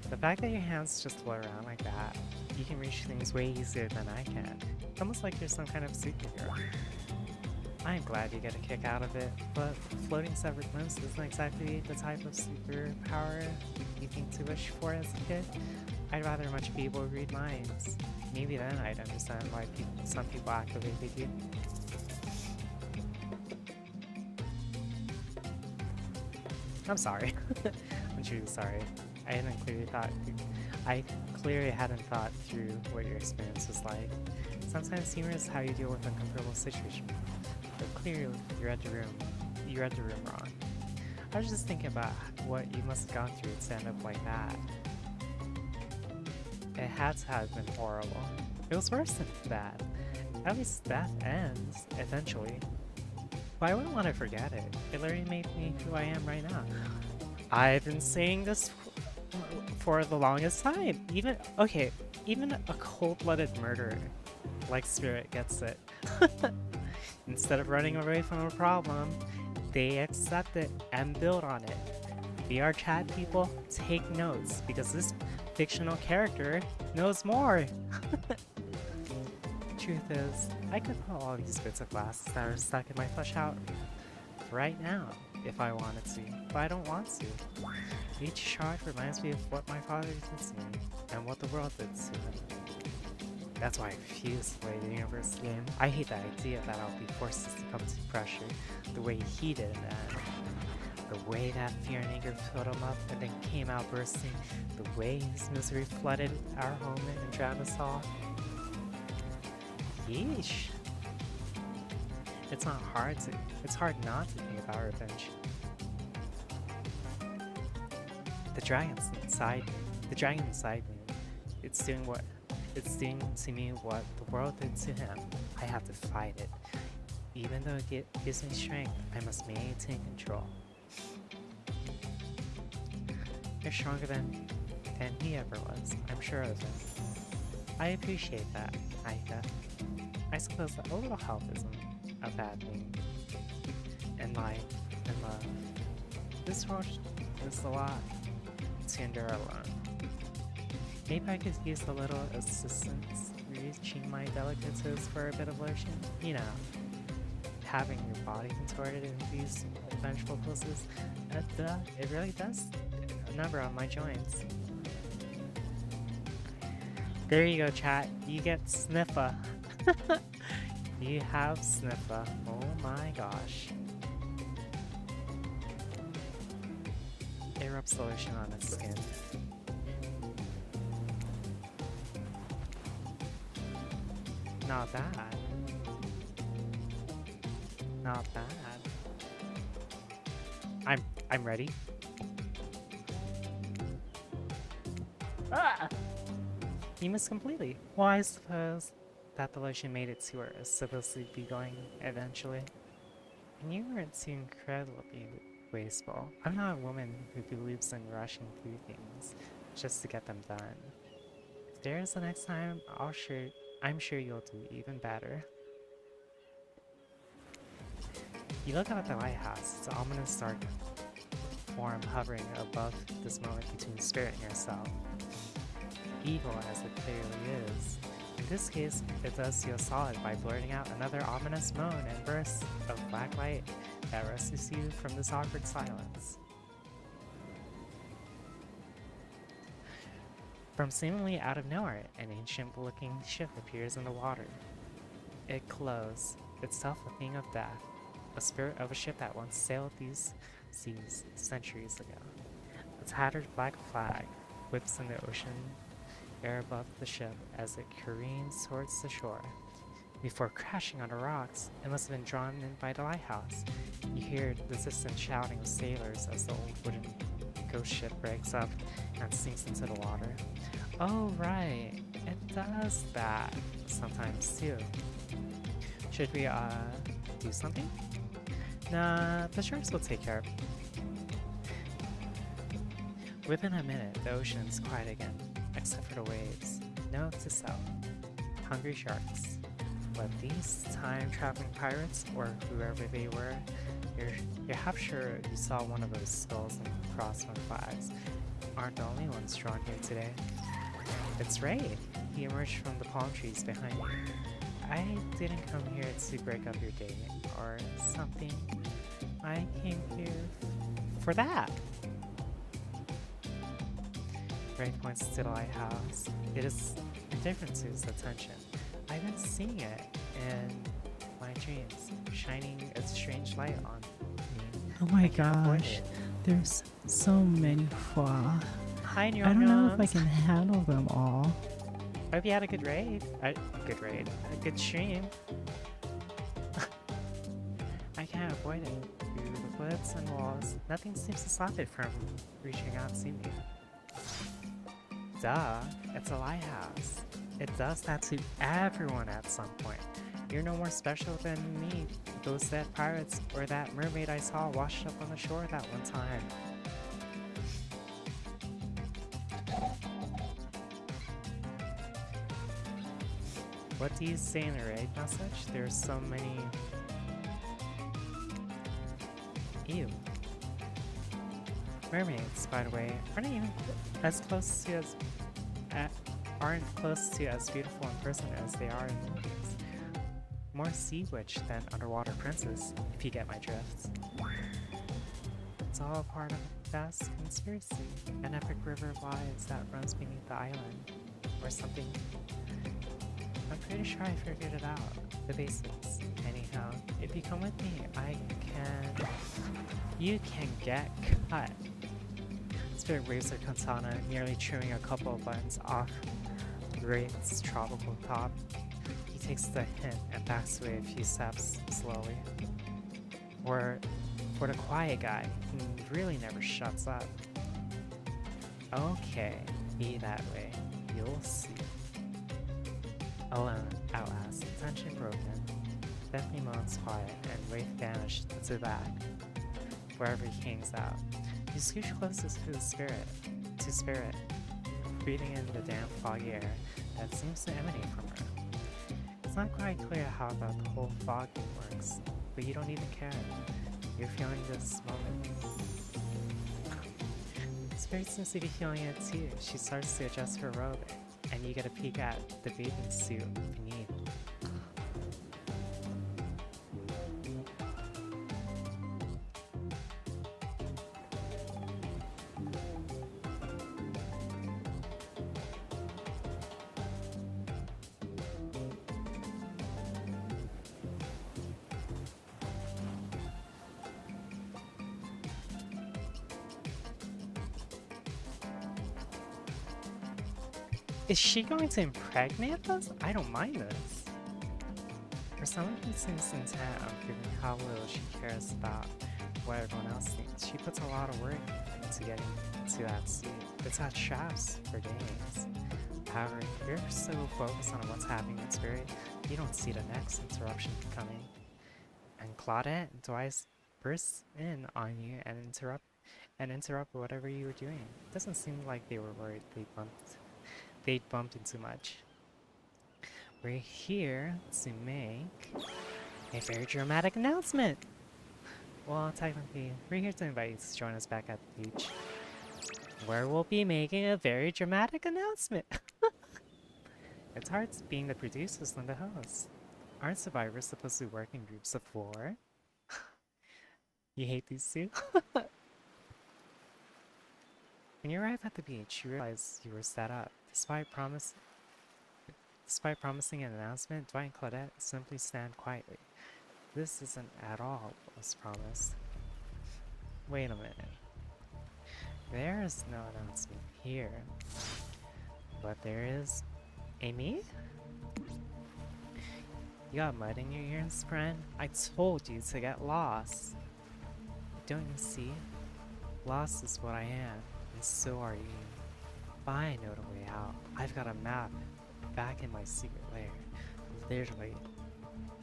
The fact that your hands just float around like that, you can reach things way easier than I can. It's almost like you're some kind of superhero. I'm glad you get a kick out of it, but floating severed limbs isn't exactly the type of superpower you think to wish for as a kid. I'd rather much be able to read minds. Maybe then I'd understand why some people act the way they do. I'm sorry. I'm truly sorry. I clearly hadn't thought through what your experience was like. Sometimes humor is how you deal with uncomfortable situations. But clearly, you read the room wrong. I was just thinking about what you must have gone through to end up like that. It had to have been horrible. It was worse than that. At least death ends, eventually. But I wouldn't want to forget it. It literally made me who I am right now. I've been saying this for the longest time. Even a cold-blooded murderer like Spirit gets it. Instead of running away from a problem, they accept it and build on it. VR chat people, take notes, because this fictional character knows more. Truth is, I could pull all these bits of glass that are stuck in my flesh out right now if I wanted to, but I don't want to. Each shard reminds me of what my father did to me and what the world did to him. That's why I refuse to play the universe game. I hate the idea that I'll be forced to succumb to pressure the way he did in the end. The way that fear and anger filled him up and then came out bursting. The way his misery flooded our home and drowned us all. Yeesh. It's hard not to think about revenge. The dragon inside me, it's doing to me what the world did to him. I have to fight it. Even though it gives me strength, I must maintain control. You're stronger than he ever was, I'm sure of it. I appreciate that, Aika. I suppose that a little help isn't a bad thing. In life, in love. This world is a lot to endure alone. Maybe I could use a little assistance reaching my delicate toes for a bit of lotion. You know, having your body contorted in these vengeful poses, it really does a number on my joints. There you go, chat. You get Sniffa. You have Sniffa. Oh my gosh. It rubs the lotion on its skin. Not bad. Not bad. I'm ready. Ah! You missed completely. Well, I suppose that the lotion made it to where it's supposed to be going eventually. And you weren't too incredibly wasteful. I'm not a woman who believes in rushing through things just to get them done. If there is the next time, I'm sure you'll do even better. You look up at the lighthouse. It's ominous dark. form hovering above this moment between spirit and yourself. Evil as it clearly is. In this case, it does you a solid by blurting out another ominous moan and burst of black light that rescues you from this awkward silence. From seemingly out of nowhere, an ancient-looking ship appears in the water. It glows, itself a thing of death, a spirit of a ship that once sailed these seas centuries ago. A tattered black flag whips in the ocean air above the ship as it careens towards the shore. Before crashing onto rocks, it must have been drawn in by the lighthouse. You hear the distant shouting of sailors as the old wooden ghost ship breaks up and sinks into the water. Oh right, it does that sometimes too. Should we do something? Nah, the sharks will take care of it. Within a minute, the ocean's quiet again, except for the waves. Note to self: hungry sharks. But these time-traveling pirates, or whoever they were, you're half sure you saw one of those skulls and crossbow flags, aren't the only ones drawn here today. It's Ray! He emerged from the palm trees behind me. I didn't come here to break up your day or something. I came here for that! Ray points to the lighthouse. It is indifferent to his attention. I've been seeing it in my dreams, shining a strange light on me. Oh my gosh, there's so many flaws. Hi, I don't know if I can handle them all. I hope you had a good raid. A good stream. I can't avoid it. Through the cliffs and walls, nothing seems to stop it from reaching out to me. Duh, it's a lighthouse. It does that to everyone at some point. You're no more special than me, those dead pirates, or that mermaid I saw washed up on the shore that one time. What do you say in the raid message? There's so many... Ew. Mermaids, by the way, aren't even as close to as... aren't close to as beautiful in person as they are in movies. More sea witch than underwater princess, if you get my drift. It's all part of a vast conspiracy, an epic river of lies that runs beneath the island, or something. I'm pretty sure I figured it out, the basics. Anyhow, if you come with me, you can get cut. Spirit waves her katana, nearly trimming a couple of buttons off Wraith's tropical top. He takes the hint and backs away a few steps slowly. For the quiet guy, who really never shuts up. Okay, be that way. You'll see. Alone, at last, tension broken. Bethany moans quiet, and Wraith vanished to the back, wherever he hangs out. You scooch closest to Spirit, breathing in the damp, foggy air that seems to emanate from her. It's not quite clear how the whole fog thing works, but you don't even care. You're feeling this moment. Spirit seems to be feeling it too. She starts to adjust her robe, and you get a peek at the bathing suit beneath. Is she going to impregnate us? I don't mind this. For someone who seems intent on giving how little she cares about what everyone else thinks, she puts a lot of work into getting to that suit. It's had shafts for days. However, you're so focused on what's happening in Spirit, you don't see the next interruption coming. And Claudette and Dwight burst in on you and interrupt whatever you were doing. It doesn't seem like they were worried they'd bumped into much. We're here to make a very dramatic announcement. Well, technically, we're here to invite you to join us back at the beach, where we'll be making a very dramatic announcement. It's hard being the producers and the hosts. Aren't survivors supposed to work in groups of four? You hate these two? When you arrive at the beach, you realize you were set up. Despite promising an announcement, Dwight and Claudette simply stand quietly. This isn't at all what was promised. Wait a minute. There is no announcement here. But there is... Amy? You got mud in your ears, friend? I told you to get lost. Don't you see? Lost is what I am, and so are you. But I know the way out. I've got a map back in my secret lair. Literally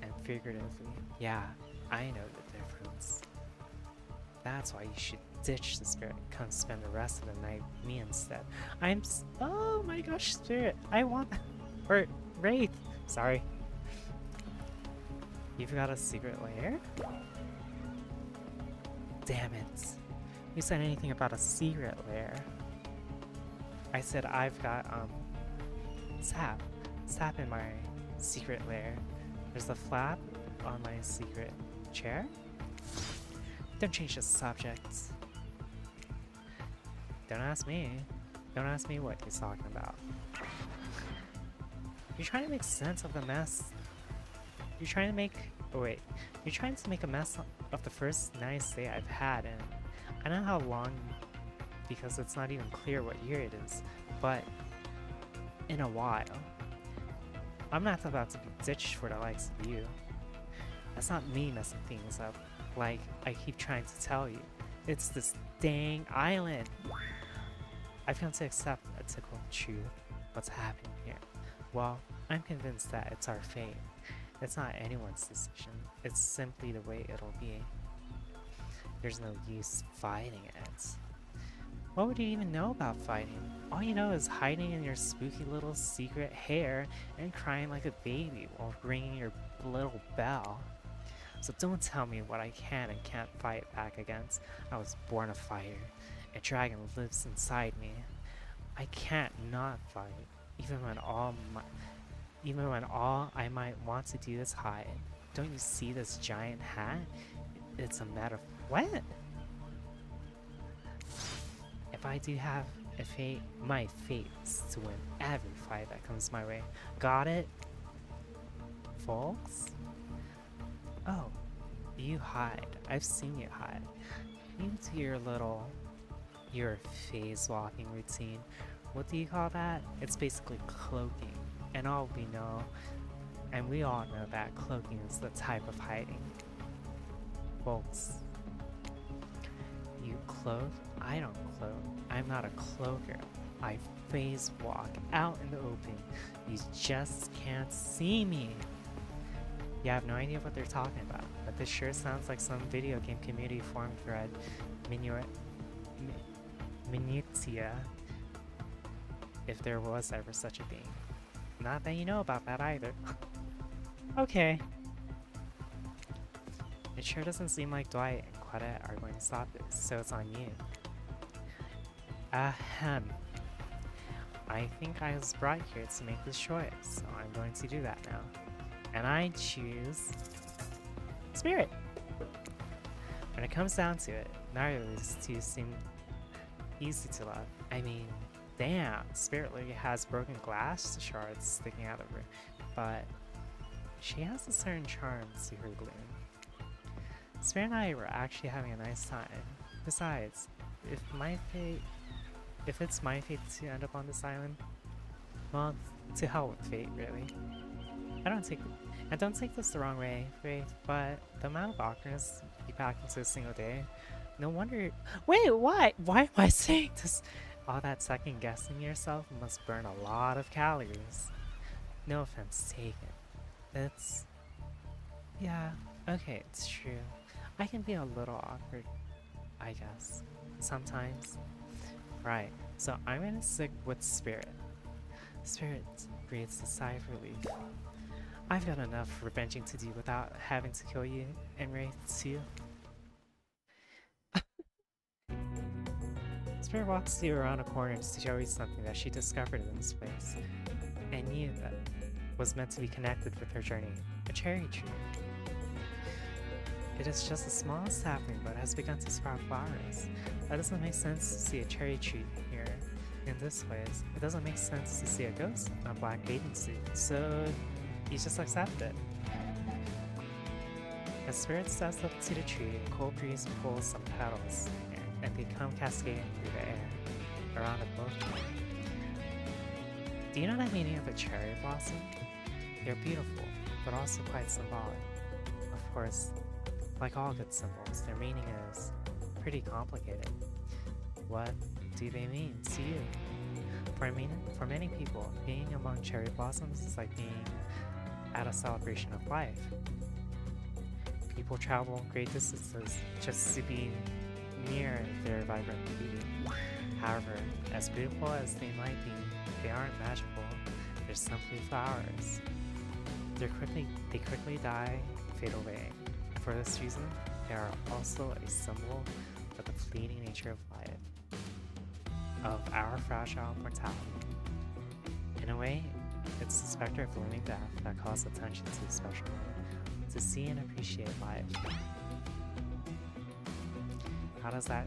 and figuratively. Yeah, I know the difference. That's why you should ditch the spirit and come spend the rest of the night with me instead. Oh my gosh, spirit! I want... Or, Wraith! Sorry. You've got a secret lair? Damn it. You said anything about a secret lair. I said I've got, sap. Sap in my secret lair. There's a flap on my secret chair. Don't change the subject. Don't ask me. Don't ask me what he's talking about. You're trying to make sense of the mess. You're trying to make... Oh wait. You're trying to make a mess of the first nice day I've had, and I don't know how long because it's not even clear what year it is, but in a while. I'm not about to be ditched for the likes of you. That's not me messing things up, like I keep trying to tell you. It's this dang island. I've come to accept a typical truth. What's happening here? Well, I'm convinced that it's our fate. It's not anyone's decision. It's simply the way it'll be. There's no use fighting it. What would you even know about fighting? All you know is hiding in your spooky little secret hair and crying like a baby while ringing your little bell. So don't tell me what I can and can't fight back against. I was born a fighter. A dragon lives inside me. I can't not fight, even when all I might want to do is hide. Don't you see this giant hat? It's a metaphor. What? If I do have a fate, my fate is to win every fight that comes my way. Got it? Folks? Oh, you hide. I've seen you hide. You do your phase walking routine. What do you call that? It's basically cloaking. And we all know that cloaking is the type of hiding. Folks, you cloak? I don't cloak. I'm not a cloaker. I phase walk out in the open. You just can't see me. You have no idea what they're talking about, but this sure sounds like some video game community forum thread. Minutia. If there was ever such a thing. Not that you know about that either. Okay. It sure doesn't seem like Dwight and Claudette are going to stop this, so it's on you. Ahem. I think I was brought here to make this choice, so I'm going to do that now. And I choose... Spirit! When it comes down to it, neither of these two seem easy to love. I mean, damn, Spirit literally has broken glass shards sticking out of her, but she has a certain charm to her gloom. Spirit and I were actually having a nice time. Besides, if it's my fate to end up on this island, well, to hell with fate, really. Don't take this the wrong way, Faith, but the amount of awkwardness you pack into a single day, no wonder— Wait, what? Why am I saying this? All that second guessing yourself must burn a lot of calories. No offense taken. Yeah, okay, it's true. I can be a little awkward, I guess. Sometimes. Right, so I'm gonna stick with Spirit. Spirit breathes a sigh of relief. I've got enough revenging to do without having to kill you and Wraith too. Spirit walks you around a corner to show you something that she discovered in this place, and knew that was meant to be connected with her journey, a cherry tree. It is just a small sapling, but has begun to sprout flowers. That doesn't make sense to see a cherry tree here in this place. It doesn't make sense to see a ghost in a black bathing suit, so you just accept it. As Spirit steps up to the tree, a cold breeze pulls some petals, and they come cascading through the air around the both. Do you know the meaning of a cherry blossom? They're beautiful, but also quite symbolic. Of course, like all good symbols, their meaning is pretty complicated. What do they mean to you? For many people, being among cherry blossoms is like being at a celebration of life. People travel great distances just to be near their vibrant beauty. However, as beautiful as they might be, they aren't magical. They're simply flowers. They quickly die, fade away. For this reason, they are also a symbol of the fleeting nature of life, of our fragile mortality. In a way, it's the specter of looming death that calls attention to the special moment, to see and appreciate life. How does that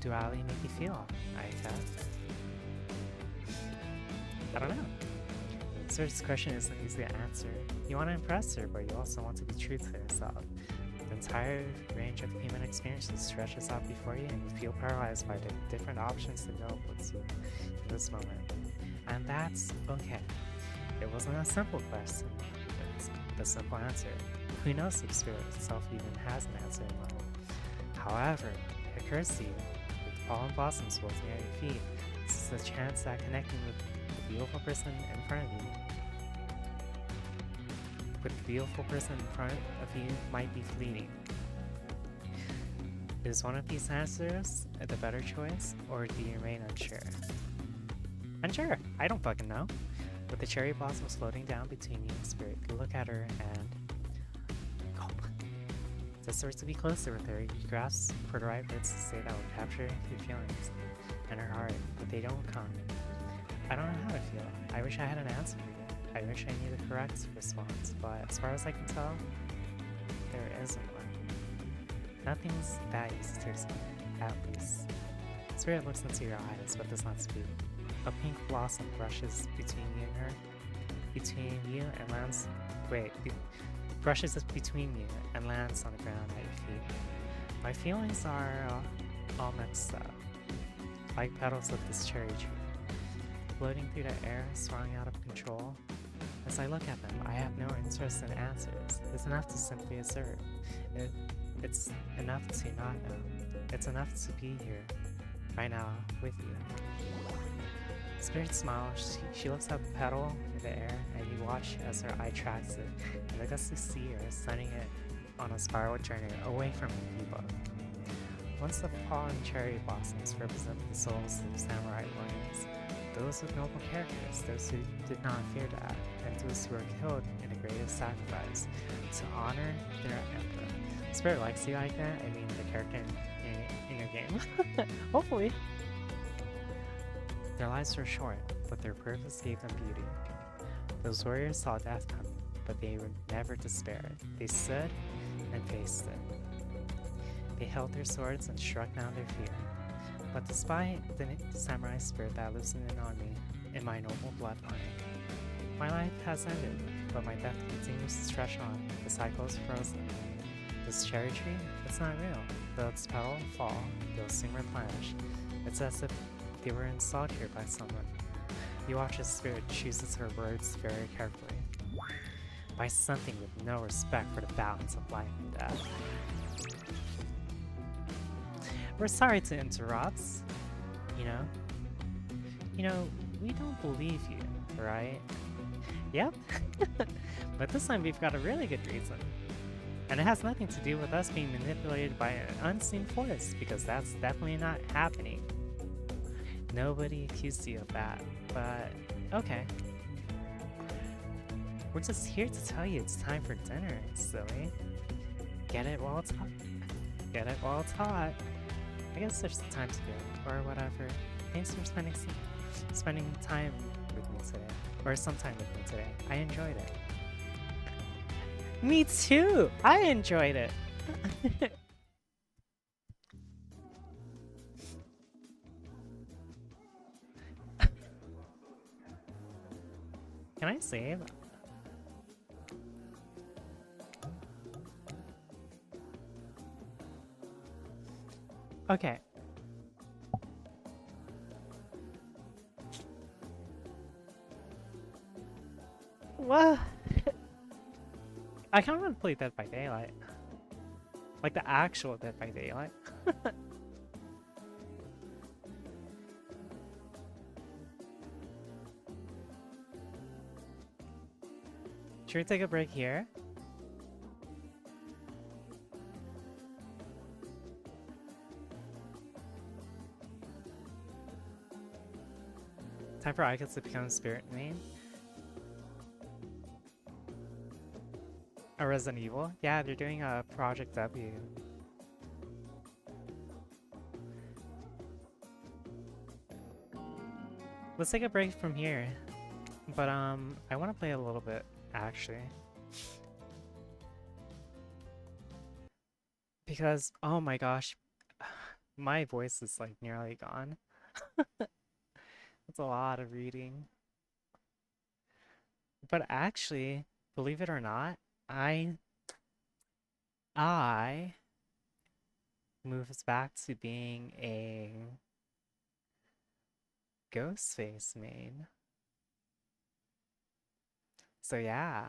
duality make you feel, I guess? I don't know. This question isn't easy to answer. You want to impress her, but you also want to be true to yourself. The entire range of human experiences stretches out before you, and you feel paralyzed by the different options to know what's in this moment. And that's okay. It wasn't a simple question. It's the simple answer. Who knows if Spirit itself even has an answer in mind? However, it occurs to you, with pollen blossoms wilting at your feet, this is a chance at connecting with the beautiful person in front of you. With the beautiful person in front of you might be fleeting. Is one of these answers the better choice, or do you remain unsure? Unsure? I don't fucking know. With the cherry blossoms floating down between you and Spirit, you look at her and gulp. Desperate to be closer with her, you grasp for the right words to say that will capture your feelings and her heart, but they don't come. I don't know how to feel. I wish I had an answer for you. I wish I knew the correct response, but as far as I can tell, there isn't one. Nothing's that easy to explain, at least. Spirit looks into your eyes, but does not speak. A pink blossom brushes between you and lands. Brushes between you and lands on the ground at your feet. My feelings are all mixed up, like petals of this cherry tree, floating through the air, swirling out of control. As I look at them, I have no interest in answers. It's enough to simply assert. It's enough to not know. It's enough to be here, right now, with you. Spirit smiles. She looks at the petal in the air, and you watch as her eye tracks it, and the gusty sea are sending it on a spiral journey away from you both. Once the fallen cherry blossoms represent the souls of samurai warriors, those with noble characters, those who did not fear death, and those who were killed in the greatest sacrifice to honor their emperor. Spirit likes you like that. I mean, the character in your game. Hopefully. Their lives were short, but their purpose gave them beauty. Those warriors saw death coming, but they were never despaired. They stood and faced it. They held their swords and struck down their fear. But despite the samurai spirit that lives in my noble bloodline, my life has ended, but my death continues to stretch on. The cycle is frozen. This cherry tree, it's not real. Though its petals fall, they'll soon replenish. It's as if they were installed here by someone. You watch as Spirit chooses her words very carefully. By something with no respect for the balance of life and death. We're sorry to interrupt. You know, we don't believe you, right? Yep. But this time we've got a really good reason. And it has nothing to do with us being manipulated by an unseen force, because that's definitely not happening. Nobody accused you of that, but okay. We're just here to tell you it's time for dinner, silly. Get it while it's hot. Get it while it's hot. I guess there's the time to go, or whatever. Thanks for spending time with me today, or some time with me today. I enjoyed it. Me too! I enjoyed it! Can I save? Okay. What? I kind of want to play Dead by Daylight. Like the actual Dead by Daylight. Should we take a break here? Time for icons to become Spirit main. A Resident Evil? Yeah, they're doing a Project W. Let's take a break from here. But I want to play a little bit actually. Because oh my gosh, my voice is like nearly gone. It's a lot of reading. But actually, believe it or not, I moves back to being a Ghostface main. So yeah.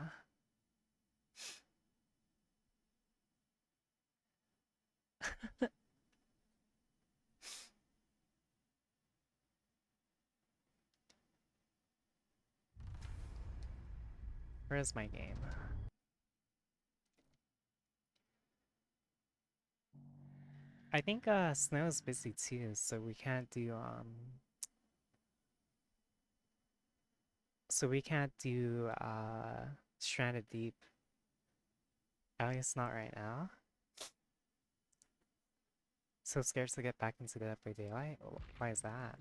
Where's my game? I think Snow's busy too, so we can't do Stranded Deep. At least not right now. So scared to get back into Dead by Daylight? Why is that?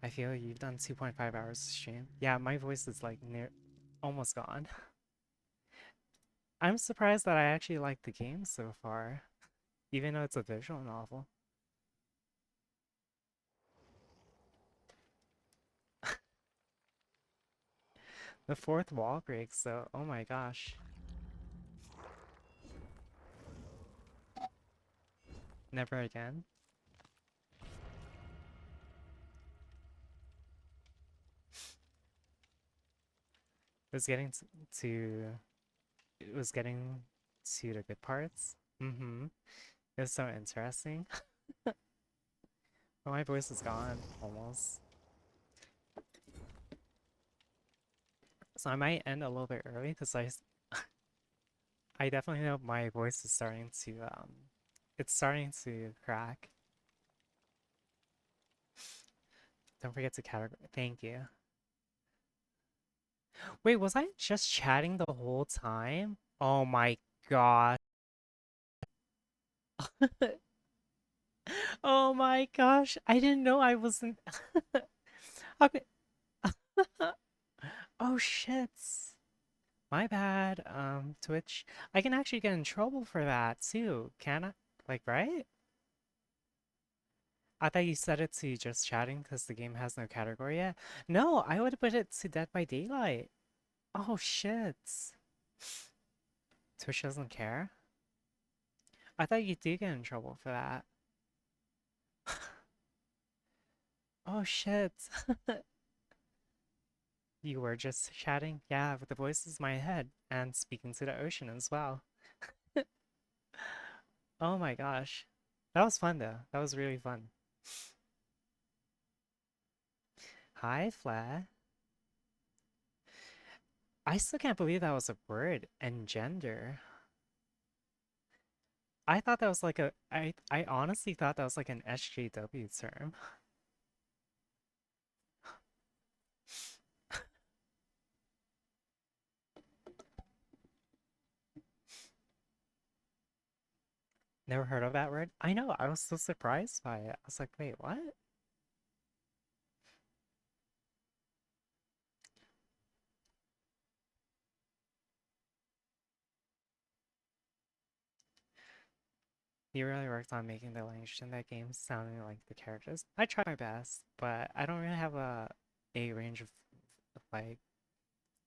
I feel like you've done 2.5 hours of stream. Yeah, my voice is like almost gone. I'm surprised that I actually like the game so far, even though it's a visual novel. The fourth wall breaks, so oh my gosh. Never again. It was getting it was getting to the good parts. Mm-hmm. It was so interesting. But my voice is gone almost. So I might end a little bit early because I definitely know my voice is starting to it's starting to crack. Don't forget to categorize. Thank you. Wait, was I just chatting the whole time? Oh my god. Oh my gosh. I didn't know I wasn't. Okay. Oh shit. My bad. Twitch. I can actually get in trouble for that too, can I? Like, right? I thought you set it to just chatting because the game has no category yet. No, I would put it to Dead by Daylight. Oh shit. Twitch doesn't care? I thought you did get in trouble for that. Oh shit. You were just chatting? Yeah, with the voices in my head and speaking to the ocean as well. Oh my gosh. That was fun though. That was really fun. Hi, Flair. I still can't believe that was a word. Engender. I thought that was like I honestly thought that was like an SJW term. Never heard of that word? I know, I was so surprised by it. I was like, wait, what? He really worked on making the language in that game sounding like the characters. I tried my best, but I don't really have a range of like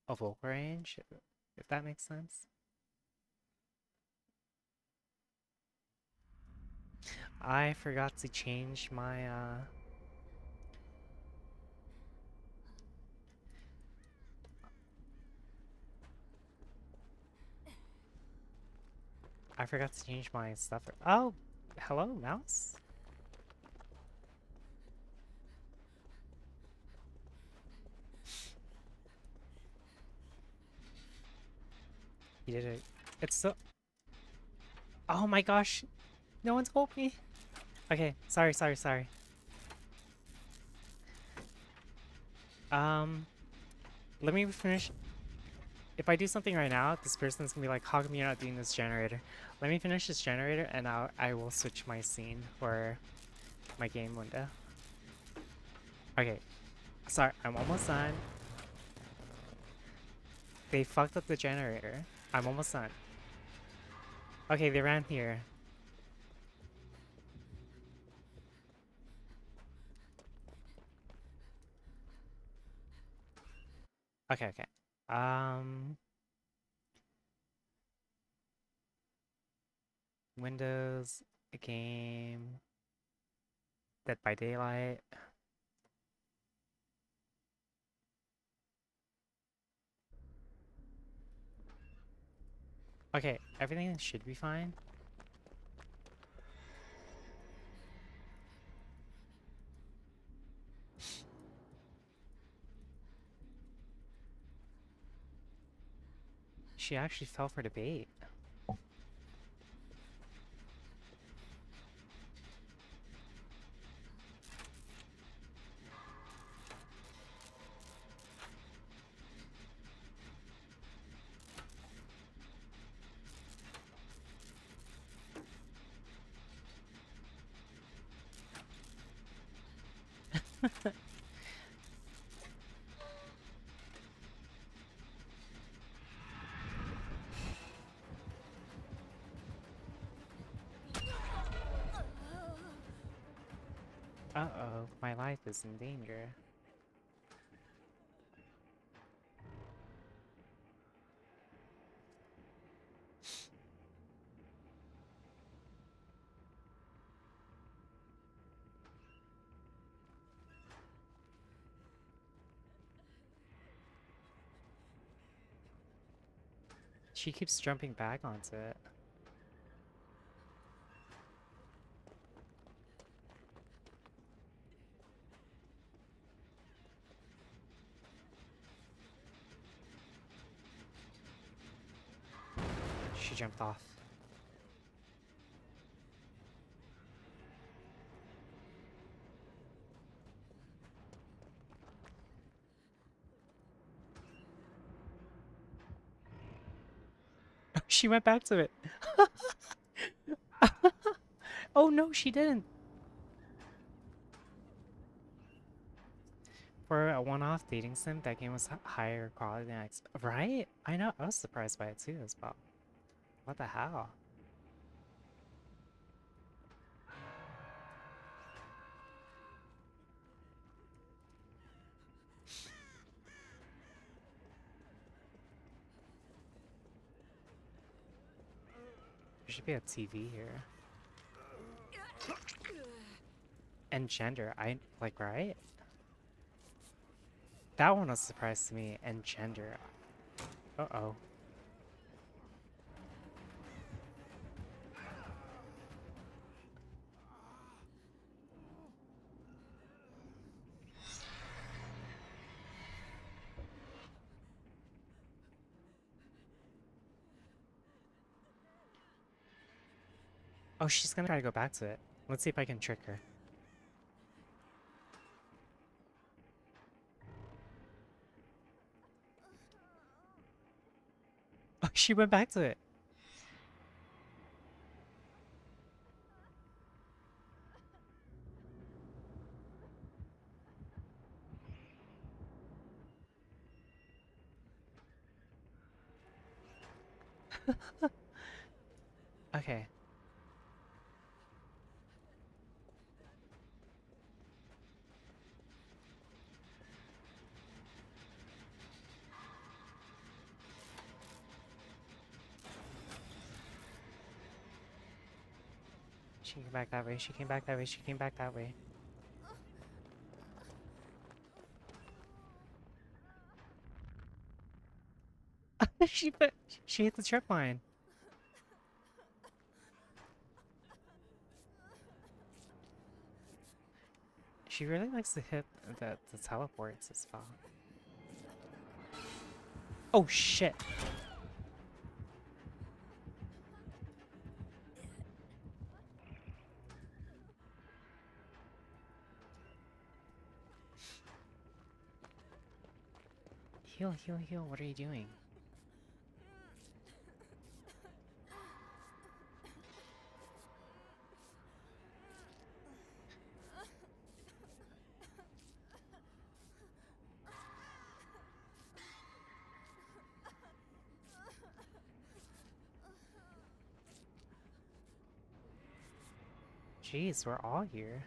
a vocal range, if that makes sense. I forgot to change my I forgot to change my stuff. Oh, hello, mouse. You did it. It's so. Oh my gosh, no one told me. Okay, sorry, sorry, sorry. Um, let me finish. If I do something right now, this person's gonna be like, "How come you're not doing this generator?" Let me finish this generator, and I will switch my scene for my game window. Okay, sorry, I'm almost done. They fucked up the generator. I'm almost done. Okay, they ran here. Okay, okay. Um, Windows, game, Dead by Daylight. Okay, everything should be fine. She actually fell for the bait. Uh-oh, my life is in danger. She keeps jumping back onto it. She jumped off. She went back to it. Oh no, she didn't. For a one-off dating sim, that game was higher quality than I expected. Right? I know. I was surprised by it too as well. What the hell? There should be a TV here. And gender. I like, right? That one was a surprise to me. And gender. Uh-oh. Oh, she's gonna try to go back to it. Let's see if I can trick her. Oh, she went back to it. Okay. She came back that way. She came back that way. She came back that way. she put, she hit the trip line. She really likes to hit the teleports as well. Oh shit! Heal, heal, heal. What are you doing? Jeez, we're all here.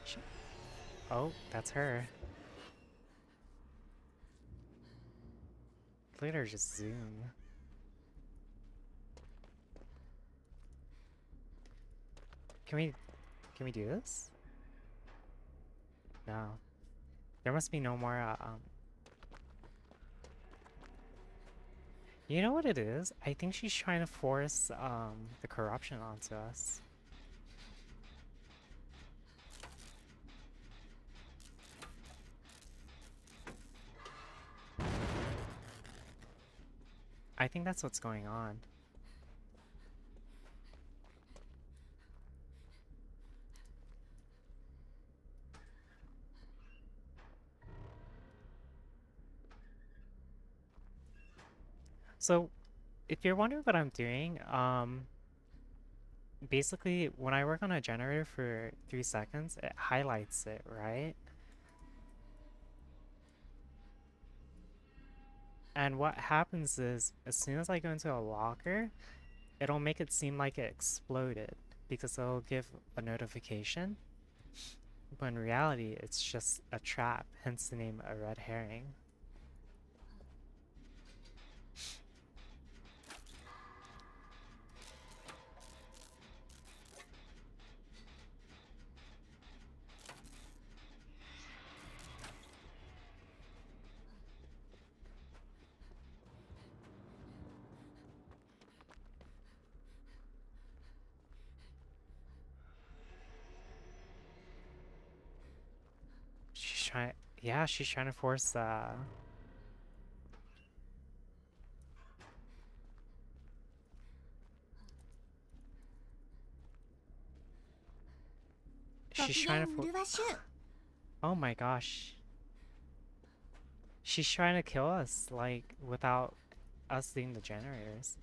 She oh, that's her. Look at her just zoom. Can we can we do this? No. There must be no more you know what it is? I think she's trying to force the corruption onto us. I think that's what's going on. So, if you're wondering what I'm doing, basically when I work on a generator for 3 seconds, it highlights it, right? And what happens is, as soon as I go into a locker, it'll make it seem like it exploded because it'll give a notification. But in reality, it's just a trap, hence the name a red herring. She's trying, yeah, she's trying to force, she's trying to oh my gosh. She's trying to kill us, like, without us seeing the generators.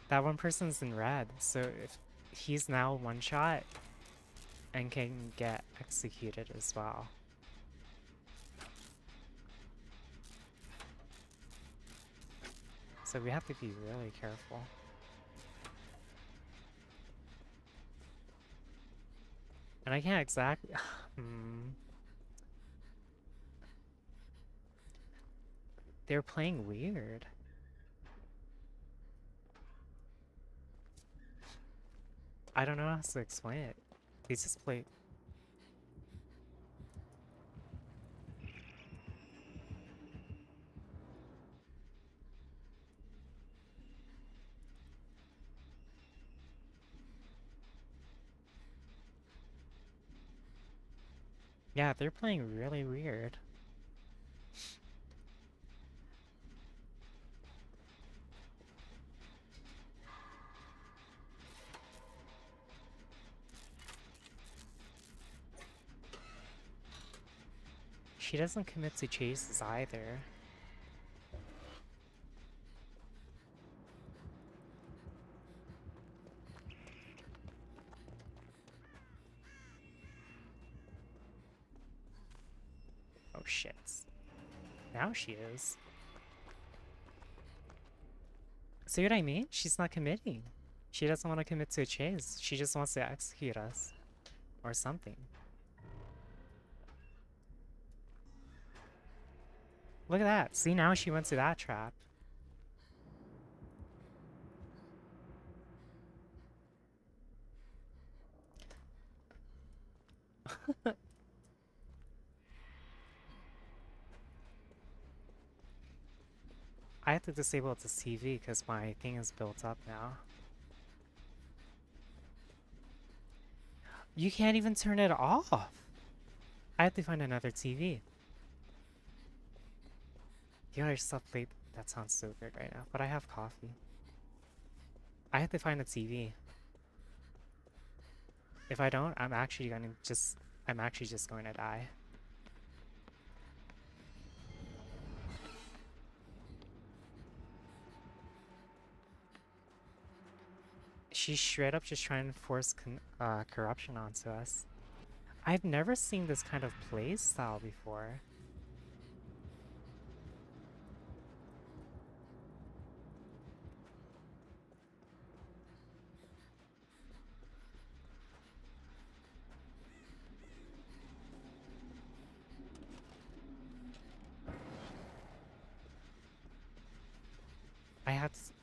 That one person's in red, so if he's now one shot and can get executed as well. So we have to be really careful. And I can't exactly... They're playing weird. I don't know how to explain it. They just play... Yeah, they're playing really weird. She doesn't commit to chases either. shit. Now she is. See what I mean? She's not committing. She doesn't want to commit to a chase. She just wants to execute us. Or something. Look at that. See, now she went to that trap. I have to disable the TV because my thing is built up now. You can't even turn it off. I have to find another TV. You gotta stop late. That sounds so good right now, but I have coffee. I have to find a TV. If I don't, I'm actually just going to die. She's straight up just trying to force corruption onto us. I've never seen this kind of play style before.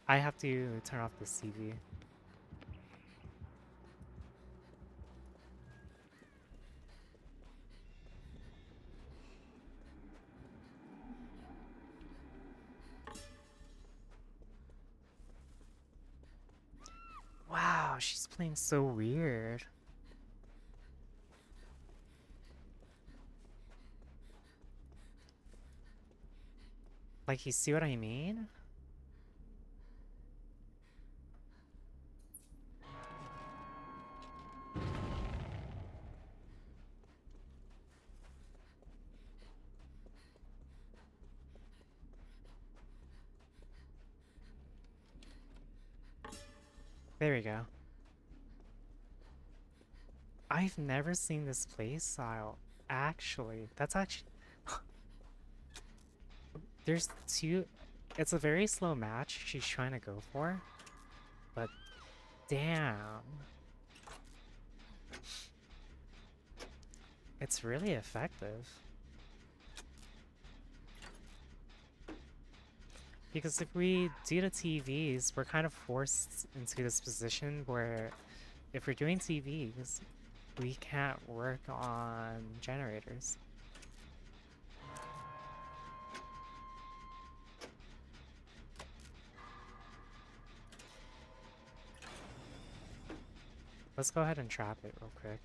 I have to turn off the TV. Wow, she's playing so weird. Like, you see what I mean? There we go. I've never seen this play style. Actually, that's actually... There's two... It's a very slow match she's trying to go for. But, damn. It's really effective. Because if we do the TVs, we're kind of forced into this position where if we're doing TVs, we can't work on generators. Let's go ahead and trap it real quick.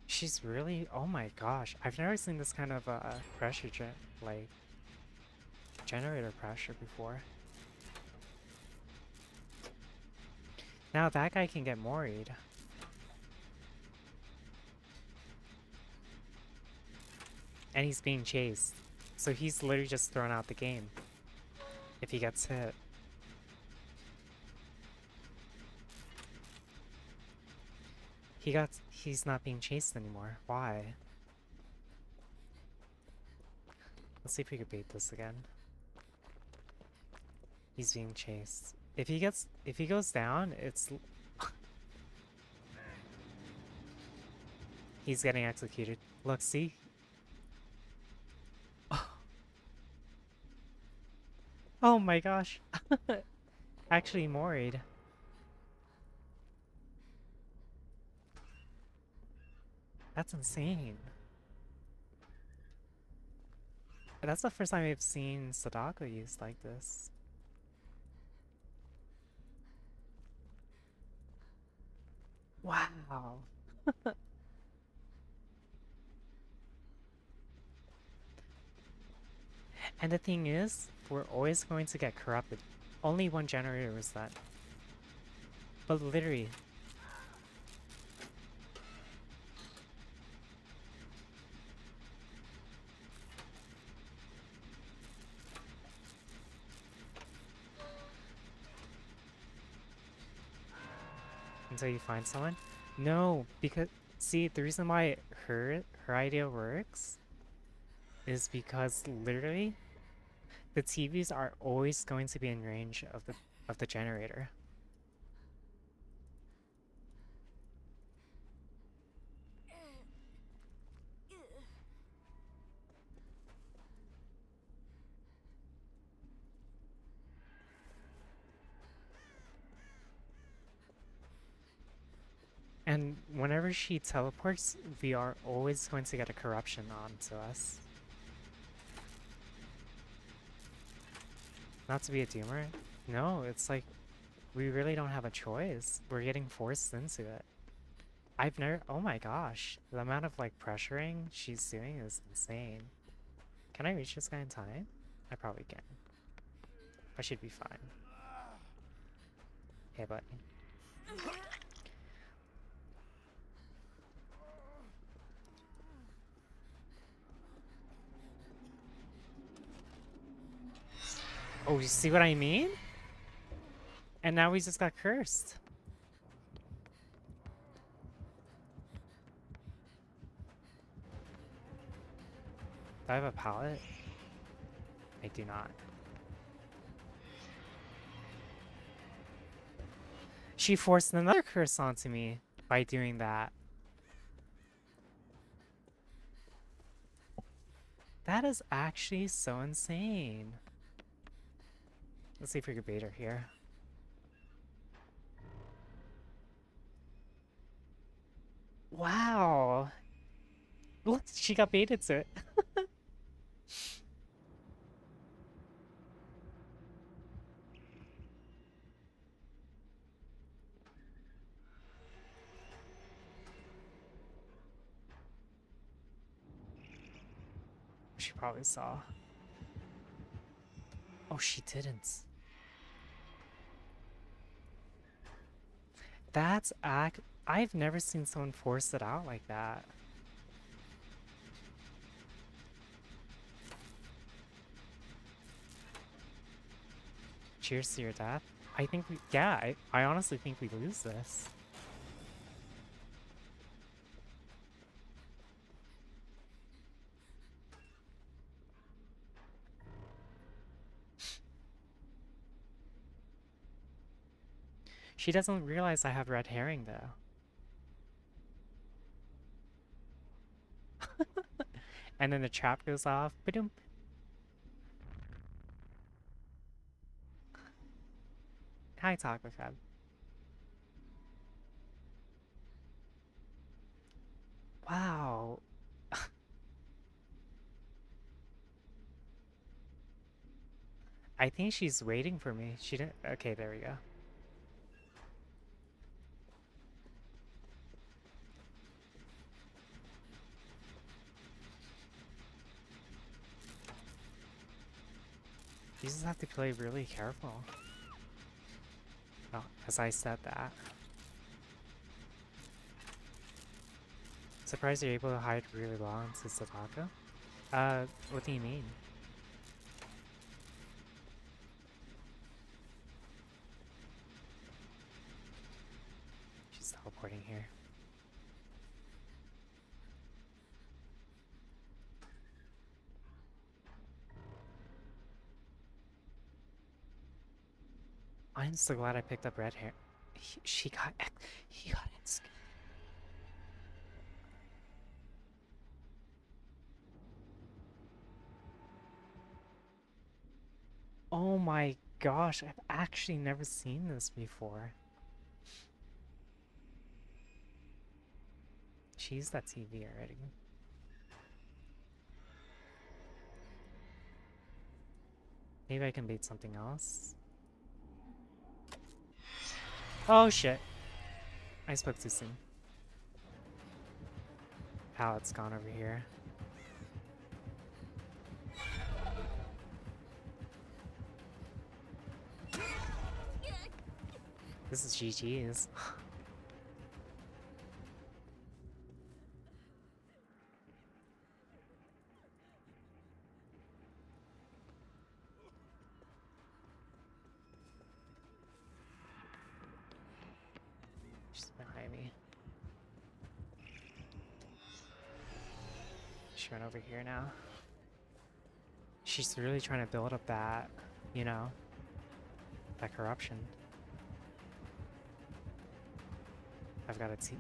She's really, oh my gosh, I've never seen this kind of pressure like generator pressure before. Now that guy can get moried. And he's being chased. So he's literally just thrown out the game if he gets hit. He's not being chased anymore. Why? Let's see if we can bait this again. He's being chased. If he goes down, it's he's getting executed. Look, see? Oh my gosh. Actually moried. That's insane. That's the first time I've seen Sadako used like this. Wow. And the thing is, we're always going to get corrupted. Only one generator was that. But literally, until you find someone. No, because see, the reason why her idea works is because literally the TVs are always going to be in range of the generator. And whenever she teleports, we are always going to get a corruption on to us. Not to be a doomer. No, it's like we really don't have a choice. We're getting forced into it. I've never. Oh my gosh. The amount of like pressuring she's doing is insane. Can I reach this guy in time? I probably can. I should be fine. Hey, buddy. Oh, you see what I mean? And now we just got cursed. Do I have a pallet? I do not. She forced another curse onto me by doing that. That is actually so insane. Let's see if we can bait her here. Wow. Look, she got baited to it. She probably saw. Oh, she didn't. That's I've never seen someone force it out like that. Cheers to your death. I think we, yeah, I honestly think we lose this. She doesn't realize I have red herring though. And then the trap goes off. Ba-doom. Hi, Taco Crab. Wow. I think she's waiting for me. She didn't. Okay, there we go. You just have to play really careful. Oh, as I said that. Surprised you're able to hide really well into Sataka? What do you mean? She's teleporting here. I'm so glad I picked up red hair. He got it. Oh my gosh, I've actually never seen this before. She used that TV already. Maybe I can beat something else. Oh shit. I spoke too soon. how it's gone over here. This is GG's. She's behind me. She went over here now. She's really trying to build up that, you know, that corruption. I've got a T.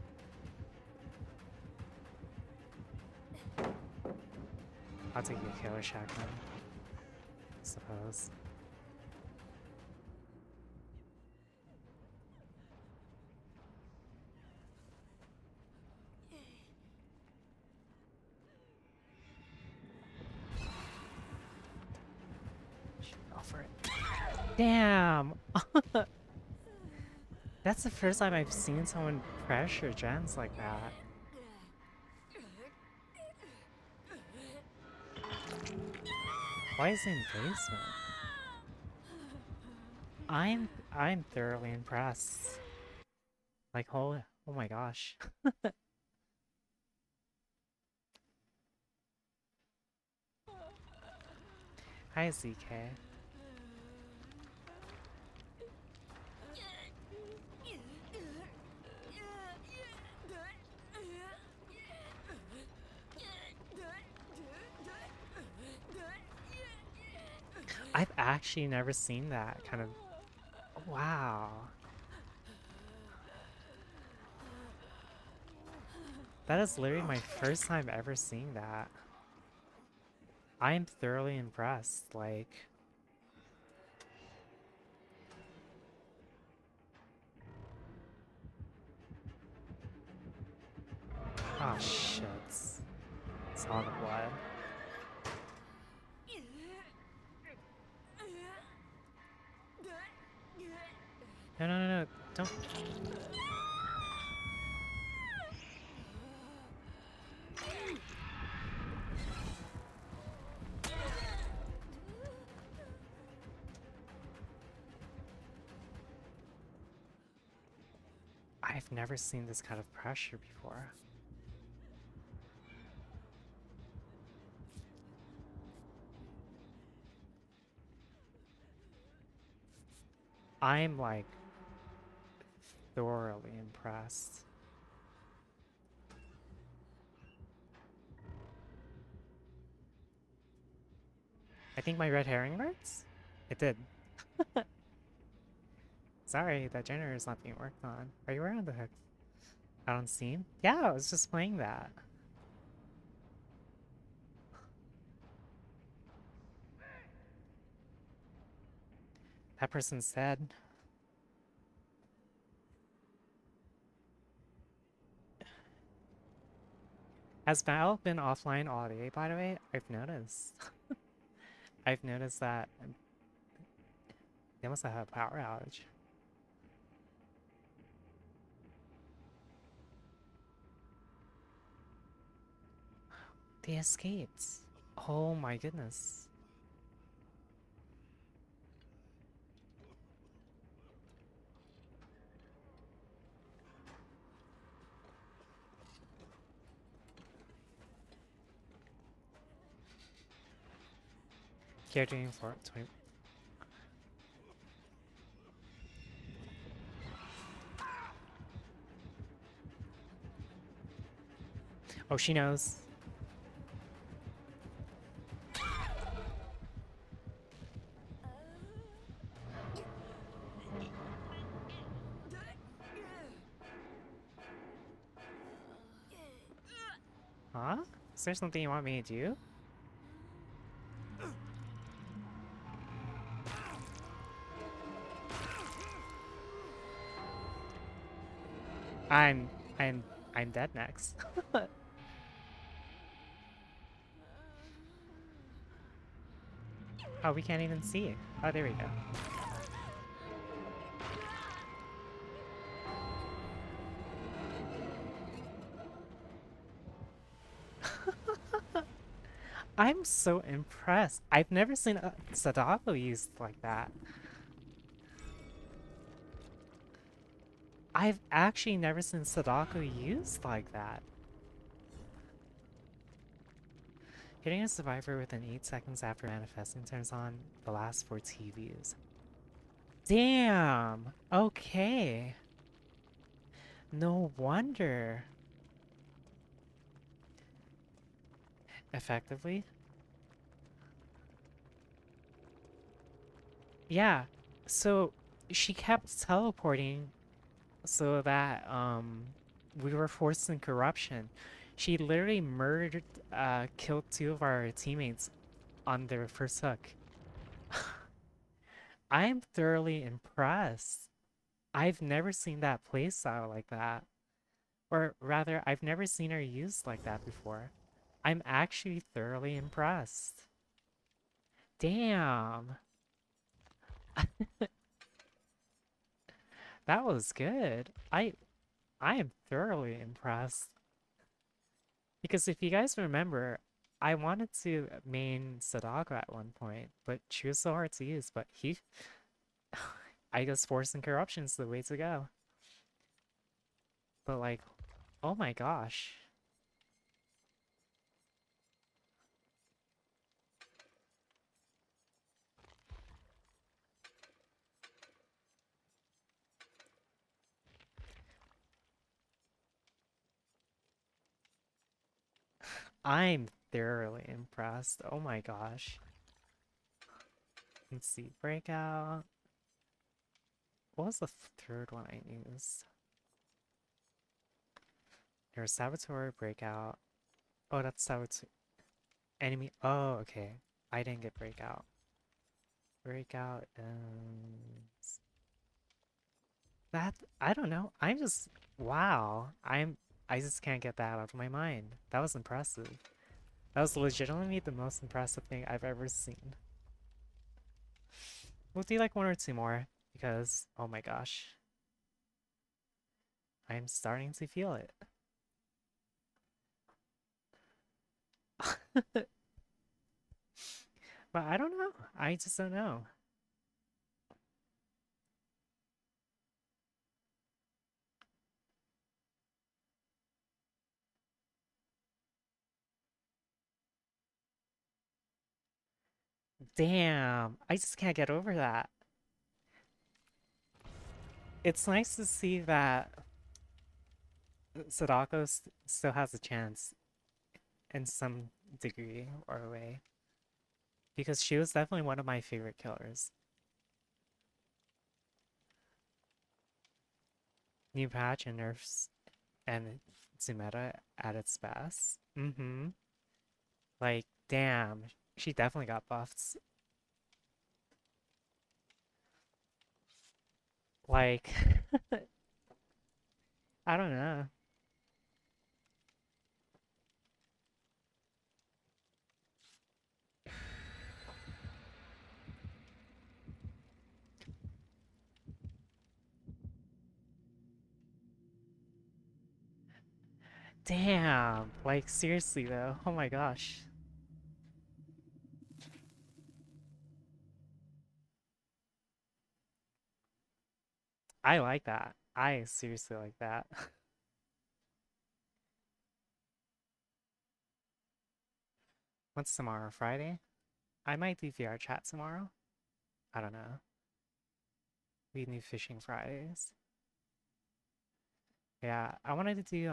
I'll take a killer shotgun, I suppose. Should go for it. Damn! That's the first time I've seen someone pressure gens like that. Why is it in basement? I'm thoroughly impressed. Like, oh my gosh. Hi, ZK. I've actually never seen that kind of... Wow. That is literally my first time ever seeing that. I am thoroughly impressed, like... Oh shit. Saw the blood. No, don't... I've never seen this kind of pressure before. I'm like thoroughly impressed. I think my red herring works? It did. Sorry, that generator is not being worked on. Are you around the heck? Out on Steam? Yeah, I was just playing that. That person's dead. Has Val been offline all day, by the way? I've noticed. I've noticed that they must have had a power outage. They escaped. Oh my goodness. Carrying for 20. Oh, she knows. Huh? Is there something you want me to do? I'm I'm dead next. Oh, we can't even see it. Oh, there we go. I'm so impressed. I've never seen a Sadako used like that. I've actually never seen Sadako used like that. Hitting a survivor within 8 seconds after manifesting turns on the last 4 TVs. Damn! Okay. No wonder. Effectively? Yeah. So she kept teleporting so that we were forced in corruption. She literally murdered killed 2 of our teammates on their first hook. I am thoroughly impressed. I've never seen that playstyle like that. Or rather, I've never seen her used like that before. I'm actually thoroughly impressed. Damn. That was good. I am thoroughly impressed. Because if you guys remember, I wanted to main Sadako at one point, but she was so hard to use, but he I guess Force and Corruption's the way to go. But like, oh my gosh. I'm thoroughly impressed. Oh my gosh. Let's see, Breakout. What was the third one I used? There was Saboteur, Breakout. Oh, that's Saboteur. Enemy. Oh, okay. I didn't get Breakout. Breakout and that. I don't know. I'm just wow. I just can't get that out of my mind. That was impressive. That was legitimately the most impressive thing I've ever seen. We'll do like 1 or 2 more because oh my gosh, I'm starting to feel it. But I don't know. I just don't know. Damn, I just can't get over that. It's nice to see that Sadako still has a chance in some degree or way because she was definitely one of my favorite killers. New patch and nerfs and Tsumeta at its best. Mm-hmm. Like, damn, she definitely got buffs. Like, I don't know. Damn, like seriously though. Oh my gosh. I like that. I seriously like that. What's tomorrow? Friday? I might do VR chat tomorrow. I don't know. We do fishing Fridays. Yeah, I wanted to do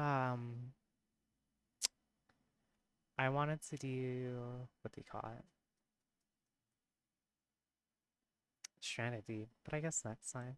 what do you call it? Stranded Deep, but I guess next time.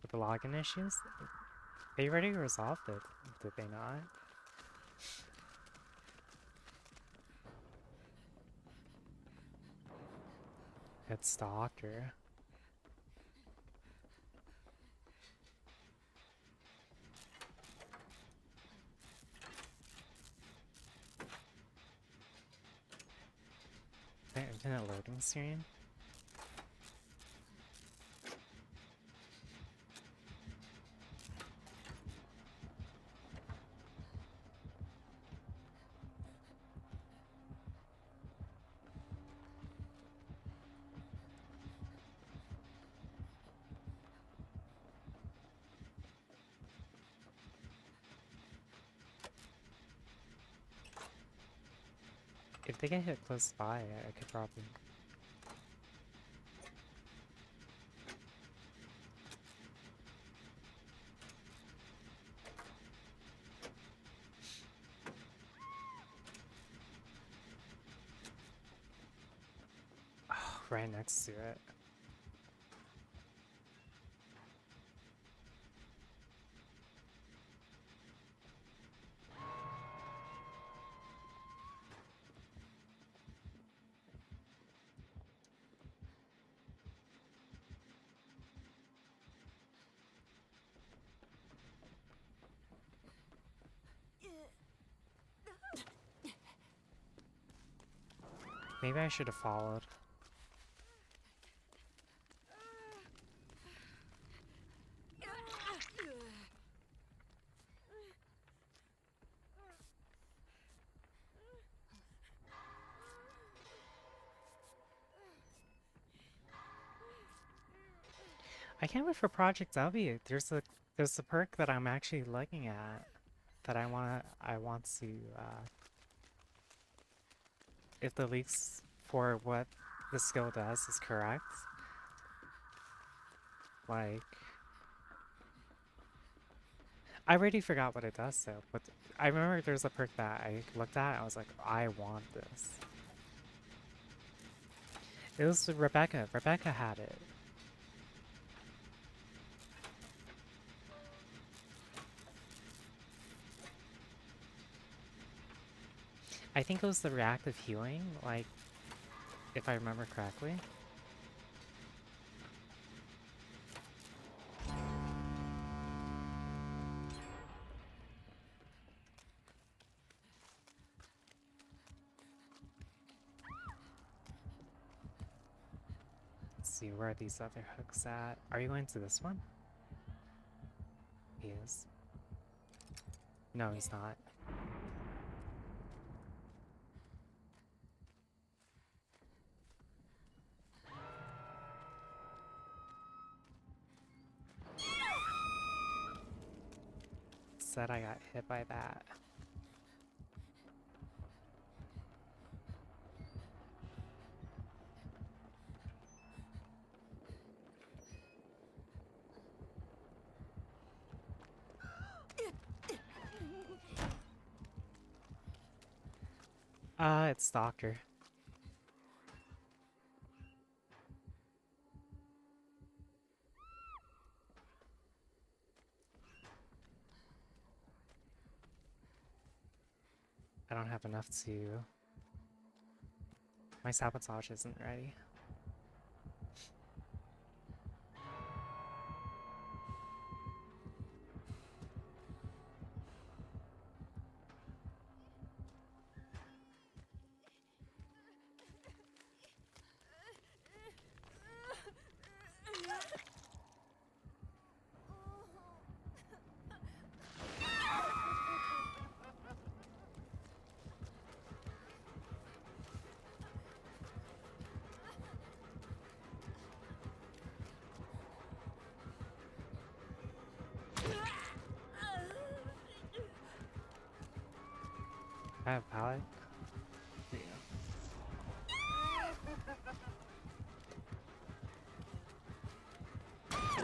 With the login issues, they already resolved it, did they not? It's Stalker. the infinite loading screen. If they get hit close by, I could probably... Oh, right next to it. Maybe I should have followed. I can't wait for Project W. There's a perk that I'm actually looking at that I want to if the leaks for what the skill does is correct. Like I already forgot what it does though, but I remember there's a perk that I looked at and I was like, I want this. It was Rebecca. Rebecca had it. I think it was the reactive healing, like, if I remember correctly. Let's see, where are these other hooks at? Are you going to this one? He is. No, he's not. Said I got hit by that. It's Doctor. I don't have enough to... My sabotage isn't ready. I have pallet. There you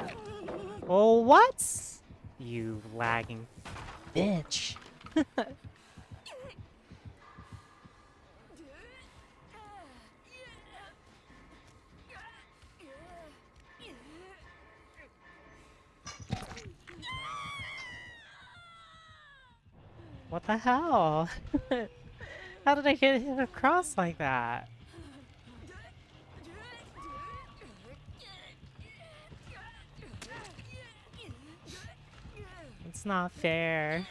go. Oh, what? You lagging bitch. What the hell? How did I get hit across like that? It's not fair.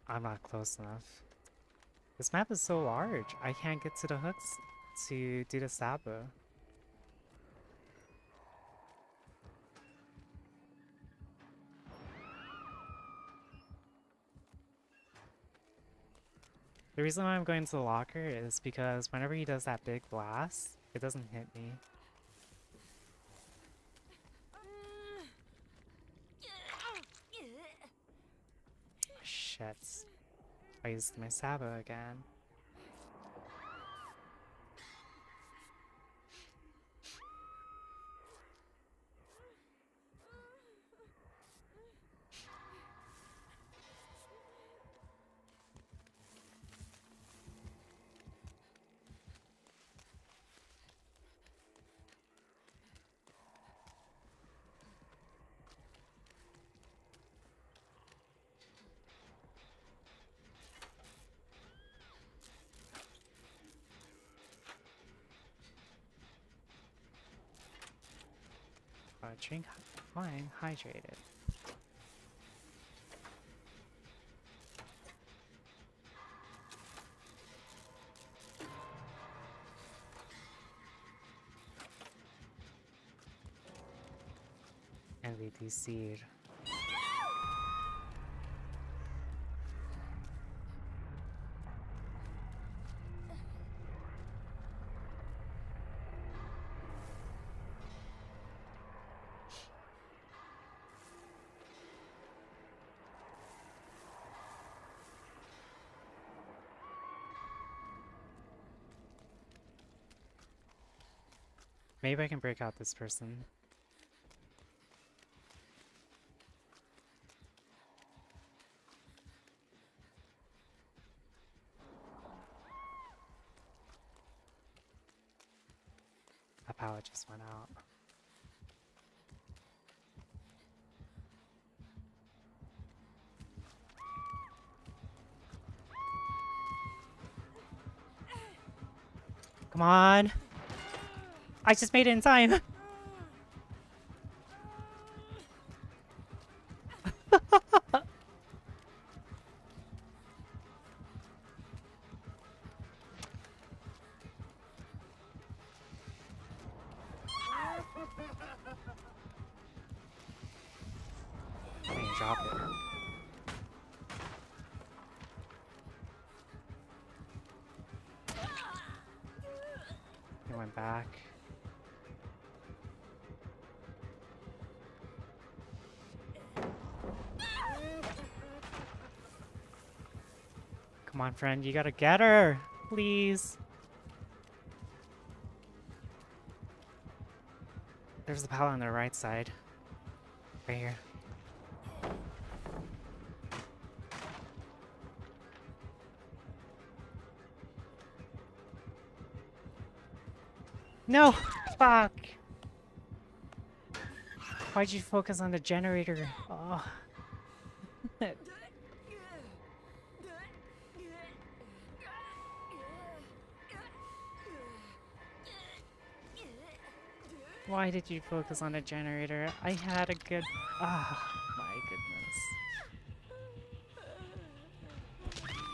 I'm not close enough. This map is so large. I can't get to the hooks to do the Sabu. The reason why I'm going to the locker is because whenever he does that big blast, it doesn't hit me. Shit. I used my Sabu again. Drink fine, hydrated. And we DC'd. Maybe I can break out this person. That power just went out. Come on! I just made it in time! I didn't drop it. It went back. Come on, friend, you gotta get her! Please! There's the pallet on the right side. Right here. No! Fuck! Why'd you focus on the generator? Oh. Why did you focus on the generator? I had a good... Ah, my goodness.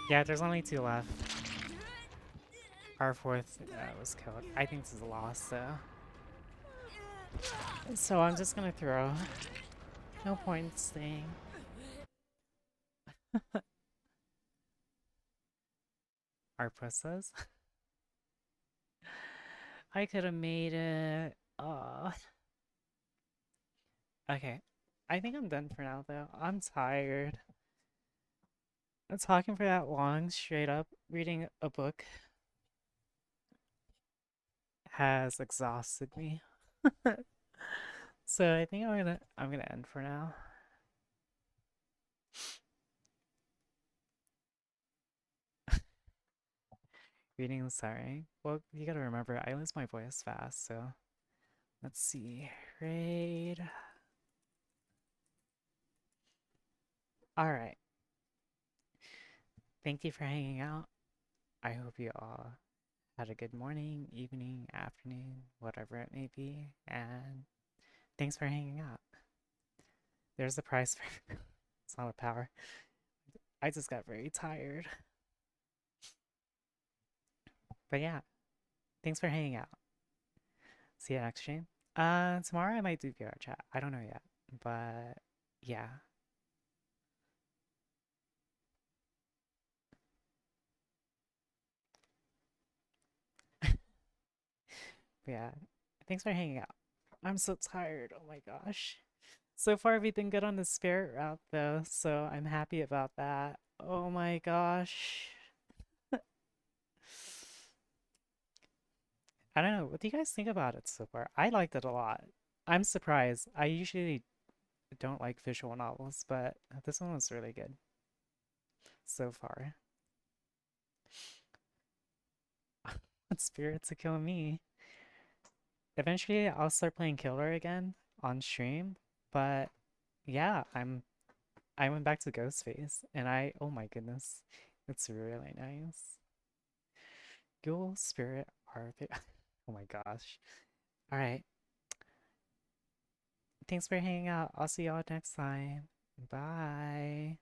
Yeah, there's only 2 left. Our 4th was killed. I think this is a loss, though. So I'm just gonna throw. No point in staying. Our pusses. I could have made it. Oh. Okay. I think I'm done for now, though. I'm tired. Talking for that long, straight up, reading a book has exhausted me. So I think I'm gonna end for now. Reading, sorry. Well, you gotta remember, I lose my voice fast, so let's see. Raid. Alright. Thank you for hanging out. I hope you all had a good morning, evening, afternoon, whatever it may be, and thanks for hanging out. There's the prize for it's not a power. I just got very tired. But yeah, thanks for hanging out. See you next stream. Tomorrow I might do VR chat. I don't know yet, but yeah, yeah. Thanks for hanging out. I'm so tired. Oh my gosh. So far, we've been good on the spirit route though, so I'm happy about that. Oh my gosh. I don't know. What do you guys think about it so far? I liked it a lot. I'm surprised. I usually don't like visual novels, but this one was really good so far. Spirits to kill me. Eventually, I'll start playing Killer again on stream, but yeah, I went back to Ghostface, and oh my goodness, it's really nice. Ghoul Spirit RP. Oh my gosh. All right. Thanks for hanging out. I'll see y'all next time. Bye.